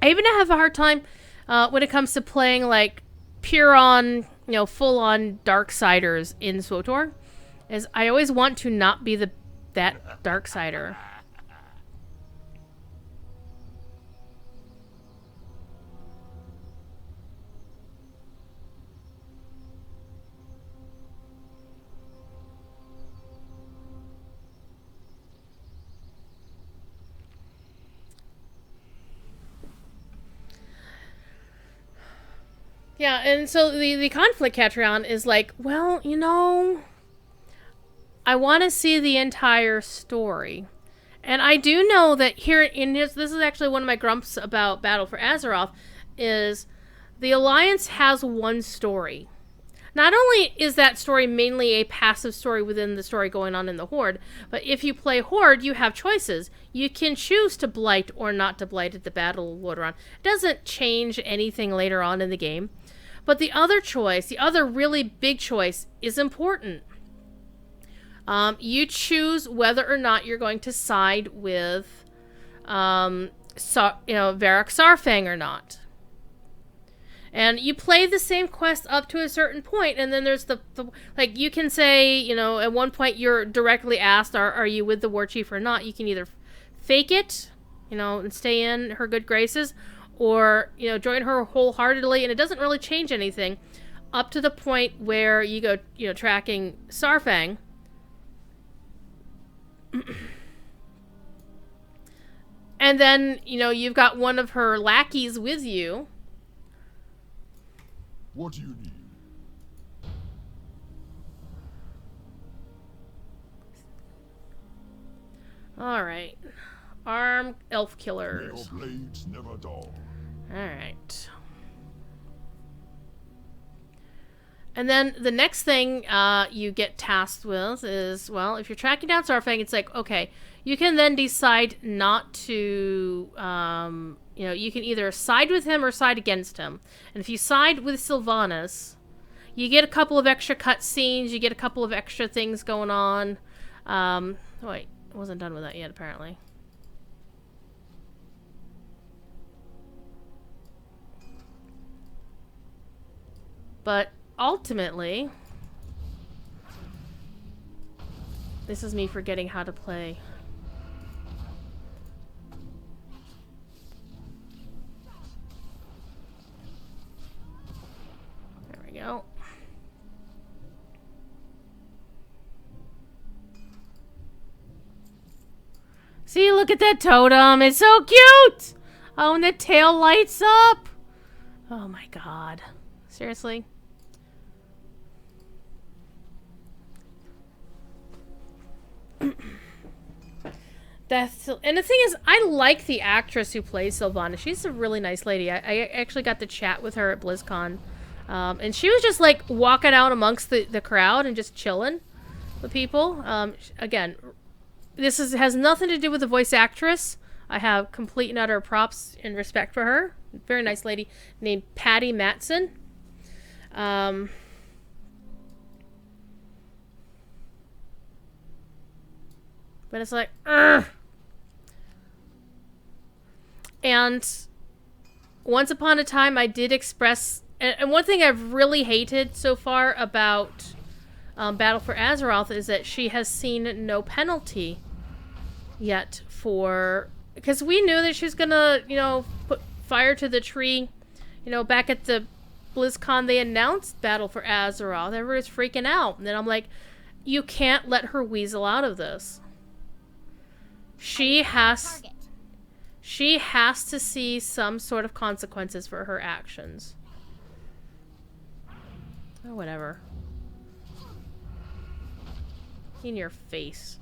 I even have a hard time when it comes to playing like pure on, full on Darksiders in SWTOR, is I always want to not be that Darksider. Yeah, and so the conflict Catrion is like, well, I want to see the entire story. And I do know that here in this is actually one of my grumps about Battle for Azeroth, is the Alliance has one story. Not only is that story mainly a passive story within the story going on in the Horde, but if you play Horde, you have choices. You can choose to blight or not to blight at the Battle of Lordaeron. It doesn't change anything later on in the game. But the other choice, the other really big choice, is important. You choose whether or not you're going to side with, Varrock Sarfang or not. And you play the same quest up to a certain point, and then there's the you can say, at one point you're directly asked, are you with the War Chief or not? You can either fake it, and stay in her good graces, or, join her wholeheartedly, and it doesn't really change anything up to the point where you go, tracking Sarfang. And then, you've got one of her lackeys with you. What do you need? Alright. Armed elf killers. Your blades never dull. Alright. And then the next thing you get tasked with is, well, if you're tracking down Sarfang, it's like, okay, you can then decide not to, you can either side with him or side against him. And if you side with Sylvanas, you get a couple of extra cutscenes, you get a couple of extra things going on. Wait, I wasn't done with that yet, apparently. But ultimately, this is me forgetting how to play. There we go. See, look at that totem. It's so cute. Oh, and the tail lights up. Oh my god. Seriously? And the thing is, I like the actress who plays Sylvana. She's a really nice lady. I actually got to chat with her at BlizzCon. And she was just like walking out amongst the crowd and just chilling with people. Again, this has nothing to do with the voice actress. I have complete and utter props and respect for her. Very nice lady named Patty Matson. But it's like, ugh. And once upon a time, I did express... And one thing I've really hated so far about Battle for Azeroth is that she has seen no penalty yet for... Because we knew that she was going to, put fire to the tree. Back at the BlizzCon, they announced Battle for Azeroth. Everybody's freaking out. And then I'm like, you can't let her weasel out of this. She has to see some sort of consequences for her actions. Or whatever. In your face.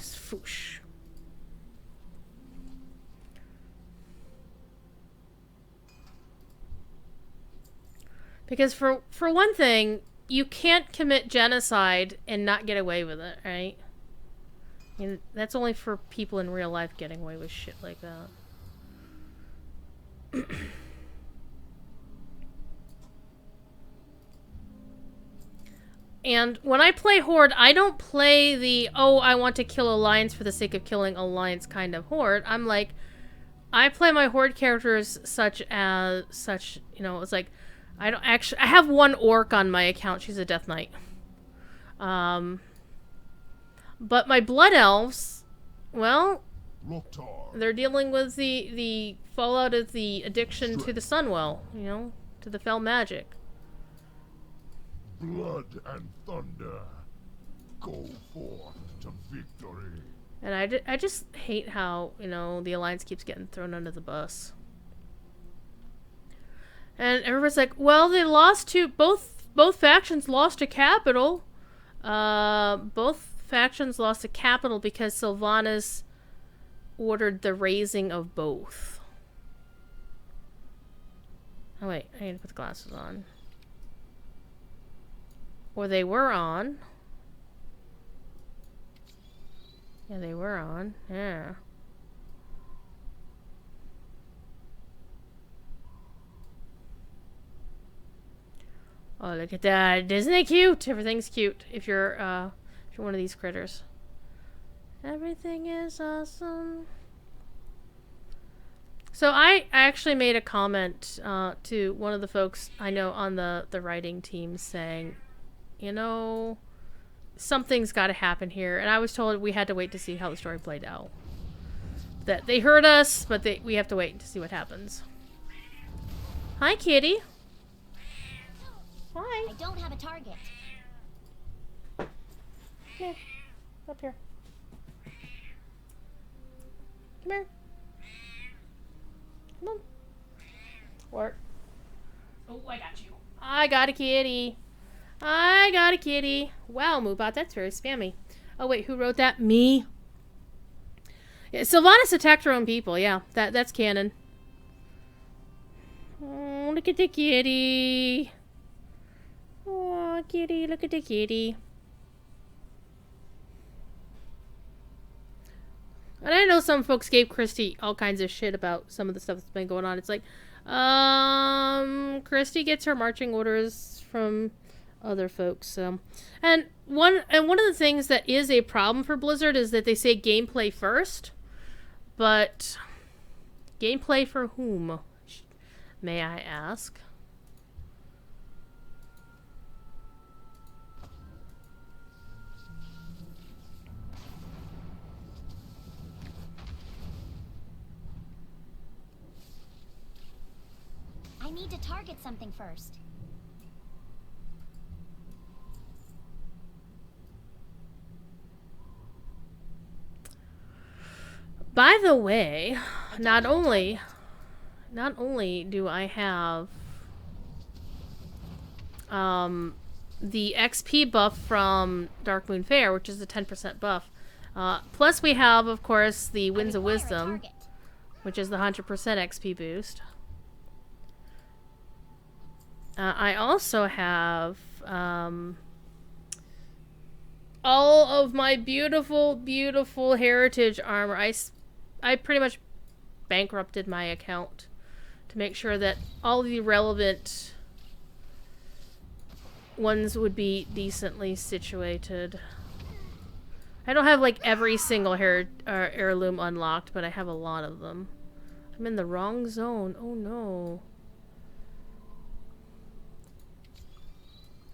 Swoosh. Because for one thing, you can't commit genocide and not get away with it, right? I mean, that's only for people in real life getting away with shit like that. And when I play Horde, I don't play the, oh, I want to kill Alliance for the sake of killing Alliance kind of Horde. I'm like, I play my Horde characters such, you know, it's like, I have one Orc on my account. She's a Death Knight. But my Blood Elves, well, they're dealing with the fallout of the addiction to the Sunwell, you know, to the fell magic. Blood and thunder, go forth to victory. And I just hate how, you know, the Alliance keeps getting thrown under the bus. And everybody's like, well, they lost to, both factions lost to Capital. Both factions lost to Capital because Sylvanas ordered the raising of both. Oh wait, I need to put the glasses on. Or they were on. Yeah, they were on. Yeah. Oh, look at that. Isn't it cute? Everything's cute if you're one of these critters. Everything is awesome. So I actually made a comment to one of the folks I know on the writing team saying, you know, something's got to happen here. And I was told we had to wait to see how the story played out. That they heard us, but we have to wait to see what happens. Hi, kitty. Hi. I don't have a target. Here. Up here. Come here. Come on. Work. Oh, I got you. I got a kitty. I got a kitty. Wow, Moobot, that's very spammy. Oh, wait, who wrote that? Me? Yeah, Sylvanas attacked her own people. Yeah, that's canon. Oh, look at the kitty. Oh, kitty, look at the kitty. And I know some folks gave Christy all kinds of shit about some of the stuff that's been going on. It's like, Christy gets her marching orders from other folks. So, and one of the things that is a problem for Blizzard is that they say gameplay first, but gameplay for whom, may I ask? I need to target something first. By the way, not only do I have the XP buff from Darkmoon Faire, which is a 10% buff, plus we have, of course, the Winds of Wisdom, which is the 100% XP boost. I also have all of my beautiful, beautiful heritage armor. I pretty much bankrupted my account to make sure that all the relevant ones would be decently situated. I don't have like every single heirloom unlocked, but I have a lot of them. I'm in the wrong zone. Oh no.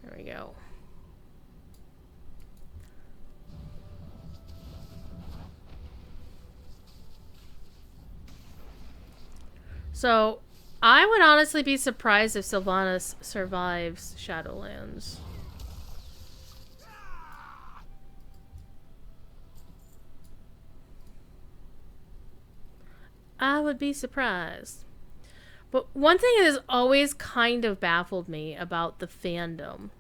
There we go. So, I would honestly be surprised if Sylvanas survives Shadowlands. I would be surprised. But one thing that has always kind of baffled me about the fandom,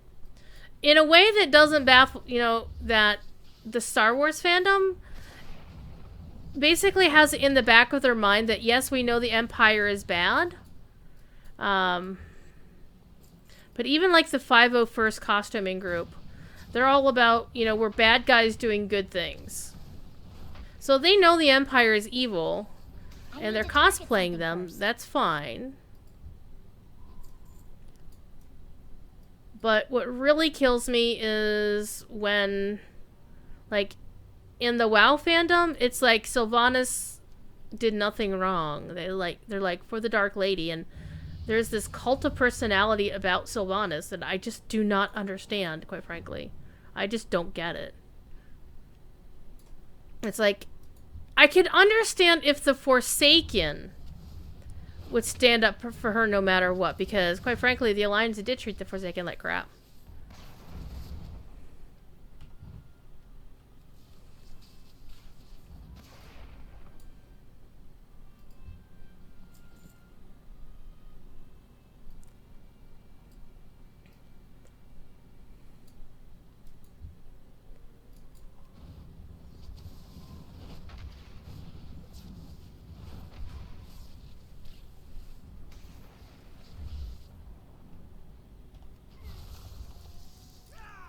in a way that doesn't baffle, you know, that the Star Wars fandom basically has it in the back of their mind that, yes, we know the Empire is bad. But even like the 501st costuming group, they're all about, you know, we're bad guys doing good things. So they know the Empire is evil, and they're cosplaying them. That's fine. But what really kills me is when, like, in the WoW fandom, it's like Sylvanas did nothing wrong. They're like for the Dark Lady, and there's this cult of personality about Sylvanas that I just do not understand, quite frankly. I just don't get it. It's like, I could understand if the Forsaken would stand up for her no matter what, because, quite frankly, the Alliance did treat the Forsaken like crap.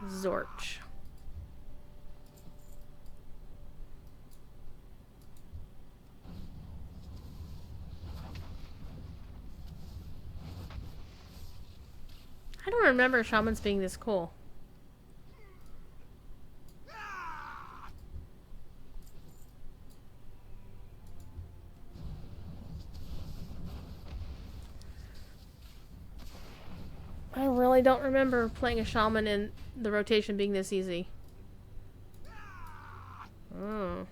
Zorch. I don't remember shamans being this cool. I really don't remember playing a shaman in the rotation being this easy. Oh.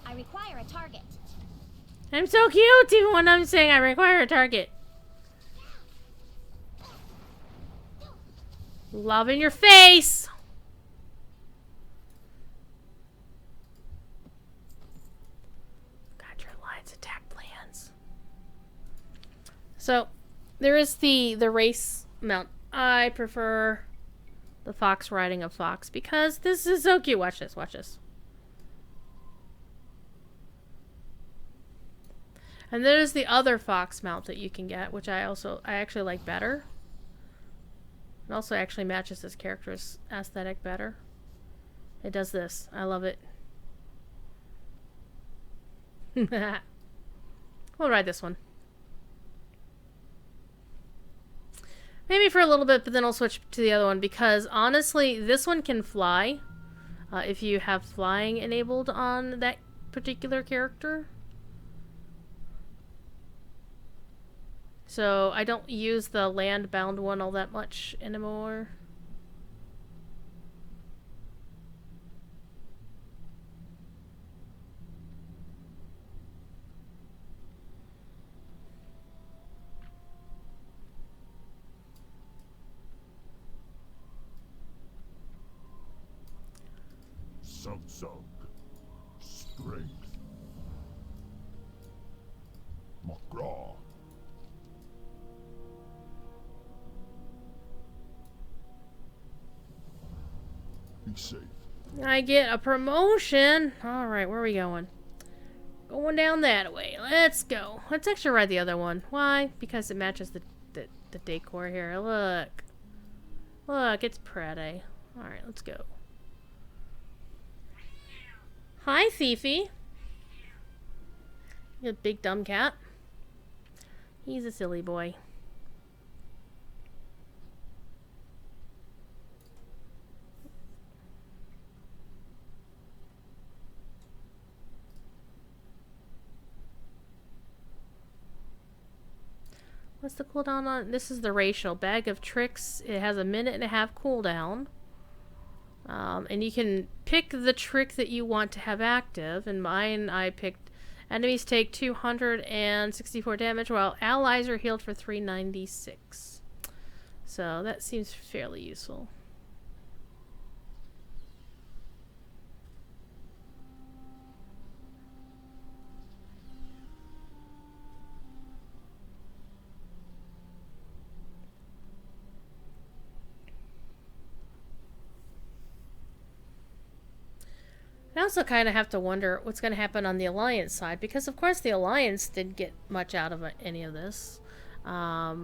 I require a target. I'm so cute even when I'm saying I require a target. Love in your face! Got your Alliance attack plans. So, there is the race mount. I prefer the fox riding of fox because this is so cute. Watch this, watch this. And there's the other fox mount that you can get, which I actually like better. It also actually matches this character's aesthetic better. It does this. I love it. We'll ride this one. Maybe for a little bit, but then I'll switch to the other one because honestly, this one can fly. If you have flying enabled on that particular character. So I don't use the land-bound one all that much anymore. Sub-Sug. Strength. Magraw. Be safe. I get a promotion. Alright, where are we going? Going down that way. Let's go. Let's actually ride the other one. Why? Because it matches the decor here. Look. Look, it's pretty. Alright, let's go. Hi, Thiefy. You big dumb cat. He's a silly boy. What's the cooldown on? This is the racial. Bag of Tricks. It has a 1.5-minute cooldown. And you can pick the trick that you want to have active. And mine, I picked enemies take 264 damage while allies are healed for 396. So that seems fairly useful. I also kind of have to wonder what's going to happen on the Alliance side, because of course the Alliance didn't get much out of any of this. I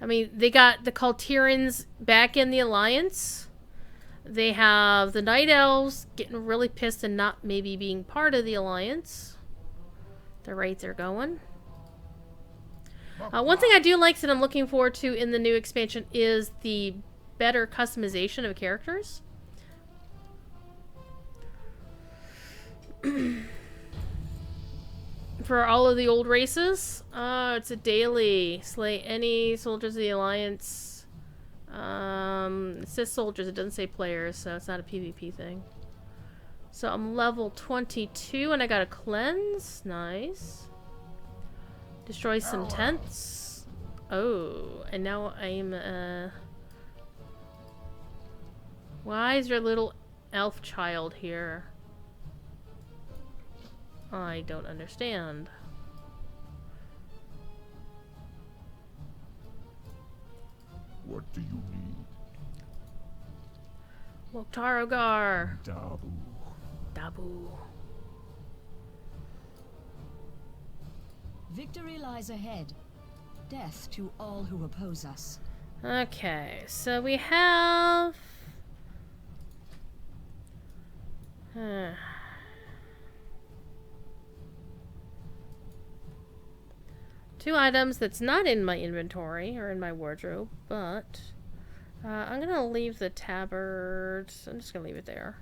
mean, they got the Kaltirans back in the Alliance. They have the Night Elves getting really pissed and not maybe being part of the Alliance. The rate they're going. One thing I do like that I'm looking forward to in the new expansion is the better customization of characters. For all of the old races, it's a daily. Slay any soldiers of the Alliance. It says soldiers, it doesn't say players, so it's not a PvP thing. So I'm level 22 and I got a cleanse. Nice. Destroy some tents. Oh, and now I'm, why is your little elf child here? I don't understand. What do you need? Loktarogar. Dabu. Dabu. Victory lies ahead. Death to all who oppose us. Okay, so we have... two items that's not in my inventory or in my wardrobe, but I'm gonna leave the tabard. I'm just gonna leave it there.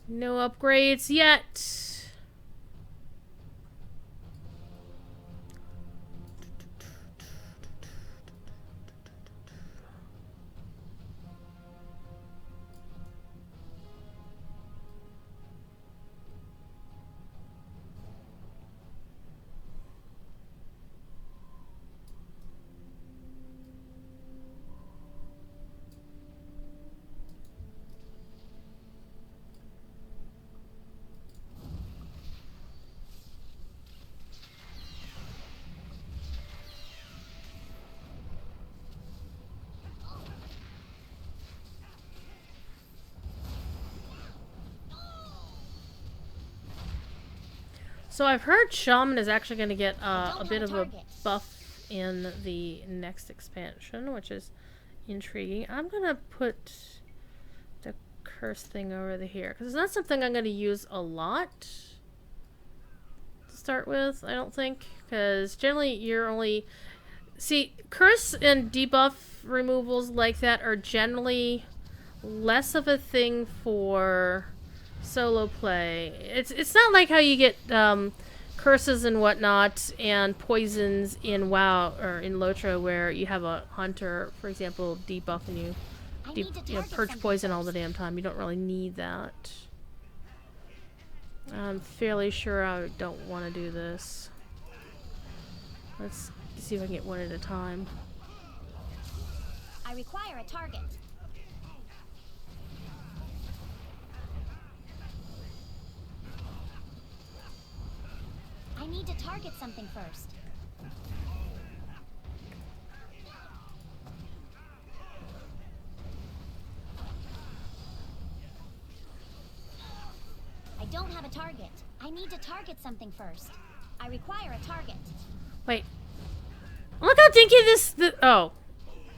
No upgrades yet. So I've heard Shaman is actually going to get a bit of a buff in the next expansion, which is intriguing. I'm going to put the curse thing over here, because it's not something I'm going to use a lot to start with, I don't think. Because generally you're only... See, curse and debuff removals like that are generally less of a thing for... solo play. It's not like how you get curses and whatnot and poisons in WoW or in Lotro, where you have a hunter, for example, debuffing you, purge poison all the damn time. You don't really need that. I'm fairly sure I don't want to do this. Let's see if I can get one at a time. I require a target. I need to target something first. I don't have a target. I need to target something first. I require a target. Wait. Look how dinky this... oh.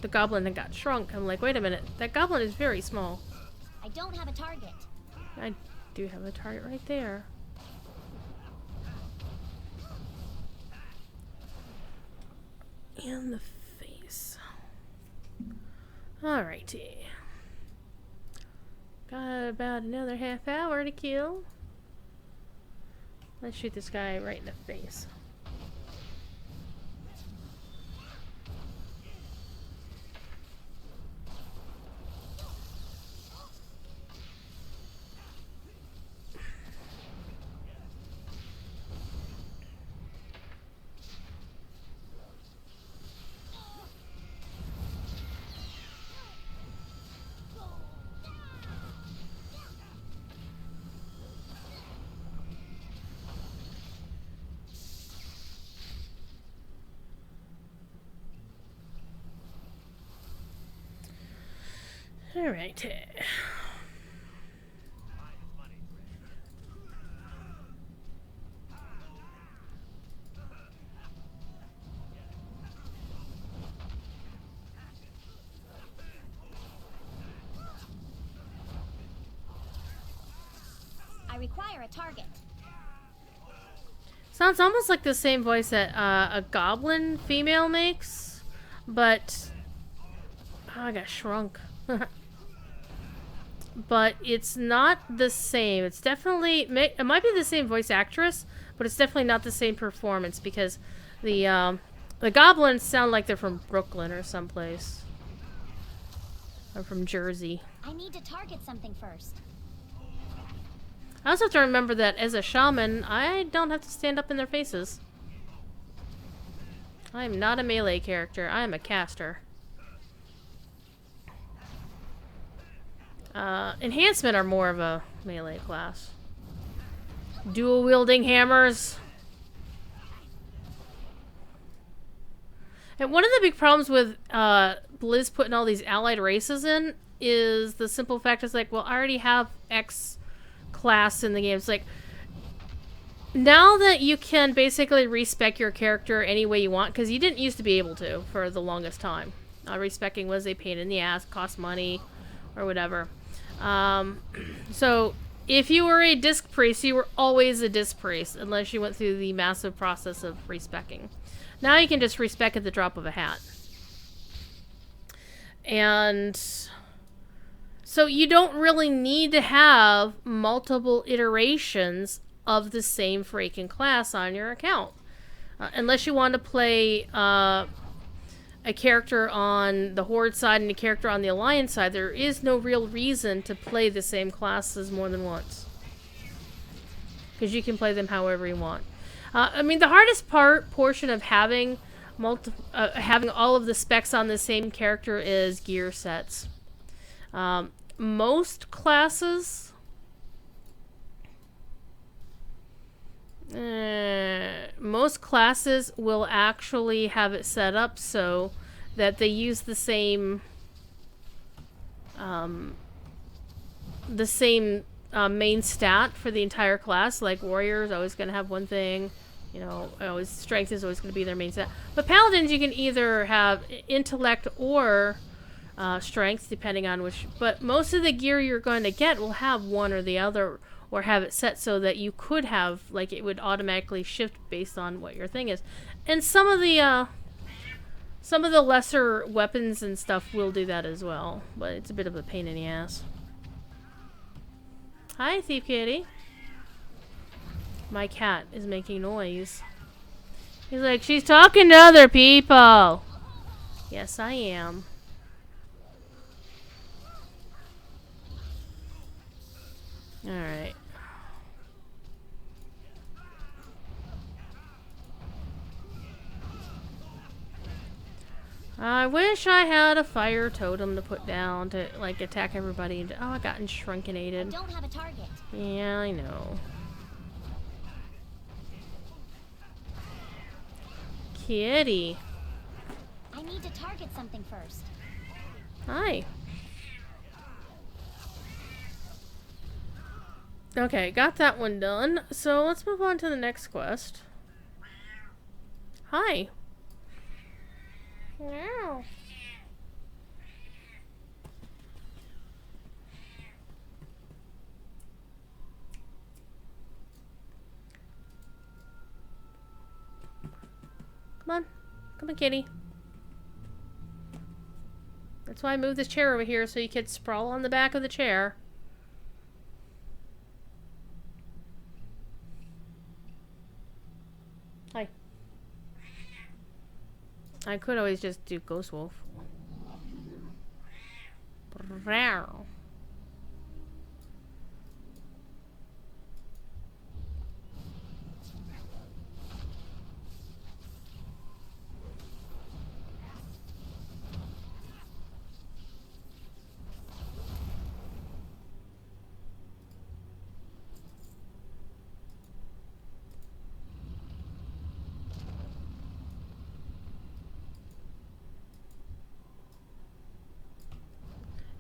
The goblin that got shrunk. I'm like, wait a minute. That goblin is very small. I don't have a target. I do have a target right there. In the face. Alrighty. Got about another half hour to kill. Let's shoot this guy right in the face. Alright. I require a target. Sounds almost like the same voice that a goblin female makes, but oh, I got shrunk. But it's not the same. It's definitely it might be the same voice actress, but it's definitely not the same performance because the goblins sound like they're from Brooklyn or someplace, or from Jersey. I need to target something first. I also have to remember that as a shaman, I don't have to stand up in their faces. I am not a melee character. I am a caster. Enhancement are more of a melee class. Dual wielding hammers. And one of the big problems with Blizz putting all these allied races in is the simple fact is like, well, I already have X class in the game. It's like, now that you can basically respec your character any way you want, because you didn't used to be able to for the longest time. Respecing was a pain in the ass, cost money, or whatever. So if you were a disc priest, you were always a disc priest, unless you went through the massive process of respecing. Now you can just respec at the drop of a hat. And so you don't really need to have multiple iterations of the same freaking class on your account. Unless you want to play a character on the Horde side and a character on the Alliance side, there is no real reason to play the same classes more than once. Because you can play them however you want. I mean, the hardest portion of having having all of the specs on the same character is gear sets. Most classes... most classes will actually have it set up so that they use the same main stat for the entire class. Like warriors always going to have one thing, you know, always strength is always going to be their main stat. But paladins, you can either have intellect or strength, depending on which. But most of the gear you're going to get will have one or the other, or have it set so that you could have, like, it would automatically shift based on what your thing is. And some of the lesser weapons and stuff will do that as well, but it's a bit of a pain in the ass. Hi, Thief Kitty. My cat is making noise. He's like, she's talking to other people. Yes, I am. Alright. I wish I had a fire totem to put down to, like, attack everybody. And, oh, I got shrinkinated. I don't have a target. Yeah, I know. Kitty. I need to target something first. Hi. Okay, got that one done. So let's move on to the next quest. Hi. Wow. Come on. Come on, kitty. That's why I moved this chair over here so you could sprawl on the back of the chair. Hi. I could always just do Ghost Wolf. Brow.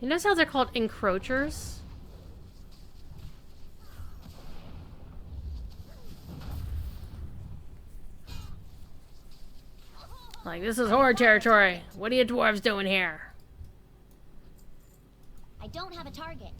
You notice how they're called encroachers? Like, this is horror territory. What are you dwarves doing here? I don't have a target.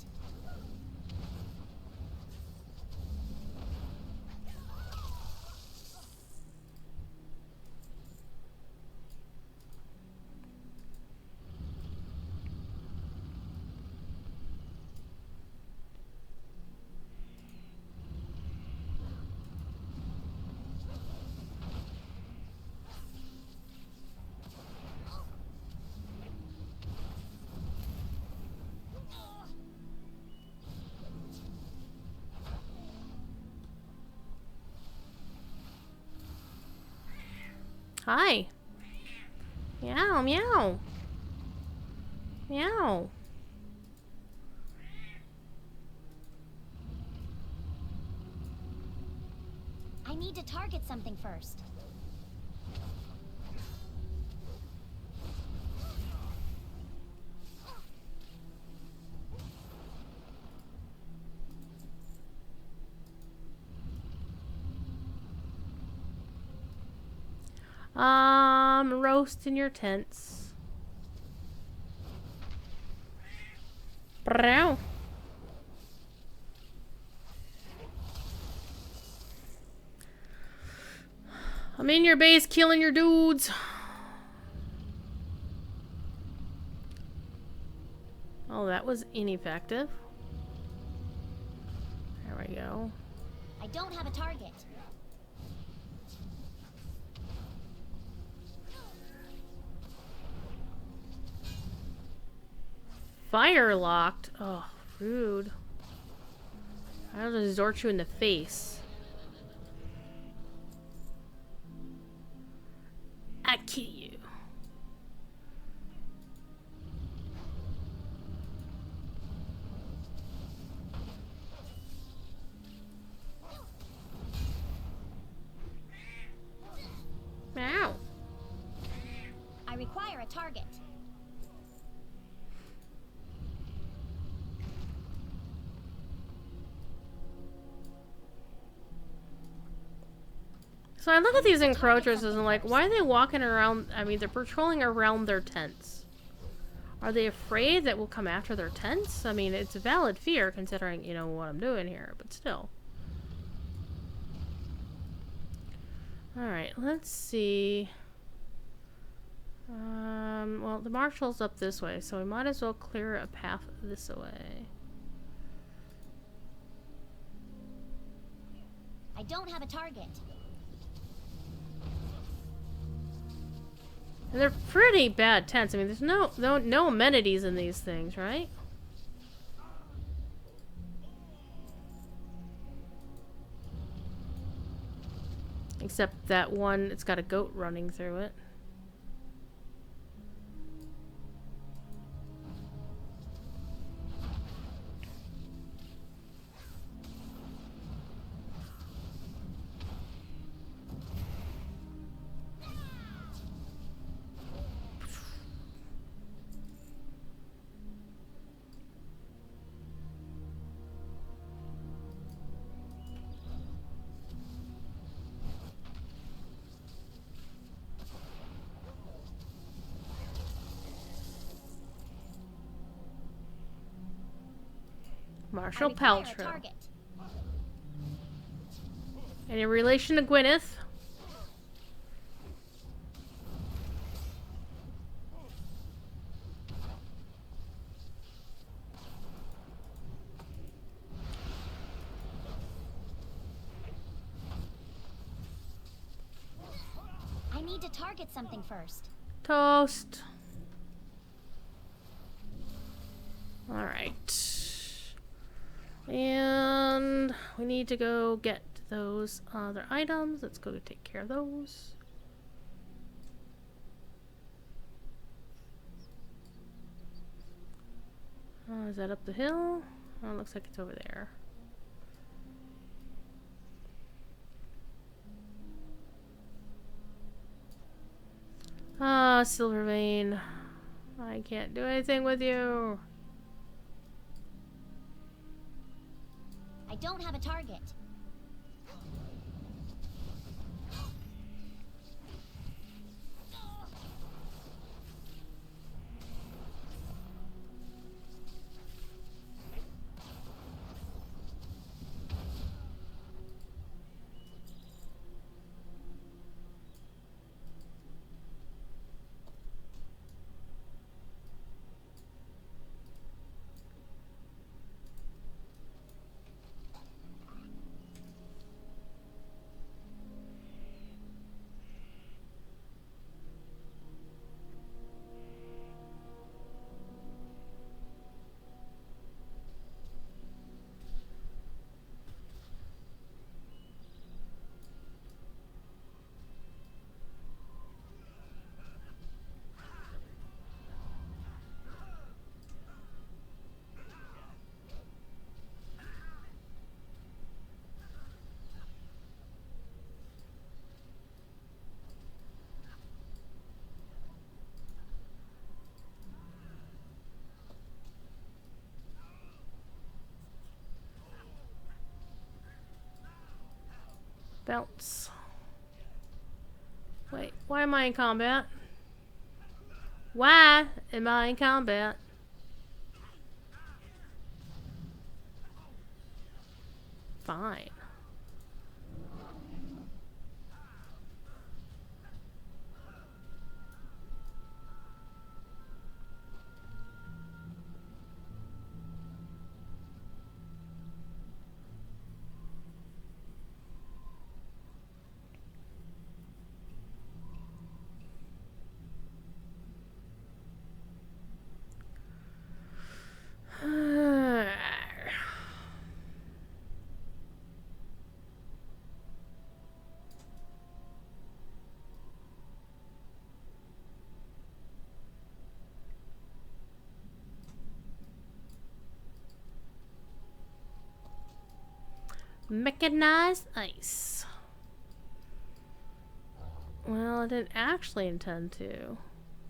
Hi. Meow, meow. Meow. I need to target something first. Roast in your tents. Brow. I'm in your base killing your dudes. Oh, that was ineffective. There we go. I don't have a target. Fire locked. Oh, rude. I'll just zort you in the face. I kill you. Ow. I require a target. So I look at these encroachers and I'm like, why are they walking around? I mean, they're patrolling around their tents. Are they afraid that we'll come after their tents? I mean, it's a valid fear considering, you know, what I'm doing here, but still. Alright, let's see. Well, the marshal's up this way, so we might as well clear a path this way. I don't have a target. And they're pretty bad tents. I mean, there's no amenities in these things, right? Except that one, it's got a goat running through it. Marshall Paltrow. Any relation to Gwyneth? I need to target something first. Toast. Alright. And we need to go get those other items. Let's go take care of those. Is that up the hill? Oh, it looks like it's over there. Ah, Silver Vein. I can't do anything with you. I don't have a target. Bounce. Wait, why am I in combat? Why am I in combat? Fine. Mechanized ice. Well, I didn't actually intend to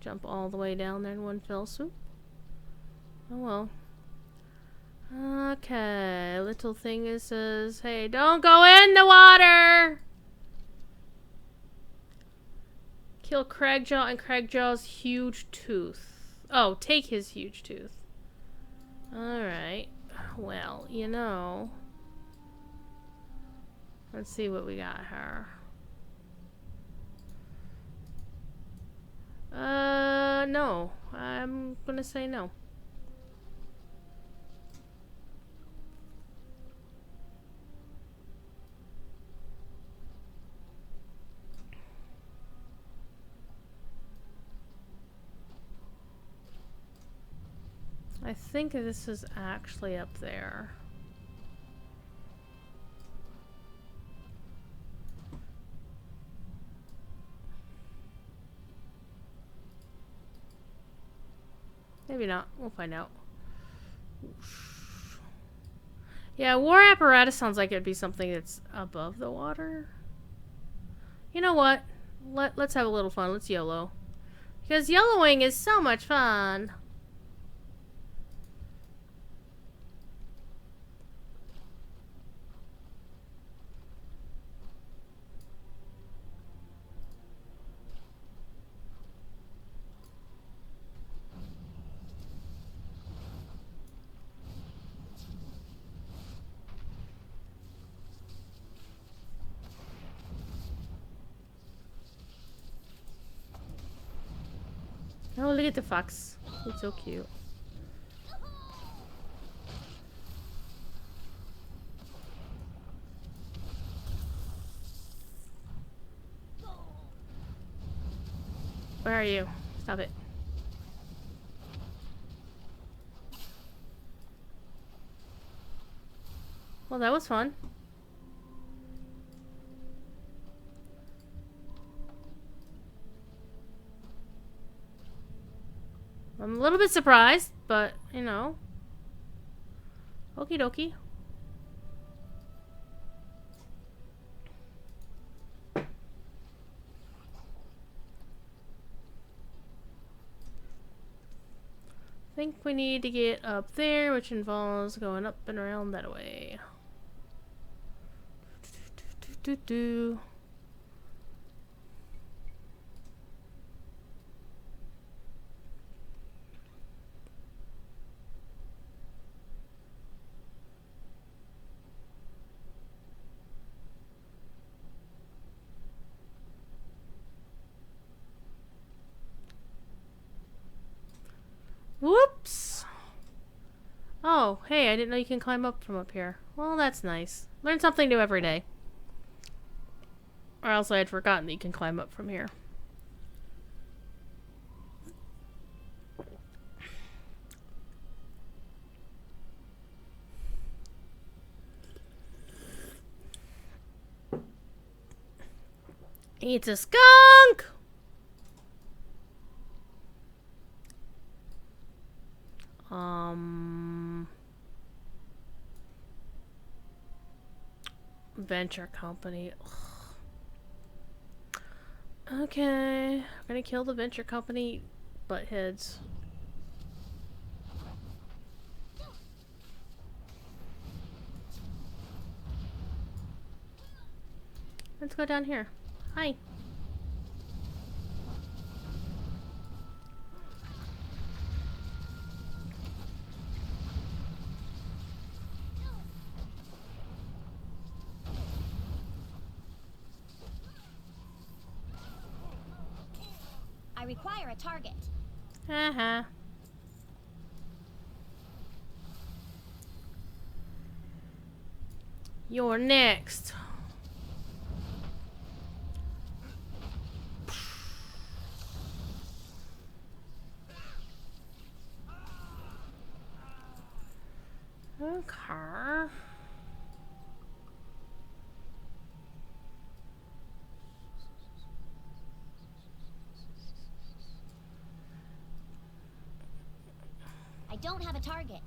jump all the way down there in one fell swoop. Oh well. Okay, little thing is says, hey, don't go in the water! Kill Cragjaw and Cragjaw's huge tooth. Oh, take his huge tooth. Alright. Well, you know. Let's see what we got here. No. I'm gonna say no. I think this is actually up there. Maybe not. We'll find out. Yeah, war apparatus sounds like it'd be something that's above the water. You know what? Let's have a little fun. Let's YOLO. Because YOLOing is so much fun. Oh, look at the fox. It's so cute. Where are you? Stop it. Well, that was fun. I'm a little bit surprised, but, you know. Okie dokie. I think we need to get up there, which involves going up and around that way. do do. Whoops! Oh, hey, I didn't know you can climb up from up here. Well, that's nice. Learn something new every day. Or else I had forgotten that you can climb up from here. It's a skunk! Venture company. Ugh. Okay, I'm gonna kill the venture company butt heads. Let's go down here. Hi. I require a target. Haha. You're next. Okay. I don't have a target.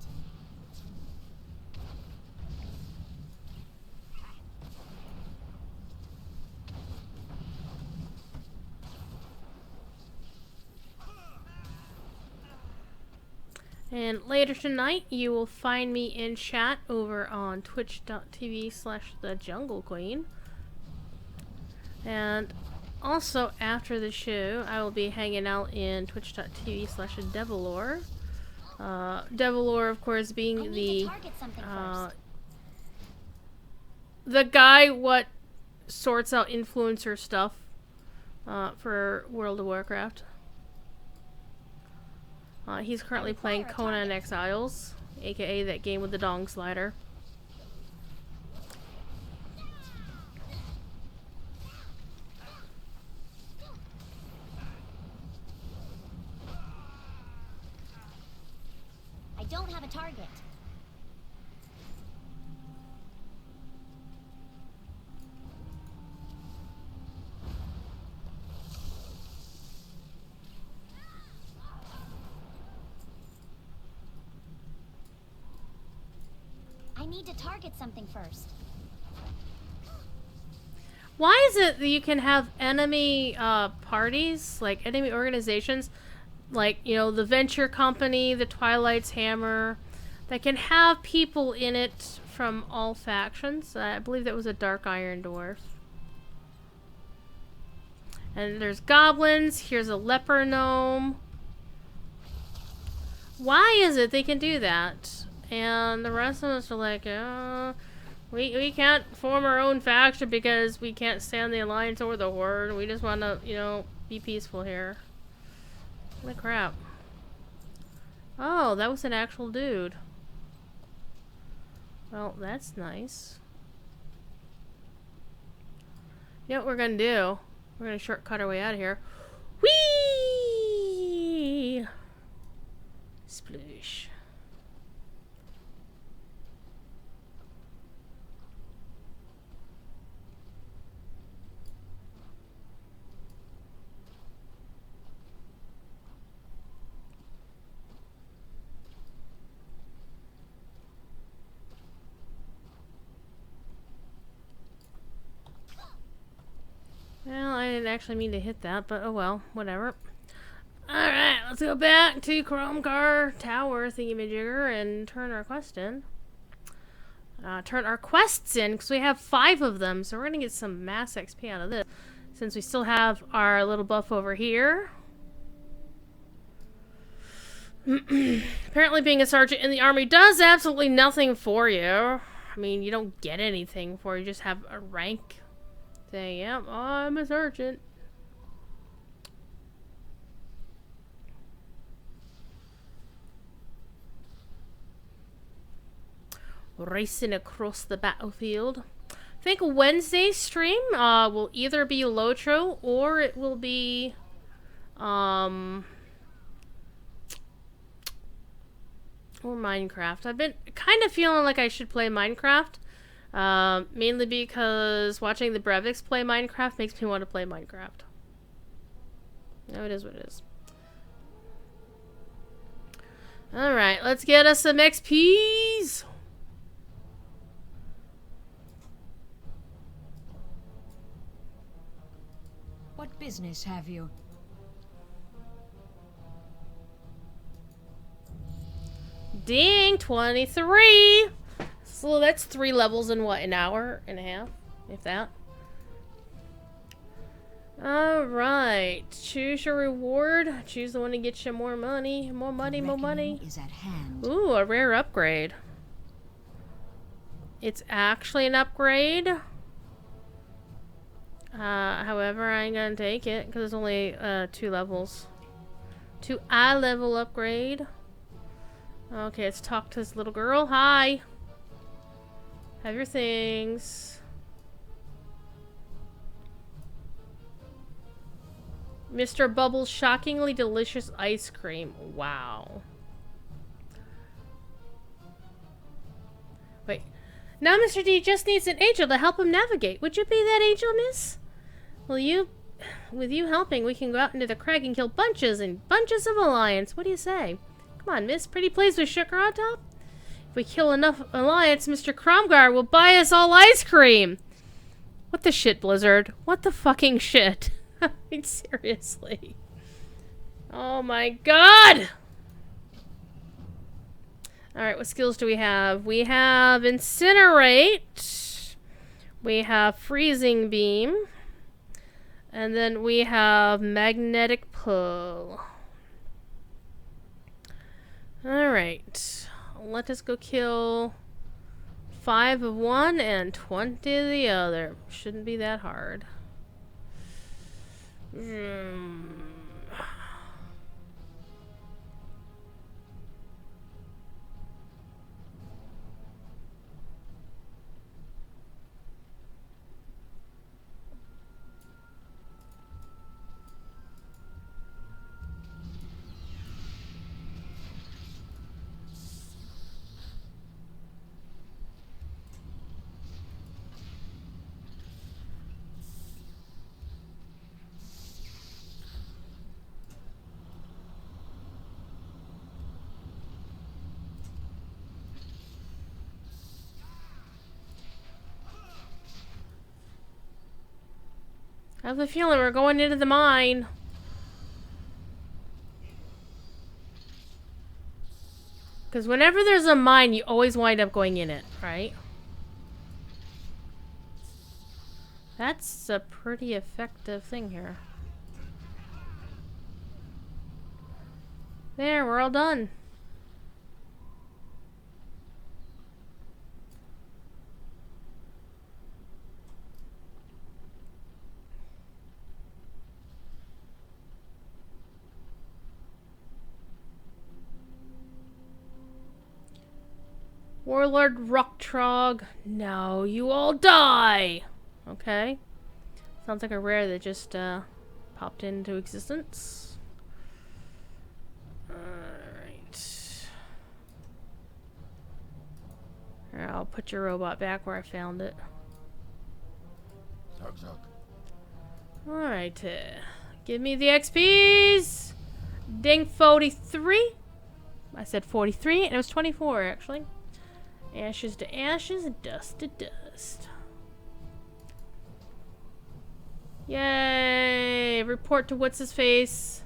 And later tonight, you will find me in chat over on twitch.tv/thejunglequeen. And also after the show, I will be hanging out in twitch.tv/Devilore. Devilore, of course, being the guy what sorts out influencer stuff for World of Warcraft. He's currently playing Conan Exiles, aka that game with the dong slider. I don't have a target. I need to target something first. Why is it that you can have enemy parties, like enemy organizations, like, you know, the Venture Company, the Twilight's Hammer, that can have people in it from all factions? I believe that was a Dark Iron Dwarf. And there's goblins. Here's a leper gnome. Why is it they can do that? And the rest of us are like, we can't form our own faction because we can't stand the Alliance or the Horde. We just want to, you know, be peaceful here. Holy crap. Oh, that was an actual dude. Well, that's nice. You know what we're gonna do? We're gonna shortcut our way out of here. Whee! Sploosh. Well, I didn't actually mean to hit that, but oh well, whatever. Alright, let's go back to Chrome Car Tower thingamajigger and turn our quest in. turn our quests in, because we have 5 of them, so we're gonna get some mass XP out of this, since we still have our little buff over here. Apparently being a sergeant in the army does absolutely nothing for you. I mean, you don't get anything for it, you just have a rank thing. Yep, oh, I'm a sergeant. Racing across the battlefield. I think Wednesday's stream will either be Lotro or it will be or Minecraft. I've been kind of feeling like I should play Minecraft, mainly because watching the Breviks play Minecraft makes me want to play Minecraft. No, it is what it is. Alright, let's get us some XPs! What business have you? Ding! 23! So that's 3 levels in what, an hour and a half? If that. Alright. Choose your reward. Choose the one to get you more money. More money, more money. Is at hand. Ooh, a rare upgrade. It's actually an upgrade. However, I ain't gonna take it because it's only 2 levels. 2 eye level upgrade. Okay, let's talk to this little girl. Hi. Have your things. Mr. Bubble's shockingly delicious ice cream. Wow. Wait. Now Mr. D just needs an angel to help him navigate. Would you be that angel, miss? With you helping, we can go out into the crag and kill bunches and bunches of Alliance. What do you say? Come on, miss. Pretty please with sugar on top? If we kill enough Alliance, Mr. Cromgar will buy us all ice cream. What the shit, Blizzard? What the fucking shit? I mean, seriously. Oh my god! Alright, what skills do we have? We have Incinerate. We have Freezing Beam. And then we have Magnetic Pull. Alright. Let us go kill 5 of one and 20 of the other. Shouldn't be that hard. I have a feeling we're going into the mine. Because whenever there's a mine, you always wind up going in it, right? That's a pretty effective thing here. There, we're all done. Warlord Rocktrog. No, you all die! Okay. Sounds like a rare that just popped into existence. Alright. I'll put your robot back where I found it. Alright. Give me the XPs! Ding 43. I said 43 and it was 24 actually. Ashes to ashes, dust to dust. Yay! Report to what's his face.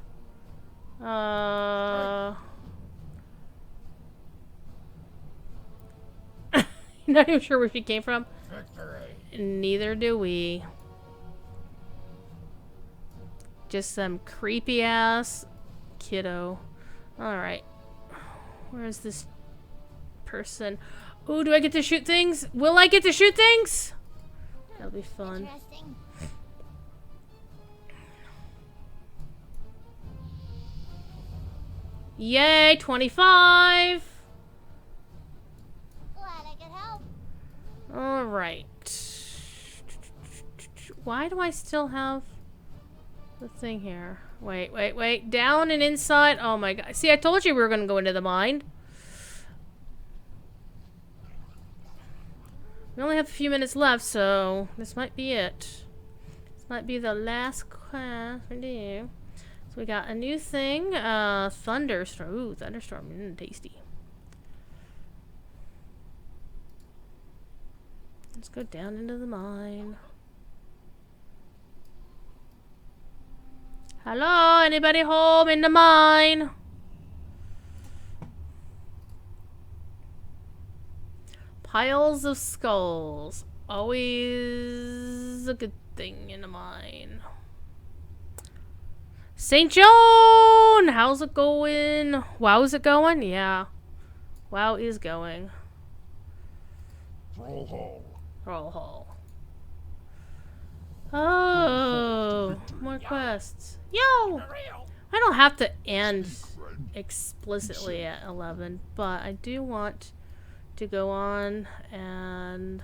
Not even sure where she came from. Victory. Neither do we. Just some creepy ass kiddo. Alright. Where's this person? Oh, do I get to shoot things? Will I get to shoot things? That'll be fun. Interesting. Yay, 25! Glad I could help. Alright. Why do I still have the thing here? Wait, wait, wait. Down and inside. Oh my god. See, I told you we were going to go into the mine. We only have a few minutes left, so this might be it. This might be the last class we do. So we got a new thing. Thunderstorm. Ooh, thunderstorm. Tasty. Let's go down into the mine. Hello? Anybody home in the mine? Piles of skulls. Always a good thing in a mine. St. Joan! How's it going? Wow, is it going? Yeah. Wow is going. Roll hall. Roll hall. Oh, more quests. Yo! I don't have to end explicitly at 11, but I do want to go on and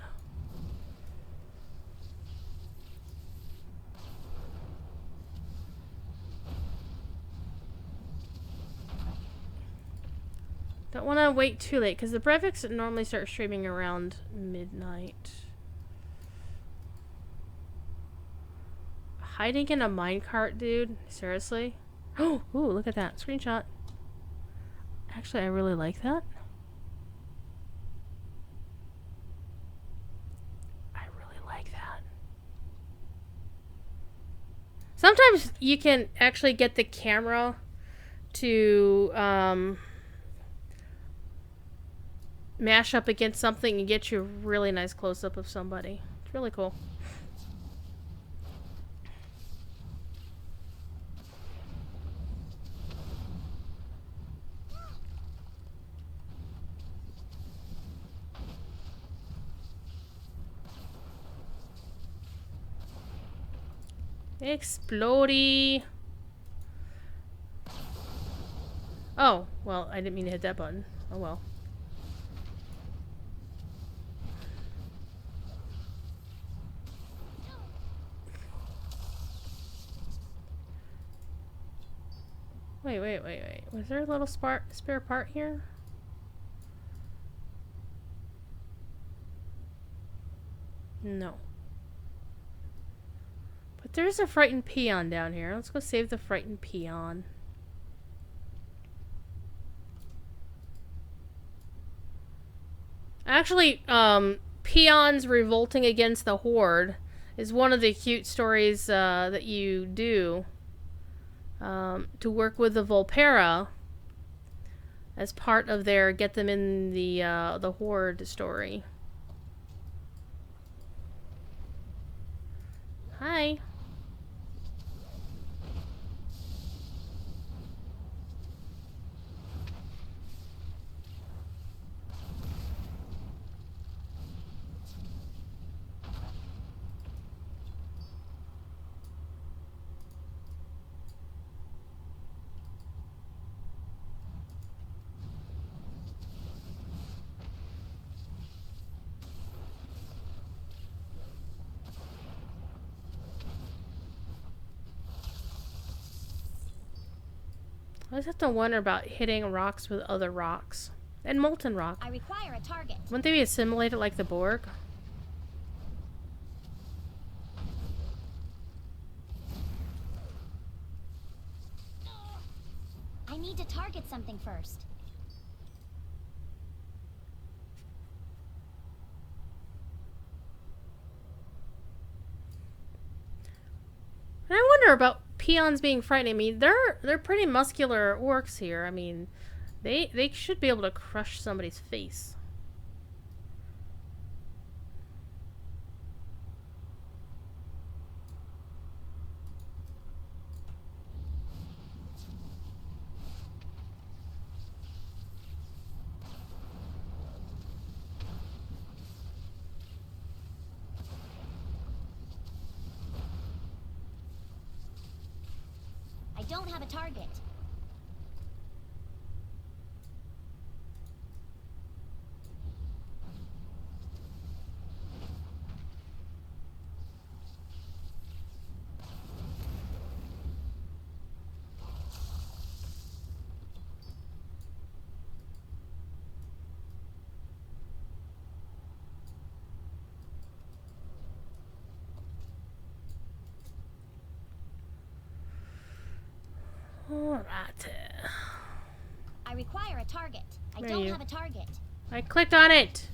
don't want to wait too late because the breakfast normally start streaming around midnight. Hiding in a minecart, dude? Seriously? Oh, ooh, look at that screenshot. Actually, I really like that. I really like that. Sometimes you can actually get the camera to mash up against something and get you a really nice close-up of somebody. It's really cool. Explodey. Oh, well, I didn't mean to hit that button. Oh well. Wait, wait, wait, wait. Was there a little spare part here? No. But there's a frightened peon down here. Let's go save the frightened peon. Actually, peons revolting against the horde is one of the cute stories that you do to work with the Volpera as part of their get them in the horde story. Hi. I just have to wonder about hitting rocks with other rocks. And molten rock. I require a target. Wouldn't they be assimilated like the Borg? I need to target something first. And I wonder about peons being frightening. I mean, they're pretty muscular orcs here. I mean, they should be able to crush somebody's face. 'Cause I wonder about peons being frightening. I mean, they're pretty muscular orcs here. I mean, they should be able to crush somebody's face. 'Cause I wonder about peons being frightening. I mean, they're pretty muscular orcs here. I mean, they should be able to crush somebody's face. don't have a target. Alright. I require a target. I Where are don't you? have a target. I clicked on it.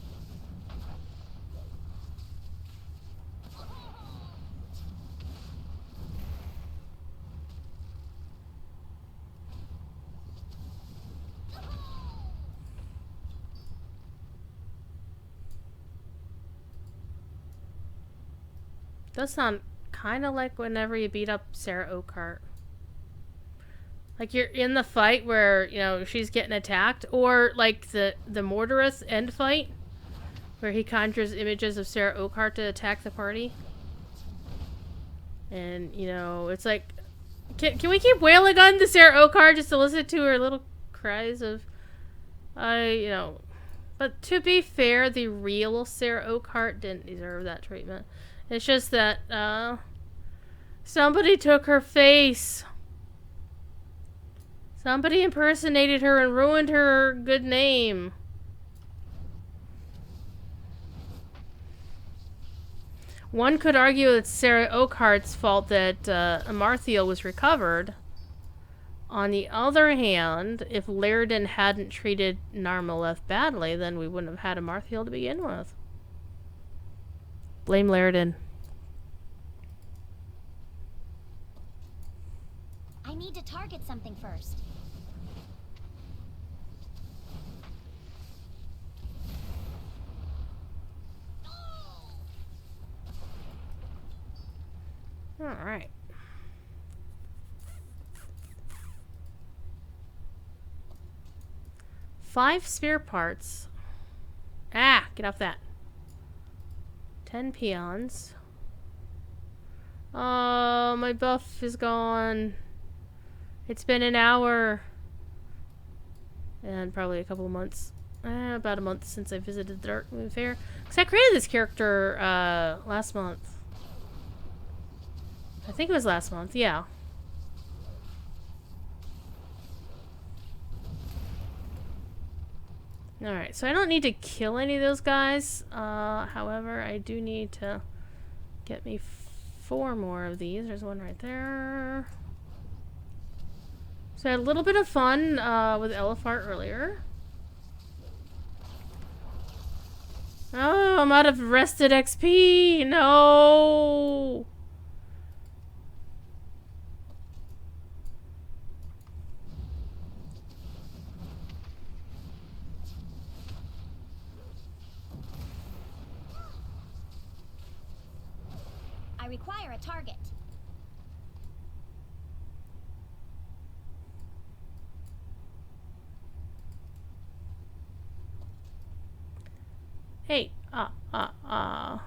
Does sound kind of like whenever you beat up Sarah Oakhart. Like you're in the fight where, you know, she's getting attacked, or like the Morderous end fight where he conjures images of Sarah Oakhart to attack the party. And, you know, it's like, can we keep wailing on the Sarah Oakhart just to listen to her little cries of, you know. But to be fair, the real Sarah Oakhart didn't deserve that treatment. It's just that, somebody took her face. Somebody impersonated her and ruined her good name. One could argue it's Sarah Oakhart's fault that Amarthiel was recovered. On the other hand, if Laridan hadn't treated Narmaleth badly, then we wouldn't have had Amarthiel to begin with. Blame Laridan. I need to target something first. Alright. Five spare parts. Ah, get off that. 10 peons. Oh, my buff is gone. It's been an hour. And probably a couple of months. About a month since I visited the Dark Moon Fair. Because I created this character last month. I think it was last month, yeah. Alright, so I don't need to kill any of those guys. However, I do need to get me 4 more of these. There's one right there. So I had a little bit of fun with LFR earlier. Oh, I'm out of rested XP! No! I require a target. Eight. 9.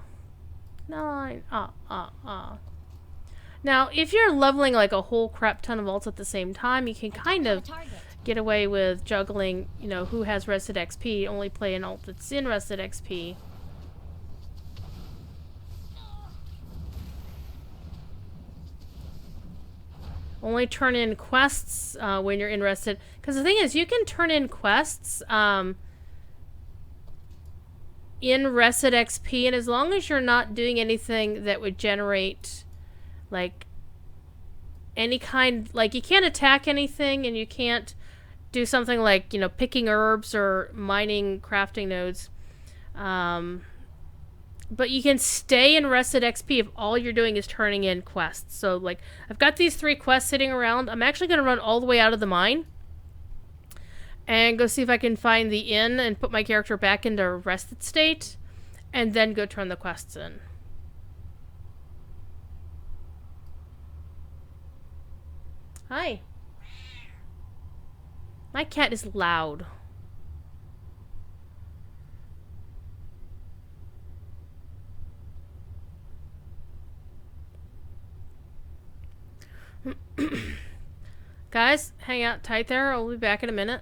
Now, if you're leveling like a whole crap ton of ults at the same time, you can kind of get away with juggling, you know, who has rested XP, only play an ult that's in rested XP. Only turn in quests when you're interested. Because the thing is, you can turn in quests in rested XP, and as long as you're not doing anything that would generate, like, any kind... Like, you can't attack anything, and you can't do something like, you know, picking herbs or mining crafting nodes. But you can stay in rested XP if all you're doing is turning in quests. So, like, I've got these 3 quests sitting around. I'm actually going to run all the way out of the mine and go see if I can find the inn and put my character back into a rested state, and then go turn the quests in. Hi. My cat is loud. Guys, hang out tight there. I'll be back in a minute.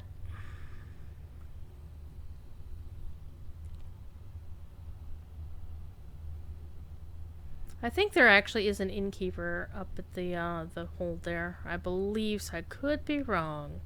I think there actually is an innkeeper up at the hold there. I believe so. I could be wrong.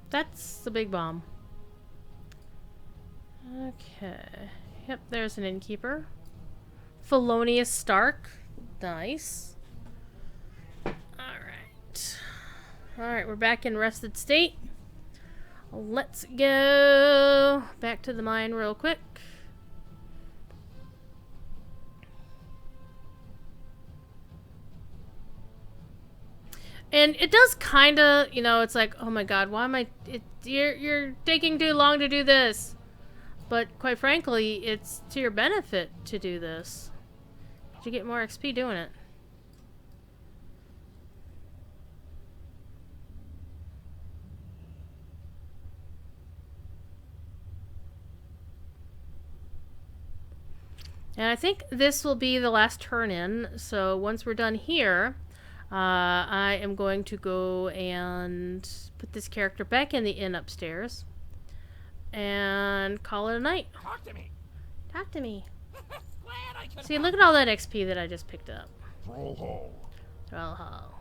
That's the big bomb. Okay. Yep, there's an innkeeper. Felonious Stark. Nice. Alright. Alright, we're back in rested state. Let's go back to the mine real quick. And it does kind of, you know, it's like, oh my god, why am I... You're taking too long to do this. But quite frankly, it's to your benefit to do this. You get more XP doing it. And I think this will be the last turn in. So once we're done here, I am going to go and put this character back in the inn upstairs and call it a night. Talk to me. Talk to me. Glad I could See, look at all that XP that I just picked up. Trollhall. Oh.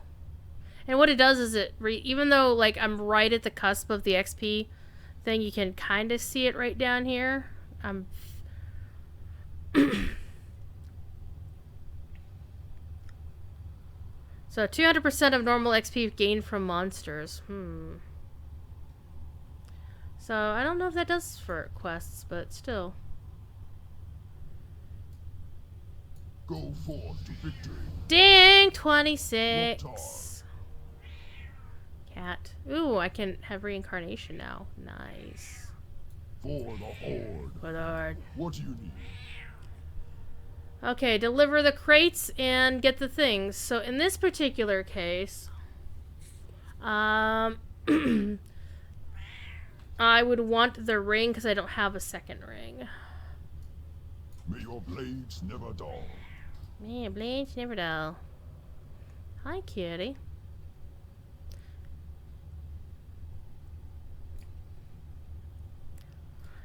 And what it does is even though like I'm right at the cusp of the XP thing, you can kind of see it right down here. So 200% of normal XP gained from monsters. So I don't know if that does for quests, but still. Go forth to victory. Ding! 26. Cat. Ooh, I can have reincarnation now. Nice. For the Horde. For the Horde. What do you need? Okay, deliver the crates and get the things. So in this particular case, I would want the ring because I don't have a second ring. May your blades never dull. May your blades never dull. Hi, kitty.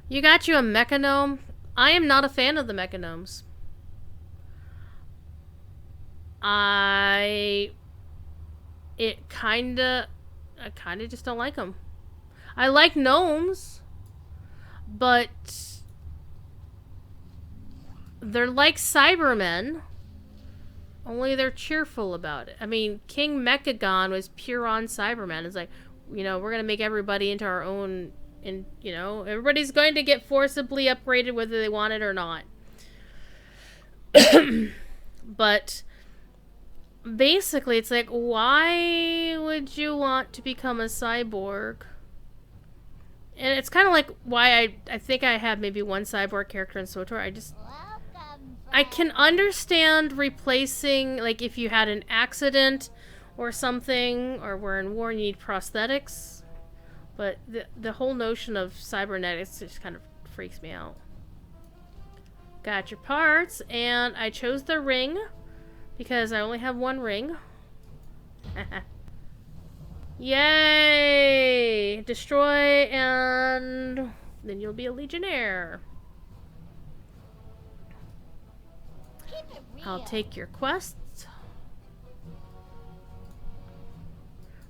You got you a mechanome? I am not a fan of the mechanomes. I kinda just don't like them. I like gnomes, but they're like Cybermen, only they're cheerful about it. I mean, King Mechagon was pure on Cybermen. It's like, you know, we're gonna make everybody into our own, and you know, everybody's going to get forcibly upgraded whether they want it or not. But basically, it's like, why would you want to become a cyborg? And it's kind of like why I think I have maybe one cyborg character in SWTOR. I can understand replacing, like, if you had an accident or something, or we're in war and you need prosthetics. But the whole notion of cybernetics just kind of freaks me out. Got your parts, and I chose the ring because I only have one ring. Yay! Destroy, and then you'll be a legionnaire. I'll take your quests.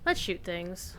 Let's shoot things.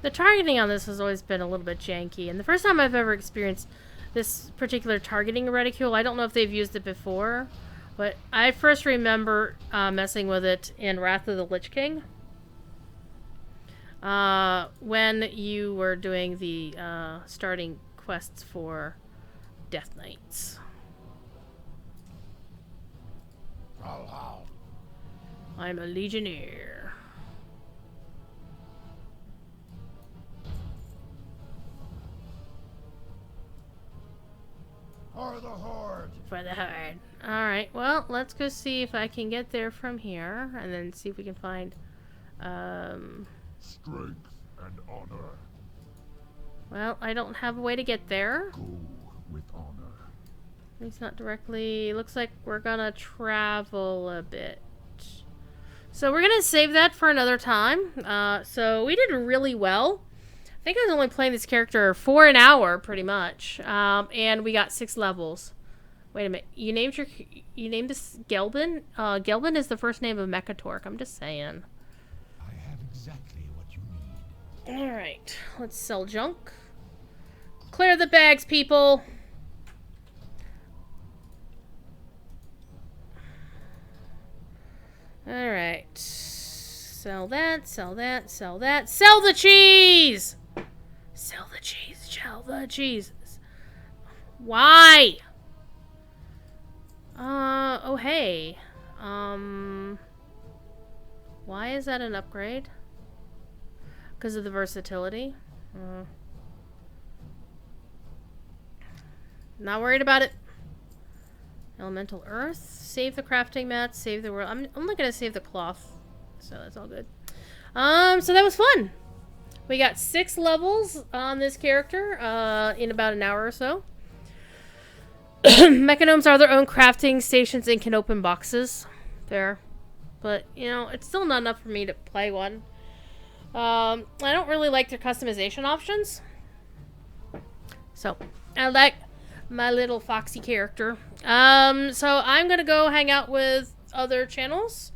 The targeting on this has always been a little bit janky, and the first time I've ever experienced this particular targeting reticule, I don't know if they've used it before, but I first remember messing with it in Wrath of the Lich King. When you were doing the starting quests for Death Knights. I'm a legionnaire. For the Horde. For the Horde. Alright, well, let's go see if I can get there from here, and then see if we can find, Strength and honor. well, I don't have a way to get there. Go with honor. It's not directly... looks like we're gonna travel a bit. So we're gonna save that for another time. So we did really well. I think I was only playing this character for an hour, pretty much. And we got 6 levels. Wait a minute. You named this Gelbin? Gelbin is the first name of Mechatork. I'm just saying. I have exactly what you need. Alright. Let's sell junk. Clear the bags, people! Alright. Sell that, sell that, sell that. Sell the cheese! Sell the cheese, sell the cheese. Why? Oh hey. Why is that an upgrade? Because of the versatility? Not worried about it. Elemental Earth. Save the crafting mats. Save the world. I'm only gonna save the cloth. So that's all good. So that was fun. We got 6 levels on this character in about an hour or so. Mechanomes are their own crafting stations and can open boxes. There. But, you know, it's still not enough for me to play one. I don't really like their customization options. So, I like my little foxy character. So I'm gonna go hang out with other channels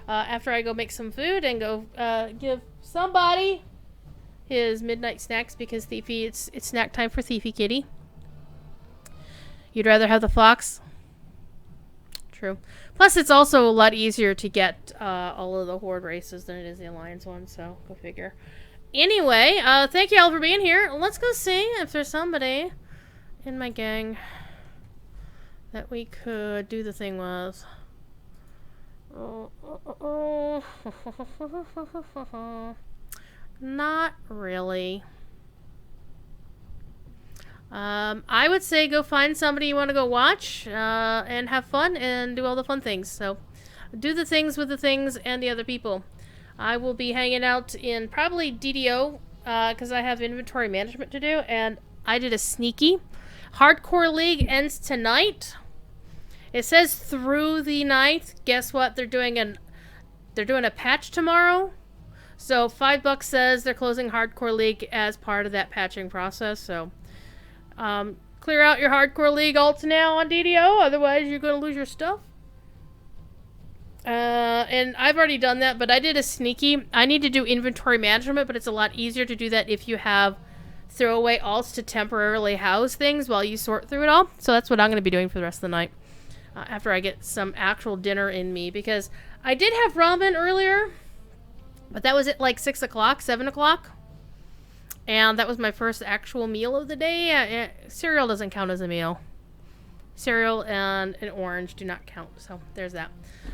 after I go make some food and go give somebody his midnight snacks, because Thiefy, it's snack time for Thiefy Kitty. You'd rather have the fox? True. Plus, it's also a lot easier to get all of the Horde races than it is the Alliance one, so go figure. Anyway, thank you all for being here. Let's go see if there's somebody in my gang that we could do the thing with. Not really. I would say go find somebody you want to go watch and have fun and do all the fun things. So do the things with the things and the other people. I will be hanging out in probably DDO because I have inventory management to do, and I did a sneaky. Hardcore League ends tonight. It says through the 9th. Guess what? They're doing a patch tomorrow. So $5 says they're closing Hardcore League as part of that patching process. So clear out your Hardcore League alts now on DDO, otherwise you're going to lose your stuff. And I've already done that, but I did a sneaky. I need to do inventory management, but it's a lot easier to do that if you have throwaway alts to temporarily house things while you sort through it all. So that's what I'm going to be doing for the rest of the night after I get some actual dinner in me, because I did have ramen earlier, but that was at like 6 o'clock, 7 o'clock. And that was my first actual meal of the day. Cereal doesn't count as a meal. Cereal and an orange do not count. So there's that.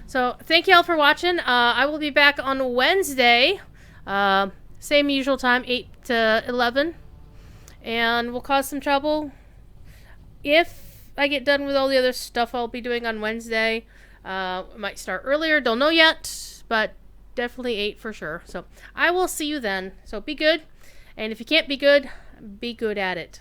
So thank you all for watching. I will be back on Wednesday. Same usual time, 8 to 11. And we'll cause some trouble. If I get done with all the other stuff I'll be doing on Wednesday, I might start earlier. Don't know yet. But definitely 8 for sure. So I will see you then. So be good. And if you can't be good at it.